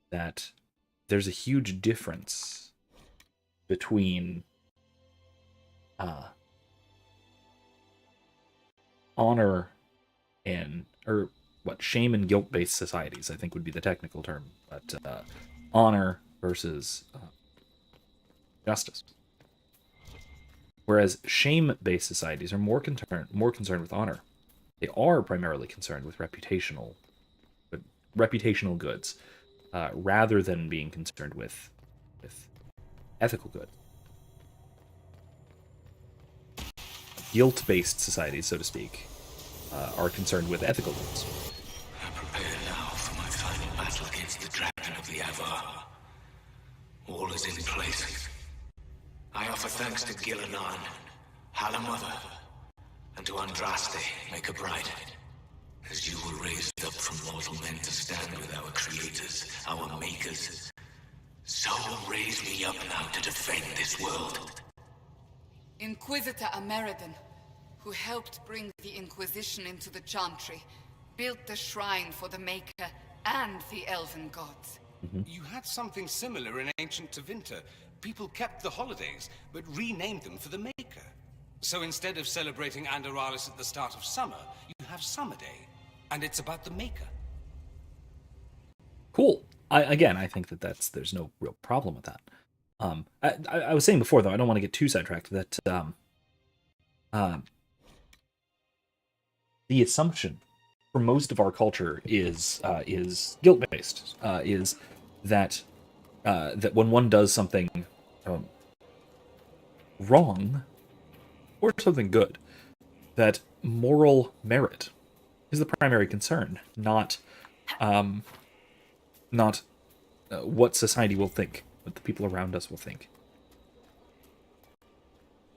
That there's a huge difference between honor and, or what, shame and guilt-based societies, I think would be the technical term, but honor versus justice. Whereas shame-based societies are more concerned with honor. They are primarily concerned with reputational goods, rather than being concerned with ethical good. Guilt-based societies, so to speak, are concerned with ethical goods. I prepare now for my final battle against the dragon of the Avar. All is in place. I offer thanks to Gillenan, Hala Mother, and to Andraste, Maker Bride. As you were raised up from mortal men to stand with our creators, our makers, So raise me up now to defend this world. Inquisitor Ameridan, who helped bring the Inquisition into the Chantry, built the shrine for the Maker and the Elven gods. You had something similar in ancient Tevinter. People kept the holidays, but renamed them for the Maker. So instead of celebrating Andaralis at the start of summer, you have Summer Day, and it's about the Maker. Cool. I think there's no real problem with that. I was saying before, though, I don't want to get too sidetracked, that the assumption for most of our culture is guilt-based, is that when one does something wrong or something good, that moral merit is the primary concern, not what society will think, what the people around us will think.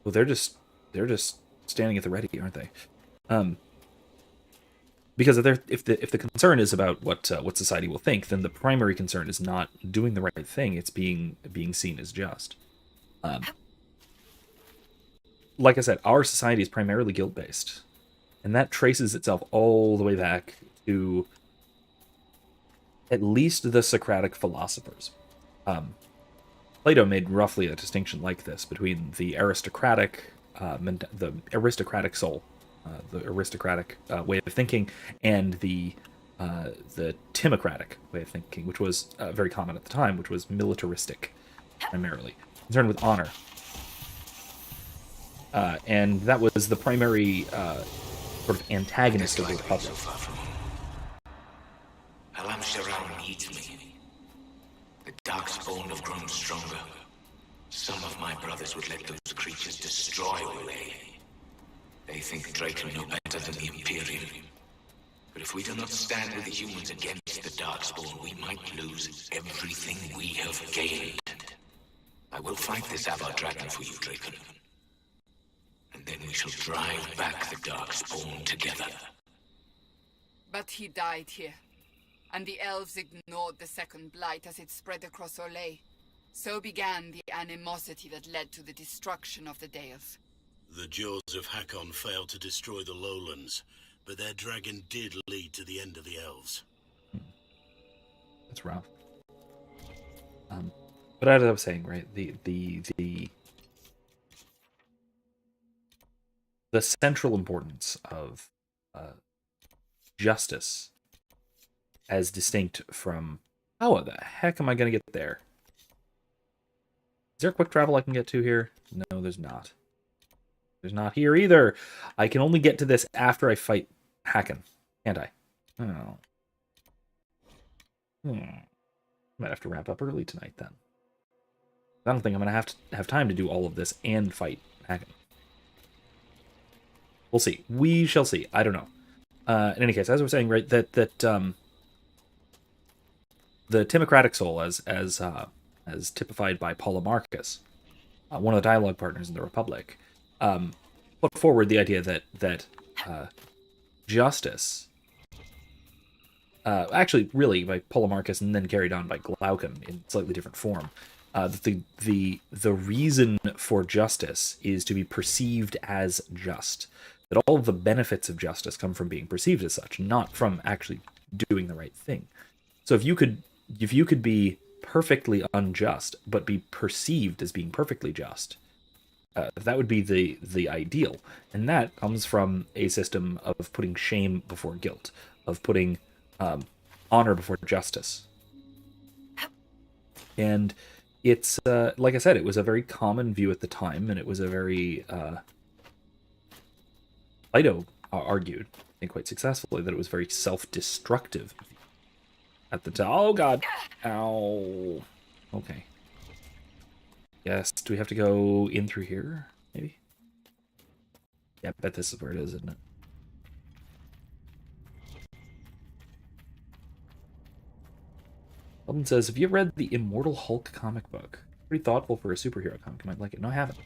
Well, they're just standing at the ready, aren't they? Because if the concern is about what society will think, then the primary concern is not doing the right thing; it's being seen as just. Like I said, our society is primarily guilt-based, and that traces itself all the way back to at least the Socratic philosophers. Plato made roughly a distinction like this between the aristocratic soul, the aristocratic way of thinking, and the timocratic way of thinking, which was very common at the time, which was militaristic, primarily concerned with honor. And that was the primary sort of antagonist of the Republic. Alam Sharaun needs me. The Darkspawn have grown stronger. Some of my brothers would let those creatures destroy Ulay. They think Draken know better than the Imperium. But if we do not stand with the humans against the Darkspawn, we might lose everything we have gained. I will fight this Avar Dragon for you, Draken. And then we shall drive back the Darkspawn together. But he died here, and the elves ignored the Second Blight as it spread across Olay. So began the animosity that led to the destruction of the Dales. The Jaws of Hakkon failed to destroy the lowlands, but their dragon did lead to the end of the elves. That's rough. But as I was saying, right, the central importance of justice as distinct from how the heck am I going to get there? Is there quick travel I can get to here? No, there's not. There's not here either. I can only get to this after I fight Hakkon, can't I? Oh. Might have to wrap up early tonight then. I don't think I'm going to have time to do all of this and fight Hakkon. We'll see. We shall see. I don't know. In any case, as I was saying, right, that the timocratic soul, as typified by Polemarchus, one of the dialogue partners in the Republic, put forward the idea that justice, actually, really by Polemarchus and then carried on by Glaucon in slightly different form, that the reason for justice is to be perceived as just. That all of the benefits of justice come from being perceived as such, not from actually doing the right thing. So if you could be perfectly unjust, but be perceived as being perfectly just, that would be the ideal. And that comes from a system of putting shame before guilt, of putting honor before justice. And it's, like I said, it was a very common view at the time, and it was a very... Plato argued, I think quite successfully, that it was very self-destructive at the time. Oh, God. Ow. Okay. Yes, do we have to go in through here, maybe? Yeah, I bet this is where it is, isn't it? Sheldon says, have you read the Immortal Hulk comic book? Pretty thoughtful for a superhero comic. You might like it. No, I haven't.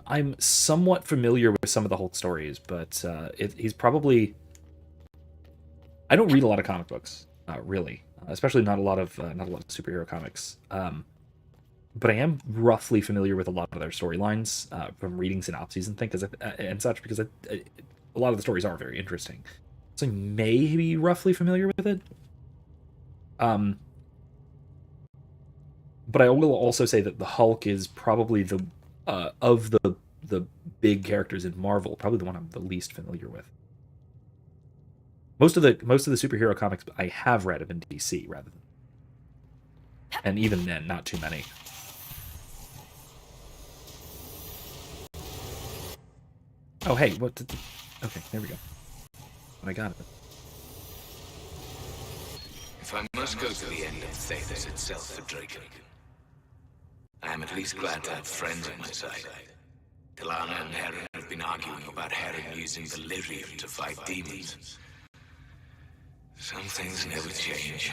I'm somewhat familiar with some of the Hulk stories, but he's probably... I don't read a lot of comic books, really. especially not a lot of superhero comics. But I am roughly familiar with a lot of their storylines from reading synopses and things and such, because a lot of the stories are very interesting. So I may be roughly familiar with it. But I will also say that the Hulk is probably the of the big characters in Marvel, probably the one I'm the least familiar with. Most of the superhero comics I have read have been DC rather than, and even then, not too many. Oh hey, what? Okay, there we go. I got it. If I must go to the end of Thelos itself for Draken, I am at least glad to have friends on my side. Talana and Heron have been arguing about Heron using delirium to fight demons. Some things never change.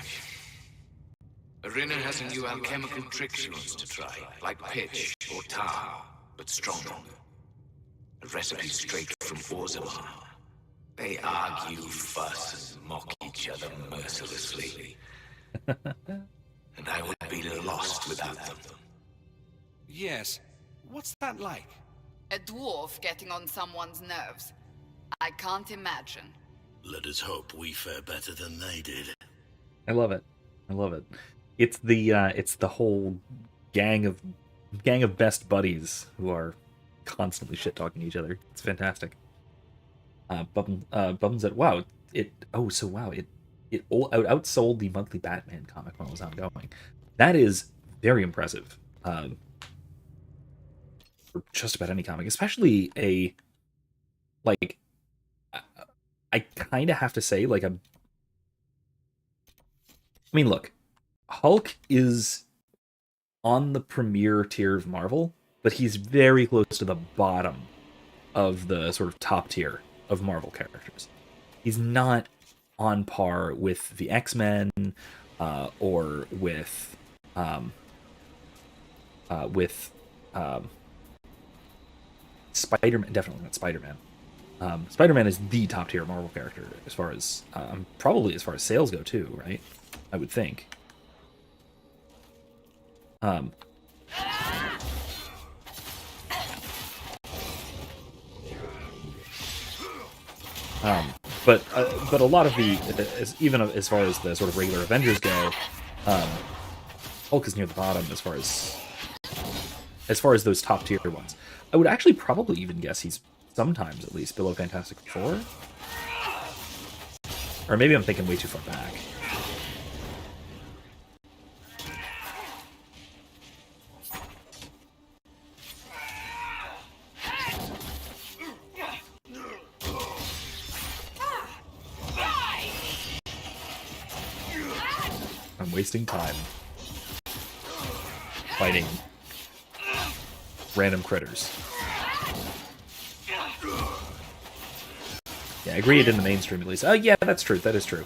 Arena has a new alchemical trick she wants to try, like pitch or tar, but stronger. A recipe straight from Orzammar. They argue, fuss, and mock each other mercilessly. And I would be lost without them. Yes. What's that like? A dwarf getting on someone's nerves. I can't imagine. Let us hope we fare better than they did. I love it. I love it. It's the whole gang of best buddies who are constantly shit talking each other. It's fantastic. Bums that wow it outsold the monthly Batman comic when it was ongoing. That is very impressive. For just about any comic, especially I kind of have to say, I mean, look, Hulk is on the premier tier of Marvel, but he's very close to the bottom of the sort of top tier of Marvel characters. He's not on par with the X-Men or with Spider-Man. Definitely not Spider-Man. Spider-Man is the top tier Marvel character as far as probably as far as sales go too, right? I would think. But a lot of even as far as the sort of regular Avengers go, Hulk is near the bottom as far as those top tier ones. I would actually probably even guess he's sometimes at least below Fantastic Four, or maybe I'm thinking way too far back. I'm wasting time fighting random critters. Yeah, I agree it in the mainstream at least. Yeah, that's true. That is true.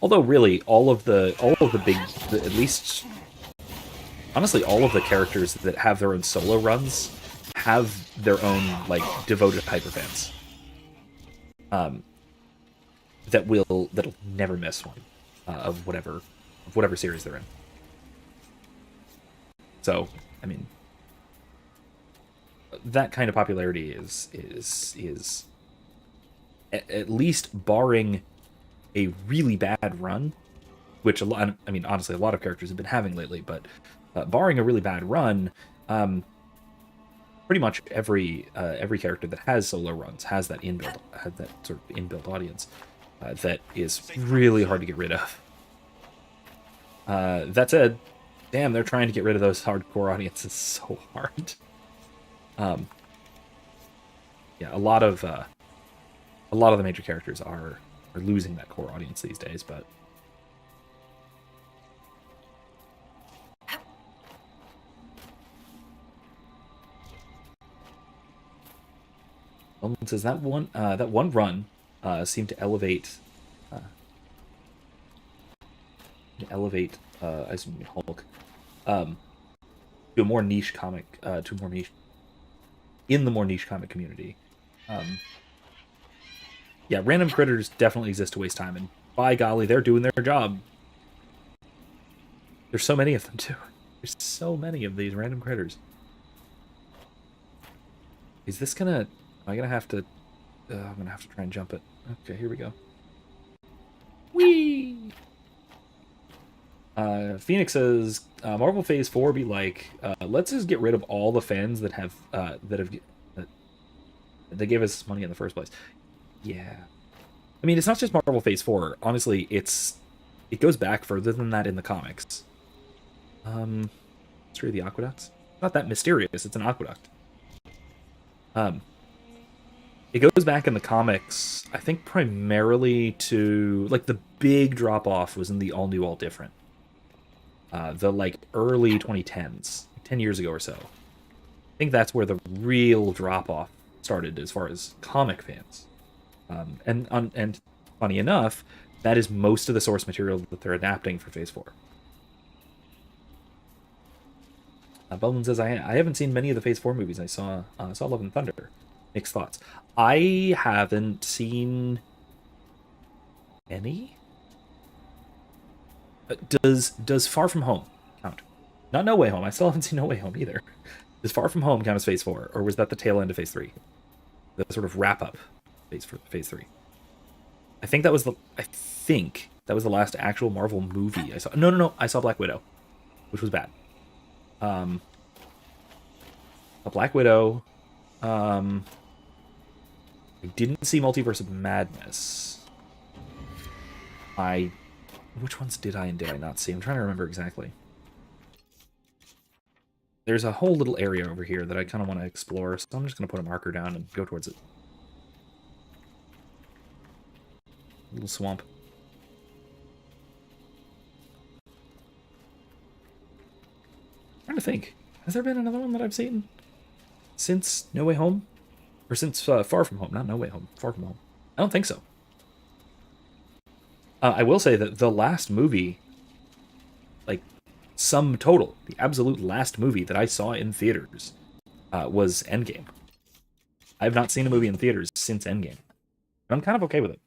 Although really, all of the big, at least, honestly, all of the characters that have their own solo runs have their own devoted hyperfans. That'll never miss one of whatever series they're in. So, I mean, that kind of popularity is at least barring a really bad run, which honestly a lot of characters have been having lately, but barring a really bad run, pretty much every character that has solo runs has that sort of inbuilt audience that is really hard to get rid of. That said, damn, they're trying to get rid of those hardcore audiences so hard. Yeah, a lot of the major characters are losing that core audience these days, but says that one run seemed to elevate I assume Hulk to a more niche comic, in the more niche comic community. Yeah, random critters definitely exist to waste time, and by golly, they're doing their job. There's so many of them, too. There's so many of these random critters. Is this gonna... Am I gonna have to... I'm gonna have to try and jump it. Okay, here we go. Whee! Phoenix says, Marvel Phase 4 be like, let's just get rid of all the fans that have, that gave us money in the first place. Yeah. I mean, it's not just Marvel Phase 4. Honestly, it goes back further than that in the comics. History of the Aqueducts? Not that mysterious, it's an aqueduct. It goes back in the comics, I think primarily to, like, the big drop-off was in the All New, All Different. The, like, early 2010s, 10 years ago or so. I think that's where the real drop-off started as far as comic fans. And funny enough, that is most of the source material that they're adapting for Phase 4. Bowman says, I haven't seen many of the Phase 4 movies. I saw Love and Thunder. Mixed thoughts. I haven't seen any? Does Far From Home count? Not No Way Home. I still haven't seen No Way Home either. Does Far From Home count as Phase 4? Or was that the tail end of Phase 3? The sort of wrap-up Phase 3. I think that was the last actual Marvel movie I saw. No. I saw Black Widow, which was bad. A Black Widow. I didn't see Multiverse of Madness. Which ones did I and did I not see? I'm trying to remember exactly. There's a whole little area over here that I kind of want to explore, so I'm just going to put a marker down and go towards it. A little swamp. I'm trying to think. Has there been another one that I've seen since No Way Home? Or since Far From Home, not No Way Home, Far From Home. I don't think so. I will say that the last movie, like, sum total, the absolute last movie that I saw in theaters was Endgame. I have not seen a movie in theaters since Endgame. And I'm kind of okay with it.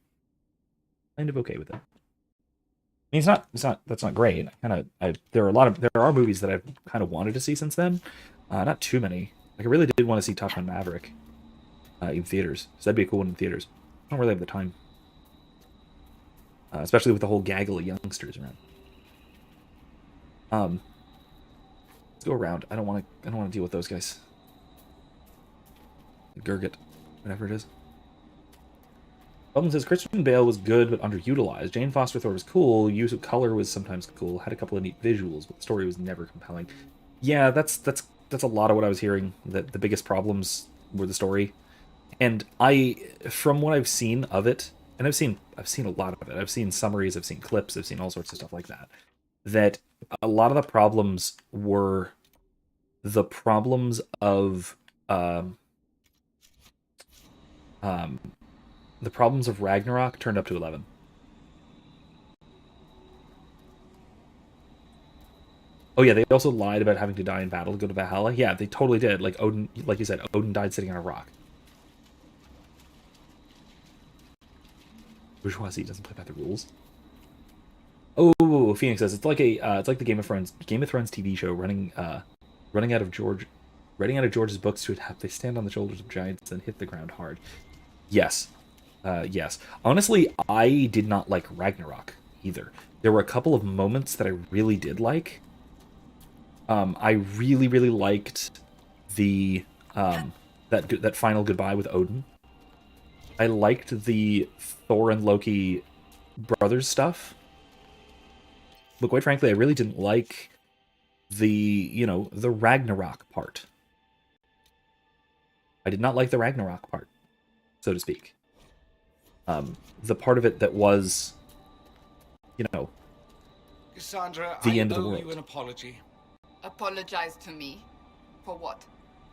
I mean, that's not great. There are movies that I've kind of wanted to see since then. Not too many. Like, I really did want to see Top Gun Maverick in theaters. So that'd be a cool one in theaters. I don't really have the time. Especially with the whole gaggle of youngsters around. Let's go around. I don't want to deal with those guys. Gurgit, whatever it is. Bubble says Christian Bale was good but underutilized. Jane Foster Thor was cool. Use of color was sometimes cool. Had a couple of neat visuals, but the story was never compelling. Yeah, that's a lot of what I was hearing. That the biggest problems were the story, and from what I've seen of it. And I've seen a lot of it. I've seen summaries, I've seen clips, I've seen all sorts of stuff like that. That a lot of the problems were the problems of Ragnarok turned up to 11. Oh yeah, they also lied about having to die in battle to go to Valhalla. Yeah, they totally did. Like Odin, like you said, Odin died sitting on a rock. Bourgeoisie doesn't play by the rules. Oh, Phoenix says it's like the Game of Thrones TV show running out of George's books to adapt. They stand on the shoulders of giants and hit the ground hard. Yes. Yes. Honestly, I did not like Ragnarok either. There were a couple of moments that I really did like. I really, really liked the that final goodbye with Odin. I liked the Thor and Loki brothers stuff. But quite frankly, I really didn't like the Ragnarok part. I did not like the Ragnarok part, so to speak. The part of it that was, Cassandra, the end of the I owe world. you an apology. Apologize to me? For what?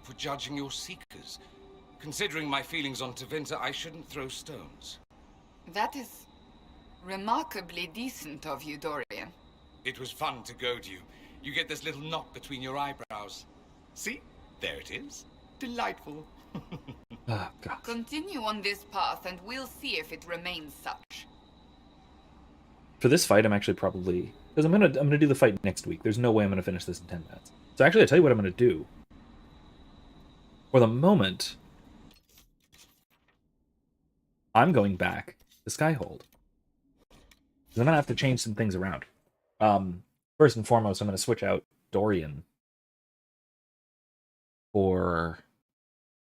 For judging your seekers. Considering my feelings on Tevinter, I shouldn't throw stones. That is remarkably decent of you, Dorian. It was fun to goad you. You get this little knot between your eyebrows. See? There it is. Delightful. Oh, God. Continue on this path, and we'll see if it remains such. For this fight, I'm actually probably... Because I'm gonna do the fight next week. There's no way I'm gonna finish this in 10 minutes. So actually, I'll tell you what I'm gonna do. For the moment, I'm going back to Skyhold. Because I'm gonna have to change some things around. First and foremost, I'm gonna switch out Dorian for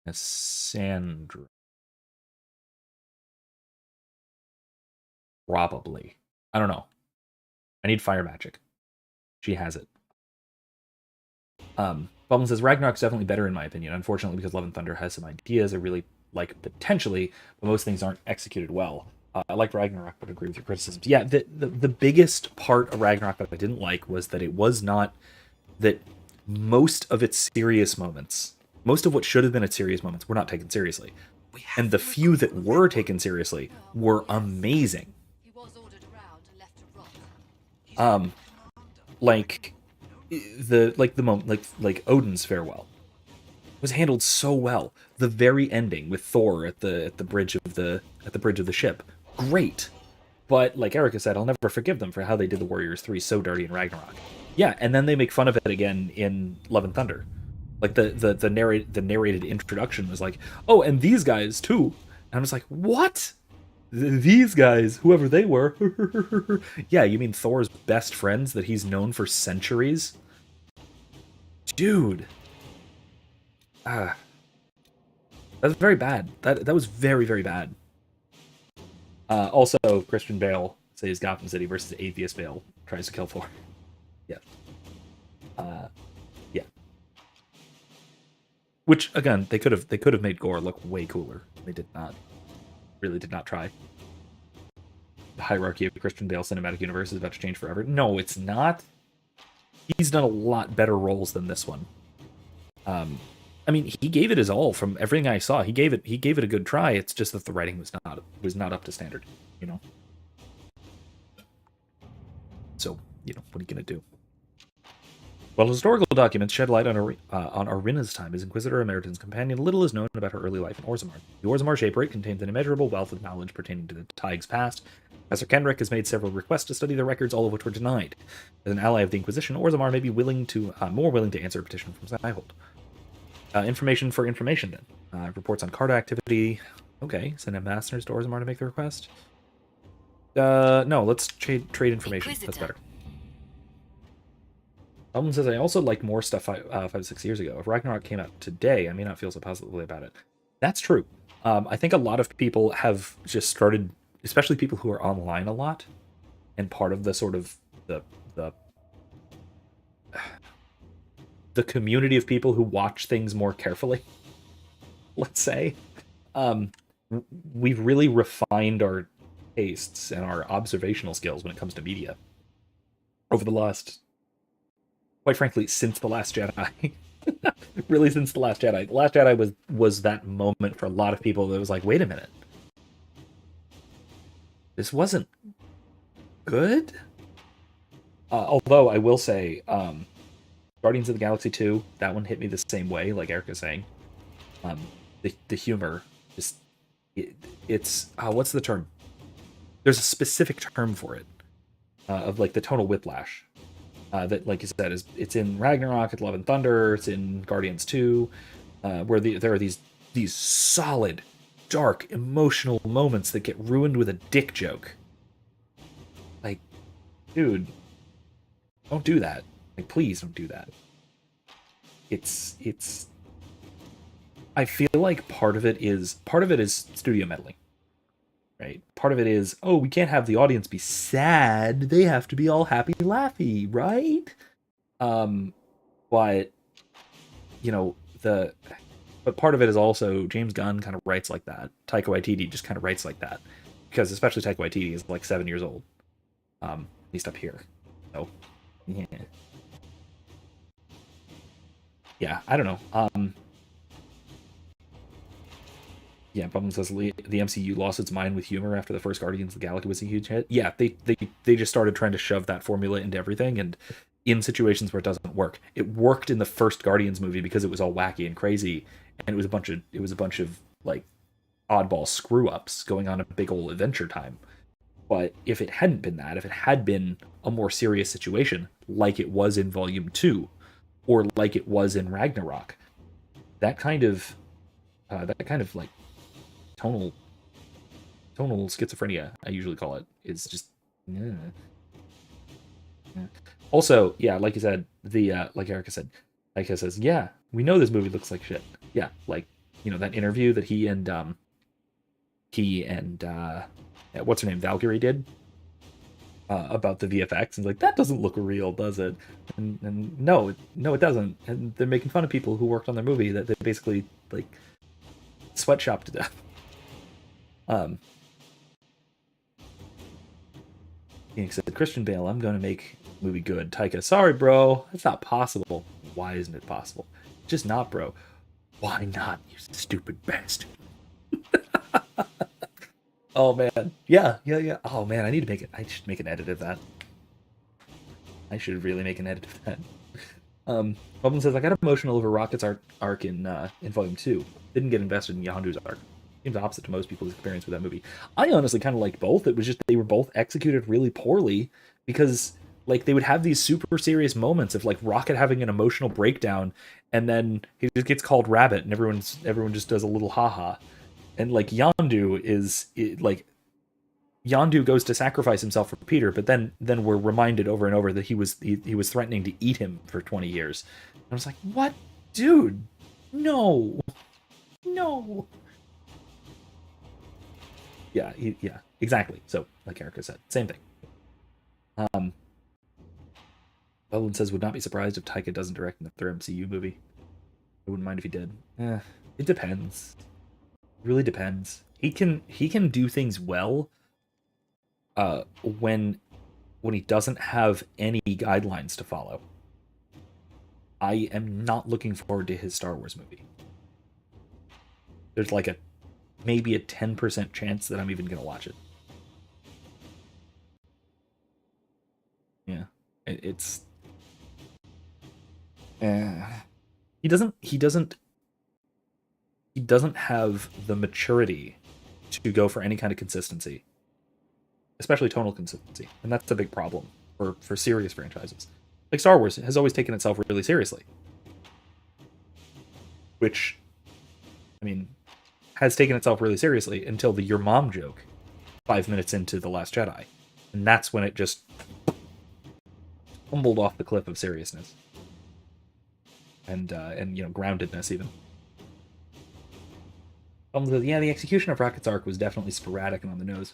Cassandra. Probably. I don't know. I need fire magic. She has it. Bubble says Ragnarok's definitely better in my opinion. Unfortunately, because Love and Thunder has some ideas I really like potentially, but most things aren't executed well. I like Ragnarok, but agree with your criticisms. Yeah, the biggest part of Ragnarok that I didn't like was that it was not that most of its serious moments, most of what should have been its serious moments, were not taken seriously, and the few that were taken seriously were amazing. Like Odin's farewell was handled so well. The very ending with Thor at the bridge of the ship, great. But like Erica said, I'll never forgive them for how they did the Warriors 3 so dirty in Ragnarok. Yeah, and then they make fun of it again in Love and Thunder. Like the narrated introduction was like, oh, and these guys too. And I'm just like, what? These guys, whoever they were. Yeah, you mean Thor's best friends that he's known for centuries? Dude. That's very bad. That was very, very bad. Also, Christian Bale saves Gotham City versus Atheist Bale tries to kill Thor. Yeah. Yeah. Which again, they could have made Gore look way cooler. They did not. Really did not try. The hierarchy of Christian Bale cinematic universe is about to change forever. No, it's not. He's done a lot better roles than this one. I mean, he gave it his all from everything I saw. He gave it a good try. It's just that the writing was not up to standard, you know. So, you know, what are you gonna do? While historical documents shed light on Arina's time as Inquisitor Emeritus's companion, little is known about her early life in Orzammar. The Orzammar Shaperate contains an immeasurable wealth of knowledge pertaining to the Tig's past. Professor Kenrick has made several requests to study the records, all of which were denied. As an ally of the Inquisition, Orzammar may be more willing to answer a petition from Skyhold. Information for information, then. Reports on card activity. Okay, send ambassadors to Orzammar to make the request. No, let's trade information. Inquisitor. That's better. Elton says, I also liked more stuff 5 to 6 years ago. If Ragnarok came out today, I may not feel so positively about it. That's true. I think a lot of people have just started, especially people who are online a lot, and part of the sort of the community of people who watch things more carefully, let's say. We've really refined our tastes and our observational skills when it comes to media over the last... Quite frankly, since The Last Jedi. Really, since The Last Jedi. The Last Jedi was that moment for a lot of people that was like, wait a minute. This wasn't good? Although, I will say, Guardians of the Galaxy 2, that one hit me the same way, like Erica's saying. The humor, just... It's... what's the term? There's a specific term for it. Of, like, the tonal whiplash. That, like you said, it's in Ragnarok, it's Love and Thunder, it's in Guardians 2, where there are these solid, dark, emotional moments that get ruined with a dick joke. Like, dude, don't do that. Like, please don't do that. It's. I feel like part of it is studio meddling. Right? Part of it is, oh, we can't have the audience be sad. They have to be all happy, laughy, right? But you know, but part of it is also James Gunn kind of writes like that. Taika Waititi just kind of writes like that, because especially Taika Waititi is like 7 years old, at least up here. So yeah, I don't know. Yeah, Bum says the MCU lost its mind with humor after the first Guardians of the Galaxy was a huge hit. Yeah, they just started trying to shove that formula into everything, and in situations where it doesn't work. It worked in the first Guardians movie because it was all wacky and crazy, and it was a bunch of like oddball screw ups going on a big old adventure time. But if it hadn't been that, if it had been a more serious situation, like it was in Volume 2, or like it was in Ragnarok, that kind of like tonal schizophrenia, I usually call it, is just. Yeah. Also, yeah, like you said, like Erica said, Erica says, yeah, we know this movie looks like shit. Yeah, like, you know, that interview that he and what's her name, Valkyrie did about the VFX, and like, that doesn't look real, does it? And no, it doesn't. And they're making fun of people who worked on their movie that they basically like sweatshop to death. Phoenix said, Christian Bale, I'm going to make the movie good. Taika, sorry, bro. That's not possible. Why isn't it possible? Just not, bro. Why not, you stupid bastard? Oh, man. Yeah. Oh, man, I should make an edit of that. I should really make an edit of that. Goblin says, I got emotional over Rocket's arc in Volume 2. Didn't get invested in Yondu's arc. Seems opposite to most people's experience with that movie. I honestly kind of liked both. It was just they were both executed really poorly because like they would have these super serious moments of like Rocket having an emotional breakdown, and then he just gets called Rabbit, and everyone just does a little haha. And like Yondu Yondu goes to sacrifice himself for Peter, but then we're reminded over and over that he was threatening to eat him for 20 years. And I was like, what, dude? No. Yeah, exactly. So, like Erica said, same thing. Ellen says, would not be surprised if Taika doesn't direct another MCU movie. I wouldn't mind if he did. It depends. It really depends. He can do things well when he doesn't have any guidelines to follow. I am not looking forward to his Star Wars movie. There's like maybe a 10% chance that I'm even gonna watch it. Yeah, it's. He doesn't have the maturity to go for any kind of consistency, especially tonal consistency, and that's a big problem for serious franchises. Like Star Wars has always taken itself really seriously, which, I mean, has taken itself really seriously until the "your mom" joke 5 minutes into The Last Jedi, and that's when it just tumbled off the cliff of seriousness and groundedness even. Yeah, the execution of Rocket's arc was definitely sporadic and on the nose.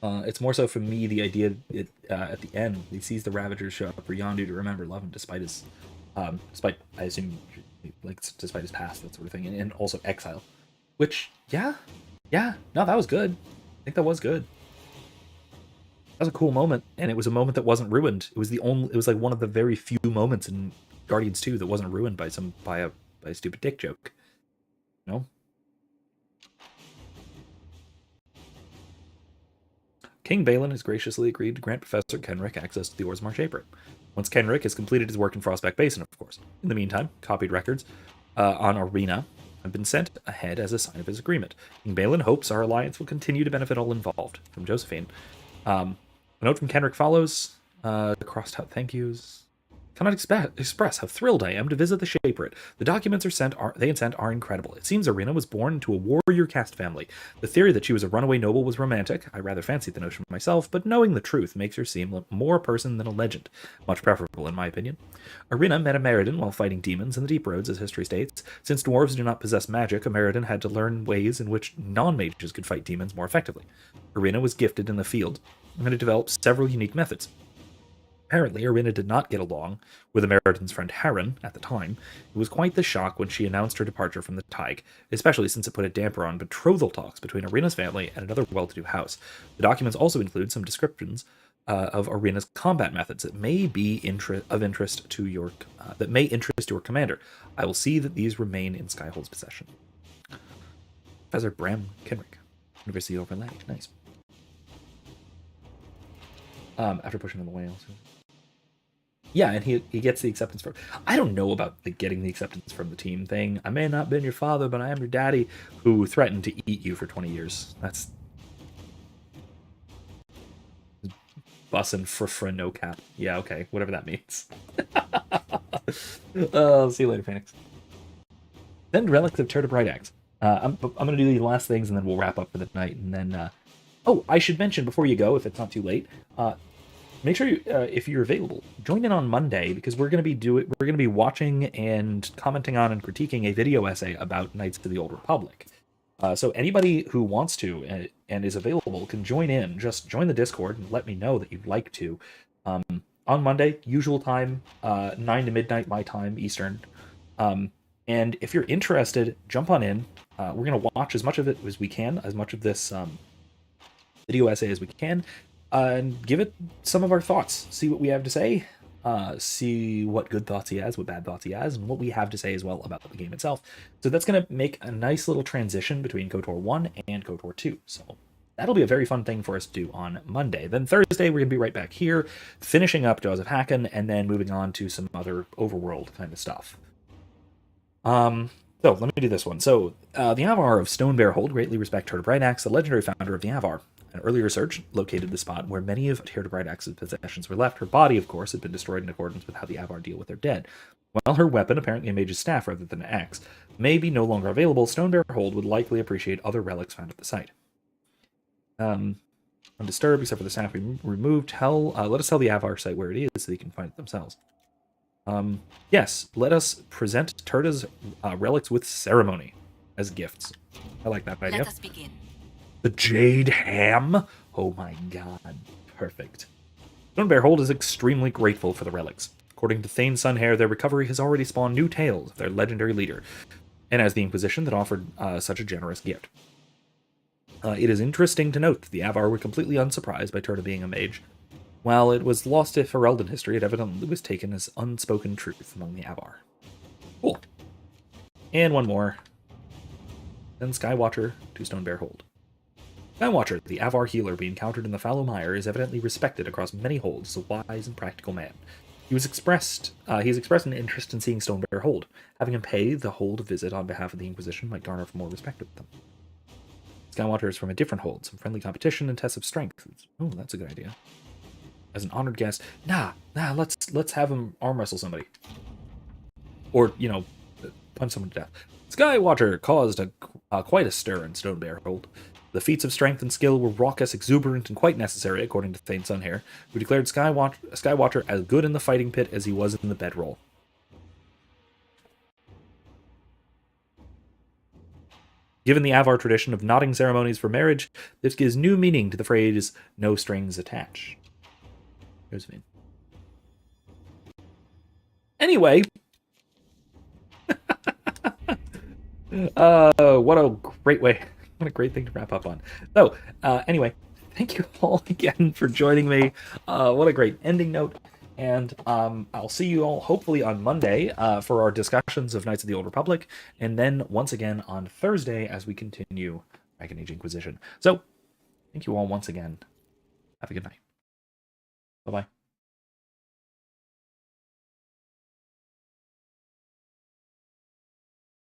It's more so for me the idea that at the end he sees the Ravagers show up for Yondu to remember love him despite his despite his past, that sort of thing, and also exile. Which no, that was good. I think that was good. That was a cool moment, and it was a moment that wasn't ruined. It was like one of the very few moments in Guardians 2 that wasn't ruined by a stupid dick joke. You know? King Balin has graciously agreed to grant Professor Kenrick access to the Orzammar Shaper. Once Kenrick has completed his work in Frostback Basin, of course. In the meantime, copied records on Arena have been sent ahead as a sign of his agreement. King Balin hopes our alliance will continue to benefit all involved. From Josephine. A note from Kenrick follows. Crossed out thank yous. Cannot express how thrilled I am to visit the Shaperate. The documents they sent are incredible. It seems Arena was born into a warrior caste family. The theory that she was a runaway noble was romantic. I rather fancied the notion myself, but knowing the truth makes her seem more a person than a legend. Much preferable, in my opinion. Arena met a Meriden while fighting demons in the Deep Roads, as history states. Since dwarves do not possess magic, a Meriden had to learn ways in which non-mages could fight demons more effectively. Arena was gifted in the field, and had developed several unique methods. Apparently, Arena did not get along with Meriden's friend Harren at the time. It was quite the shock when she announced her departure from the Tig, especially since it put a damper on betrothal talks between Arena's family and another well-to-do house. The documents also include some descriptions of Arena's combat methods that may be interest to your commander. I will see that these remain in Skyhold's possession. Professor Bram Kenrick, University of Overlay. Nice. After pushing on the whales. Yeah, and he gets the acceptance from... I don't know about the getting the acceptance from the team thing. I may not have been your father, but I am your daddy who threatened to eat you for 20 years. That's... Bussin' for no cap. Yeah, okay, whatever that means. I'll see you later, Phoenix. Then Relics of Turda Axe. I'm going to do these last things, and then we'll wrap up for the night, and then... Oh, I should mention before you go, if it's not too late... Make sure you, if you're available, join in on Monday because we're going to be watching and commenting on and critiquing a video essay about Knights of the Old Republic. So anybody who wants to and is available can join in. Just join the Discord and let me know that you'd like to. On Monday, usual time, 9 to midnight my time, Eastern. And if you're interested, jump on in. We're going to watch as much of it as we can, as much of this video essay as we can. And give it some of our thoughts. See what we have to say. See what good thoughts he has, what bad thoughts he has, and what we have to say as well about the game itself. So that's going to make a nice little transition between KOTOR 1 and KOTOR 2. So that'll be a very fun thing for us to do on Monday. Then Thursday, we're going to be right back here, finishing up Jaws of Hakkon, and then moving on to some other overworld kind of stuff. So let me do this one. So the Avar of Stonebear Hold greatly respect Turda Brightaxe, the legendary founder of the Avar. An early research located the spot where many of Turda Brightaxe's possessions were left. Her body, of course, had been destroyed in accordance with how the Avar deal with their dead. While her weapon, apparently a mage's staff rather than an axe, may be no longer available, Stonebear Hold would likely appreciate other relics found at the site. Undisturbed, except for the staff we removed. Let us tell the Avar site where it is so they can find it themselves. Yes, let us present Turda's relics with ceremony as gifts. I like that idea. Let us begin. The Jade Ham? Oh my god. Perfect. Stonebear Hold is extremely grateful for the relics. According to Thane Sunhair, their recovery has already spawned new tales of their legendary leader, and as the Inquisition that offered such a generous gift. It is interesting to note that the Avar were completely unsurprised by Turda being a mage. While it was lost to Ferelden history, it evidently was taken as unspoken truth among the Avar. Cool. And one more. Then Skywatcher to Stonebear Hold. Skywatcher, the Avar healer we encountered in the Fallow Mire, is evidently respected across many holds as a wise and practical man. He has expressed an interest in seeing Stonebear Hold. Having him pay the hold a visit on behalf of the Inquisition might garner more respect with them. Skywatcher is from a different hold, some friendly competition and tests of strength. Oh, that's a good idea. As an honored guest, let's have him arm wrestle somebody. Or, punch someone to death. Skywatcher caused quite a stir in Stonebear Hold. The feats of strength and skill were raucous, exuberant, and quite necessary, according to Thane Sunhair, who declared Skywatcher as good in the fighting pit as he was in the bedroll. Given the Avar tradition of knotting ceremonies for marriage, this gives new meaning to the phrase, no strings attached. Here's me. Anyway. What a great way. What a great thing to wrap up on. So, anyway, thank you all again for joining me. What a great ending note. And I'll see you all hopefully on Monday for our discussions of Knights of the Old Republic. And then once again on Thursday as we continue Dragon Age Inquisition. So, thank you all once again. Have a good night. Bye-bye.